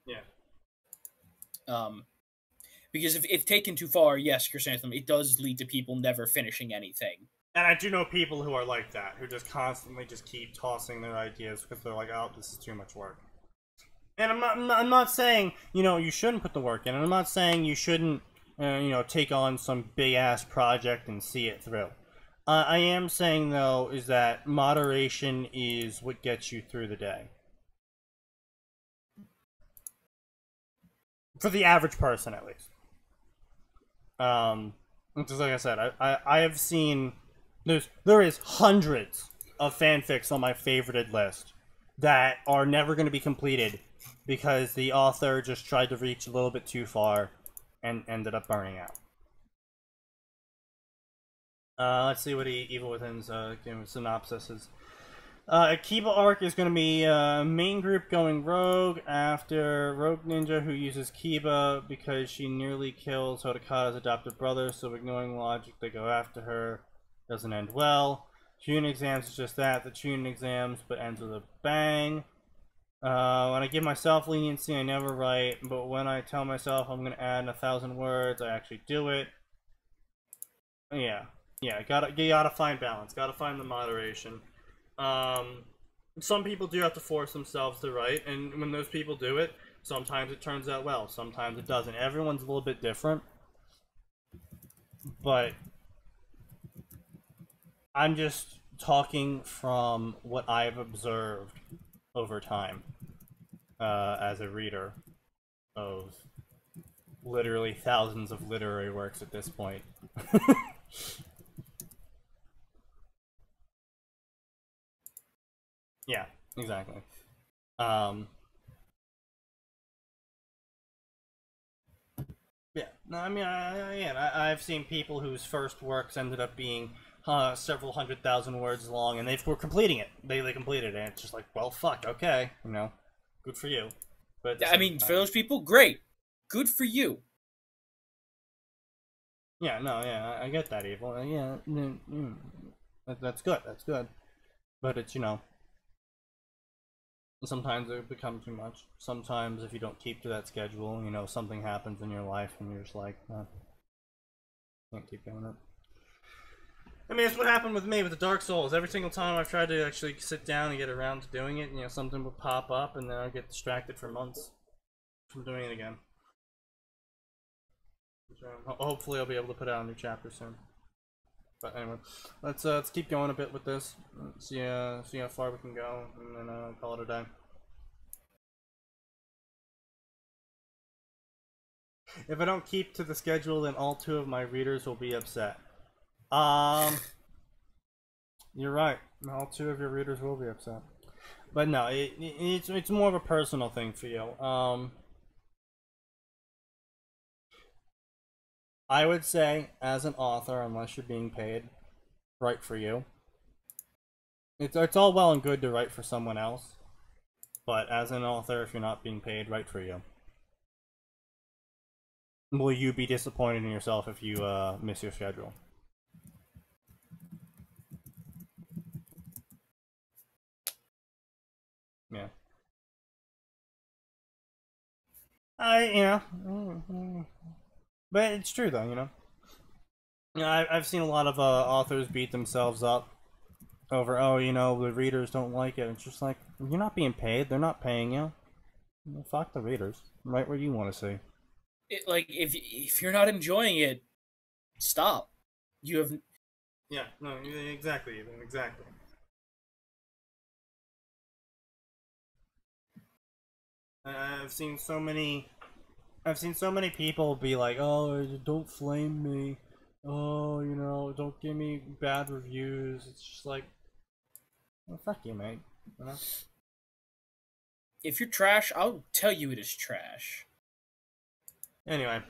A: Yeah.
B: Because if taken too far, yes, Chrysanthemum, it does lead to people never finishing anything.
A: And I do know people who are like that, who just constantly just keep tossing their ideas because they're like, oh, this is too much work. And I'm not saying, you shouldn't put the work in, and I'm not saying you shouldn't, take on some big-ass project and see it through. I am saying, though, is that moderation is what gets you through the day. For the average person, at least. Just like I said, I have seen... There is hundreds of fanfics on my favorited list that are never going to be completed because the author just tried to reach a little bit too far and ended up burning out. Let's see what Evil Within's synopsis is. Kiba arc is going to be main group going rogue after Rogue Ninja, who uses Kiba because she nearly kills Hodakata's adopted brother, so ignoring logic, they go after her. Doesn't end well. Tuning exams is just that, the tuning exams, but ends with a bang. When I give myself leniency, I never write, but when I tell myself I'm going to add 1,000 words, I actually do it. Yeah, you gotta find balance, gotta find the moderation. Some people do have to force themselves to write, and when those people do it, sometimes it turns out well, sometimes it doesn't. Everyone's a little bit different, but I'm just talking from what I've observed over time as a reader of literally thousands of literary works at this point. Yeah, exactly. Yeah, no, I mean, I've seen people whose first works ended up being several 100,000 words long, and they were completing it. They completed it, and it's just like, well, fuck, okay, good for you. But
B: I mean, for those people, great, good for you.
A: Yeah, no, I get that, Evil. That's good. That's good. But it's sometimes it becomes too much. Sometimes if you don't keep to that schedule, something happens in your life, and you're just like, can't keep doing it. I mean, it's what happened with me with the Dark Souls. Every single time I've tried to actually sit down and get around to doing it, something would pop up, and then I'd get distracted for months from doing it again. So, hopefully I'll be able to put out a new chapter soon. But anyway, let's keep going a bit with this. Let's see how far we can go, and then call it a day. If I don't keep to the schedule, then all 2 of my readers will be upset. You're right. All 2 of your readers will be upset. But no, it's more of a personal thing for you. I would say, as an author, unless you're being paid, write for you. It's all well and good to write for someone else, but as an author, if you're not being paid, write for you. Will you be disappointed in yourself if you miss your schedule? Yeah. But it's true though, I've seen a lot of authors beat themselves up over, the readers don't like it. It's just like, you're not being paid. They're not paying you. Fuck the readers. Write what you want to see.
B: If you're not enjoying it, stop. You have.
A: Yeah. No. Exactly. Exactly. I've seen so many I've seen so many people be like, "Oh, don't flame me. Oh, you know, don't give me bad reviews." It's just like, well, fuck you, mate. You know?
B: If you're trash, I'll tell you it is trash.
A: Anyway,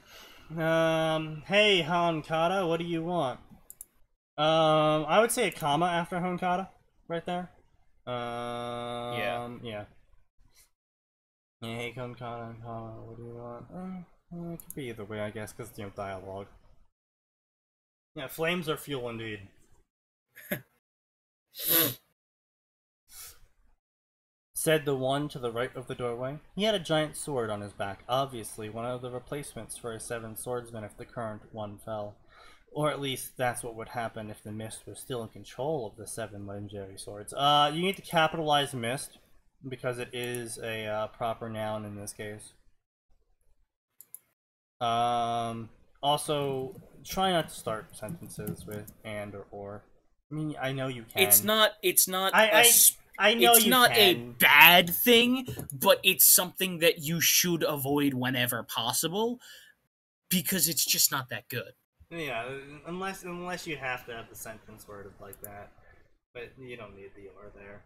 A: hey Honkata, what do you want? I would say a comma after Honkata, right there. Yeah. Yeah, hey Honkata, what do you want? It could be either way, I guess, because, you know, dialogue. Yeah, flames are fuel indeed. Said the one to the right of the doorway. He had a giant sword on his back, obviously one of the replacements for a 7 swordsman if the current one fell. Or at least that's what would happen if the mist was still in control of the 7 legendary swords. You need to capitalize mist, because it is a proper noun in this case. Also, try not to start sentences with and or. I mean, I know you can.
B: It's not
A: I know
B: it's
A: you
B: not
A: can.
B: a bad thing, but it's something that you should avoid whenever possible, because it's just not that good.
A: Yeah, unless you have to have the sentence worded like that, but you don't need the or there.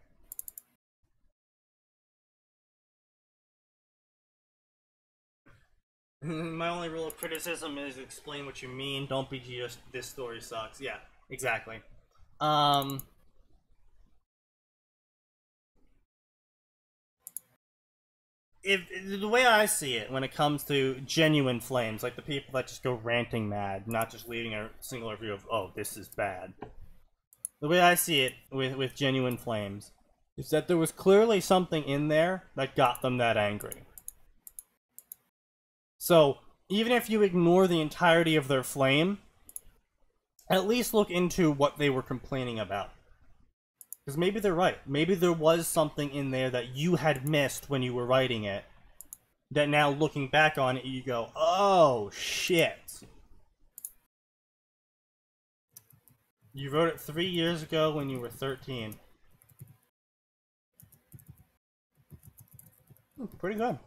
A: My only rule of criticism is explain what you mean. Don't be just this story sucks. Yeah, exactly. If the way I see it, when it comes to genuine flames, like the people that just go ranting mad, not just leaving a single review of, oh, this is bad. The way I see it with genuine flames is that there was clearly something in there that got them that angry. So, even if you ignore the entirety of their flame, at least look into what they were complaining about. Because maybe they're right. Maybe there was something in there that you had missed when you were writing it, that now looking back on it, you go, oh, shit. You wrote it 3 years ago when you were 13. Pretty good.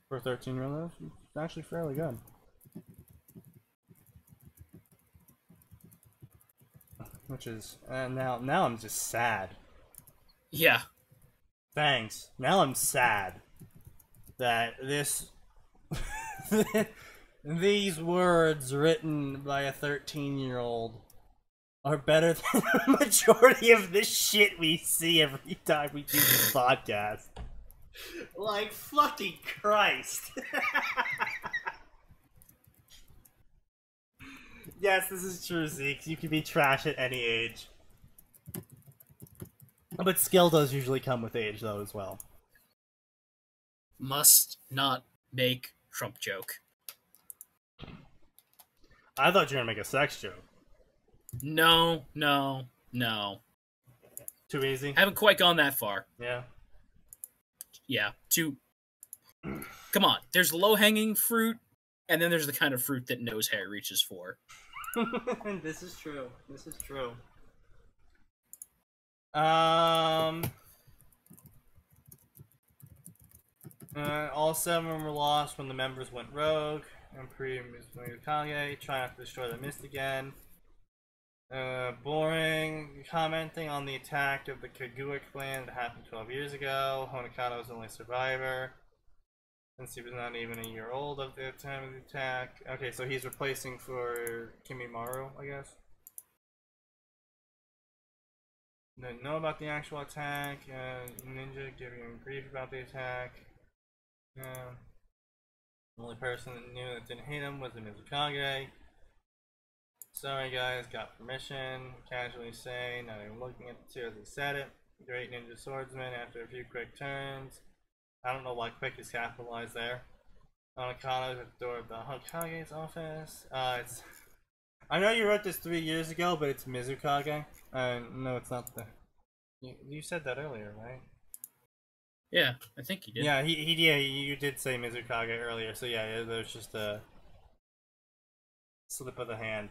A: For a 13-year-old, it's actually fairly good. Which is, now I'm just sad.
B: Yeah.
A: Thanks. Now I'm sad that this these words written by a 13-year-old are better than the majority of the shit we see every time we do this podcast. Like, fucking Christ. Yes, this is true, Zeke. You can be trash at any age. But skill does usually come with age, though, as well.
B: Must not make Trump joke.
A: I thought you were gonna make a sex joke.
B: No.
A: Too easy?
B: Haven't quite gone that far.
A: Yeah.
B: Yeah, come on, there's low-hanging fruit, and then there's the kind of fruit that nose hair reaches for.
A: This is true. This is true. All 7 were lost when the members went rogue. And Kage, try not to destroy the mist again. Boring. Commenting on the attack of the Kagua clan that happened 12 years ago. Honokata was the only survivor, since he was not even a year old at the time of the attack. Okay, so he's replacing for Kimimaru, I guess. Didn't know about the actual attack. Ninja giving him grief about the attack. The only person that knew that didn't hate him was the Mizukage. Sorry guys, got permission. Casually saying, not even looking at the 2 as he said it. Great ninja swordsman after a few quick turns. I don't know why quick is capitalized there. Onakana at the door of the Hokage's office. I know you wrote this 3 years ago, but it's Mizukage. No, it's not the... You said that earlier, right?
B: Yeah, I think he did.
A: Yeah, you did say Mizukage earlier, so yeah, there's just a slip of the hand.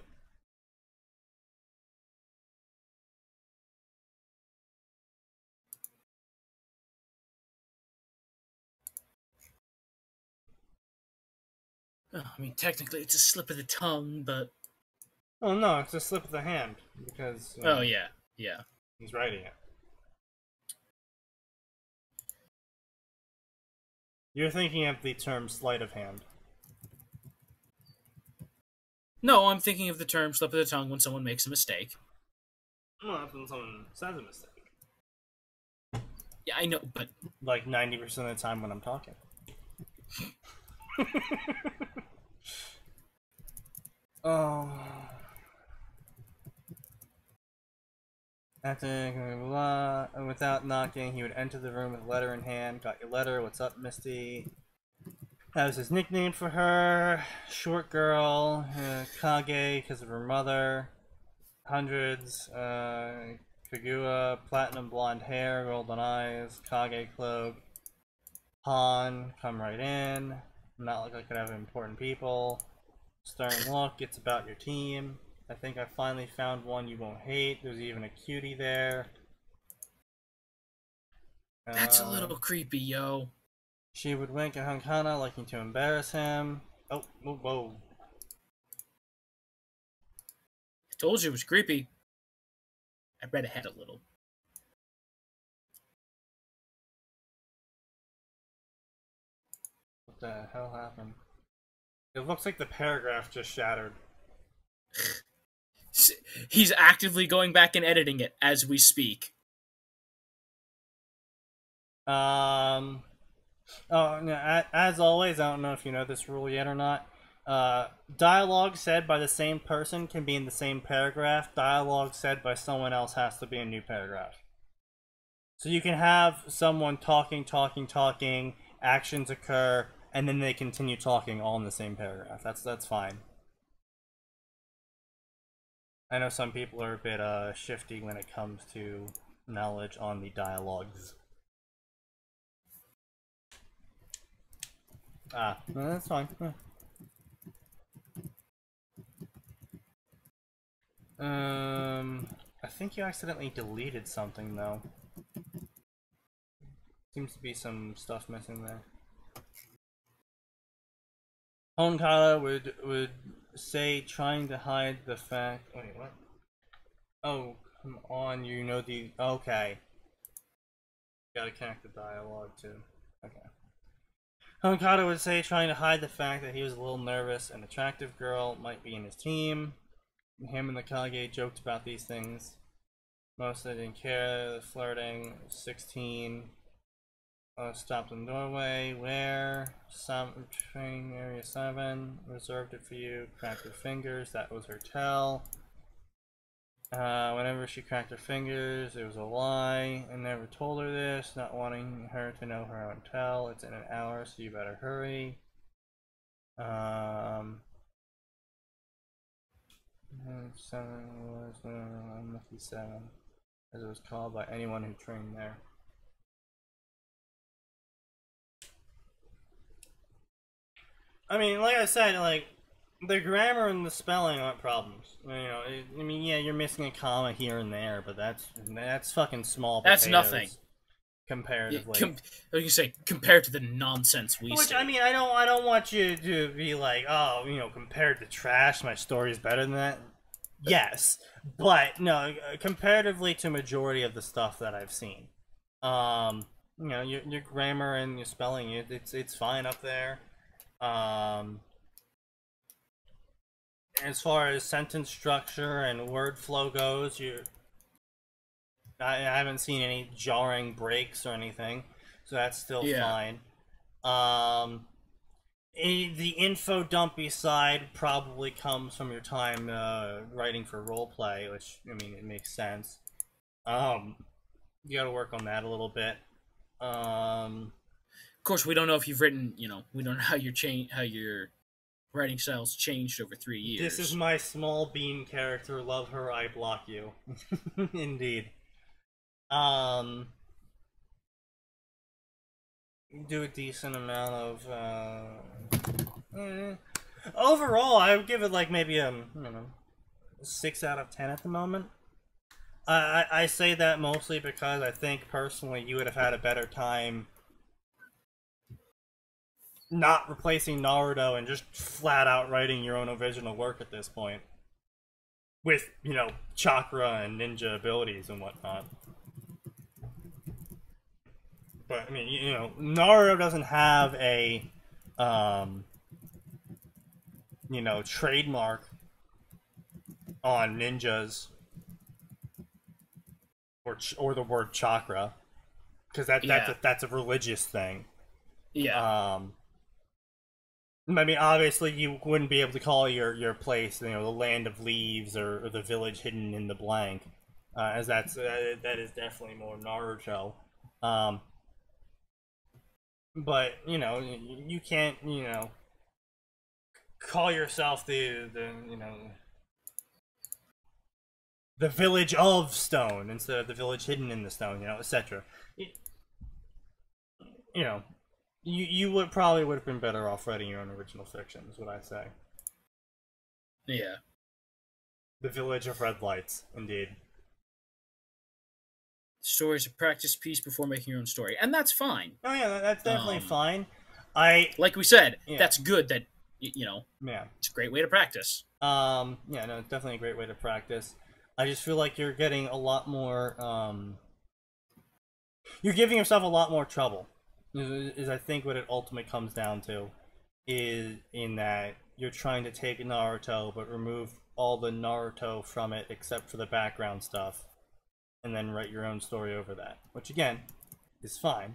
B: I mean, technically, it's a slip of the tongue, but...
A: Oh, no, it's a slip of the hand, because...
B: oh, yeah. Yeah.
A: He's writing it. You're thinking of the term sleight of hand.
B: No, I'm thinking of the term slip of the tongue when someone makes a mistake.
A: Well, that's when someone says a mistake.
B: Yeah, I know, but...
A: like 90% of the time when I'm talking. Oh... After blah, blah, without knocking, he would enter the room with a letter in hand. Got your letter, what's up, Misty? That was his nickname for her. Short girl, Kage, because of her mother. Hundreds, Kagua, platinum blonde hair, golden eyes, Kage cloak. Han, come right in. Not look like I could have important people. Stern look, it's about your team. I think I finally found one you won't hate. There's even a cutie there.
B: That's a little creepy, yo.
A: She would wink at Hankana, liking to embarrass him. Oh, whoa.
B: I told you it was creepy. I read ahead a little.
A: What the hell happened? It looks like the paragraph just shattered.
B: He's actively going back and editing it as we speak.
A: Oh, as always, I don't know if you know this rule yet or not. Dialogue said by the same person can be in the same paragraph. Dialogue said by someone else has to be a new paragraph. So you can have someone talking, actions occur, and then they continue talking all in the same paragraph. That's fine. I know some people are a bit shifty when it comes to knowledge on the dialogues. No, that's fine. I think you accidentally deleted something though. Seems to be some stuff missing there. Honkara would say, trying to hide the fact. Wait, what? Oh, come on! You know the. Okay. Gotta connect the dialogue too. Okay. Honkara would say, trying to hide the fact that he was a little nervous. An attractive girl might be in his team. Him and the Kage joked about these things. Mostly didn't care. The flirting. 16. Stopped in doorway. Where? Some train area 7. Reserved it for you. Cracked her fingers. That was her tell. Whenever she cracked her fingers, it was a lie. I never told her this. Not wanting her to know her own tell. It's in an hour, so you better hurry. 7 was unlucky 7, as it was called by anyone who trained there. I mean, like I said, like, the grammar and the spelling aren't problems. You know, I mean, yeah, you're missing a comma here and there, but that's fucking small potatoes.
B: That's nothing.
A: Comparatively.
B: Like you say, compared to the nonsense we say.
A: I mean, I don't want you to be like, oh, you know, compared to trash, my story's better than that. Yes, but no, comparatively to majority of the stuff that I've seen, you know, your grammar and your spelling, it's fine up there. As far as sentence structure and word flow goes, I haven't seen any jarring breaks or anything, so that's still fine. The info dumpy side probably comes from your time writing for roleplay, which, I mean, it makes sense. You gotta work on that a little bit.
B: Of course, we don't know if you've written, you know, we don't know how your writing style's changed over 3 years.
A: This is my small bean character. Love her, I block you. Indeed. Do a decent amount of overall I would give it like maybe I don't know, 6 out of 10 at the moment. I say that mostly because I think personally you would have had a better time not replacing Naruto and just flat out writing your own original work at this point. With, you know, chakra and ninja abilities and whatnot. But, I mean, you know, Naruto doesn't have a, you know, trademark on ninjas or the word chakra. Because that's a religious thing.
B: Yeah.
A: I mean, obviously, you wouldn't be able to call your place, you know, the land of leaves or the village hidden in the blank, as that is definitely more Naruto. But you know, you can't, you know, call yourself the you know, the village of stone instead of the village hidden in the stone, you know, etc. You know. You would have been better off writing your own original fiction, is what I say.
B: Yeah.
A: The Village of Red Lights, indeed.
B: Story is a practice piece before making your own story, and that's fine.
A: Oh yeah, that's definitely fine.
B: Like we said, that's good. That you know, it's a great way to practice.
A: Yeah, no, it's definitely a great way to practice. I just feel like you're getting a lot more. You're giving yourself a lot more trouble. Is I think what it ultimately comes down to, is in that you're trying to take Naruto but remove all the Naruto from it except for the background stuff, and then write your own story over that. Which again, is fine.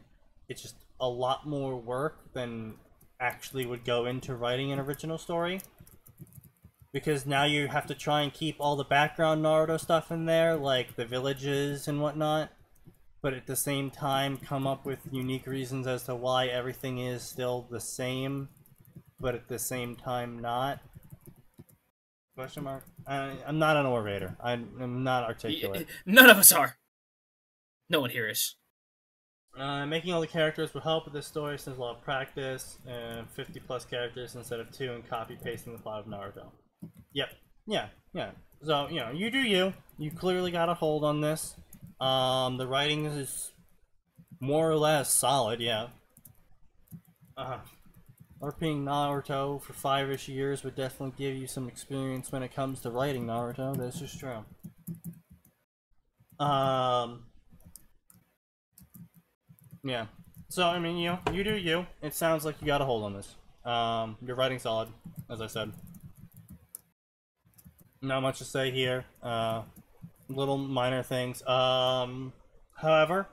A: It's just a lot more work than actually would go into writing an original story. Because now you have to try and keep all the background Naruto stuff in there, like the villages and whatnot. But at the same time come up with unique reasons as to why everything is still the same, but at the same time not. Question mark? I'm not an orator. I'm not articulate.
B: None of us are. No one here is.
A: Making all the characters will help with this story since a lot of practice, 50 plus characters instead of 2, and copy pasting the plot of Naruto. Yep. Yeah. So, you know, you do you. You clearly got a hold on this. The writing is more or less solid, yeah. RPing Naruto for 5-ish years would definitely give you some experience when it comes to writing Naruto. This is true. Yeah. So, I mean, you know, you do you. It sounds like you got a hold on this. Your writing's solid, as I said. Not much to say here. Little minor things. However,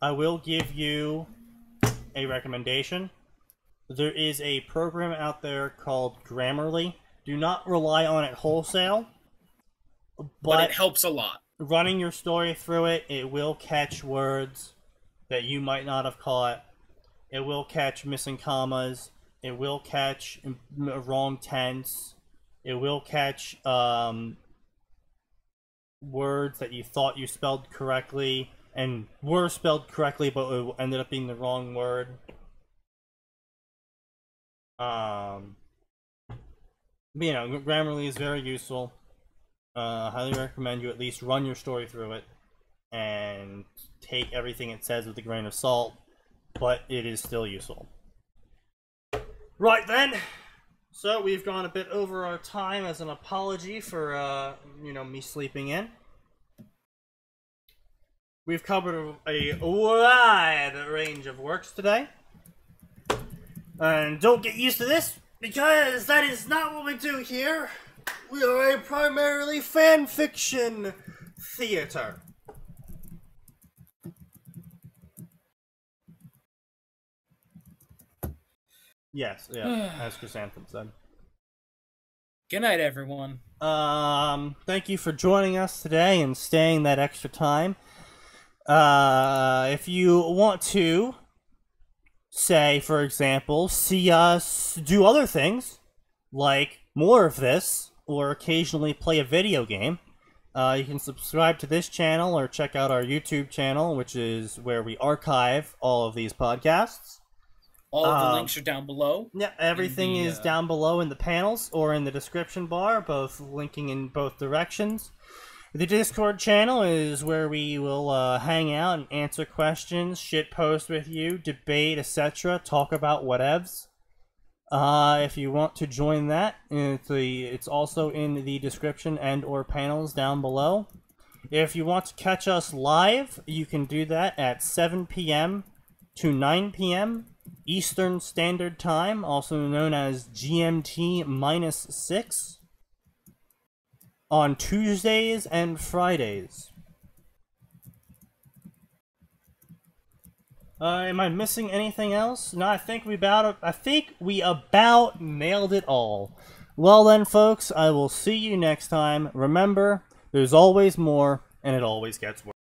A: I will give you a recommendation. There is a program out there called Grammarly. Do not rely on it wholesale,
B: but it helps a lot.
A: Running your story through it, it will catch words that you might not have caught. It will catch missing commas. It will catch wrong tense. It will catch words that you thought you spelled correctly and were spelled correctly, but it ended up being the wrong word. But, you know, Grammarly is very useful. Highly recommend you at least run your story through it and take everything it says with a grain of salt, but it is still useful. Right then, so we've gone a bit over our time as an apology for, you know, me sleeping in. We've covered a wide range of works today. And don't get used to this, because that is not what we do here. We are a primarily fanfiction theater. Yes, yeah, as Chrysanthemum said.
B: Good night, everyone.
A: Thank you for joining us today and staying that extra time. If you want to, say, for example, see us do other things, like more of this, or occasionally play a video game, you can subscribe to this channel or check out our YouTube channel, which is where we archive all of these podcasts.
B: All of the links are down below.
A: Yeah, everything is down below in the panels or in the description bar, both linking in both directions. The Discord channel is where we will hang out and answer questions, shitpost with you, debate, etc., talk about whatevs. If you want to join that, it's also in the description and or panels down below. If you want to catch us live, you can do that at 7 p.m. to 9 p.m. Eastern Standard Time, also known as GMT-6, on Tuesdays and Fridays. Am I missing anything else? No, I think we about nailed it all. Well then, folks, I will see you next time. Remember, there's always more, and it always gets worse.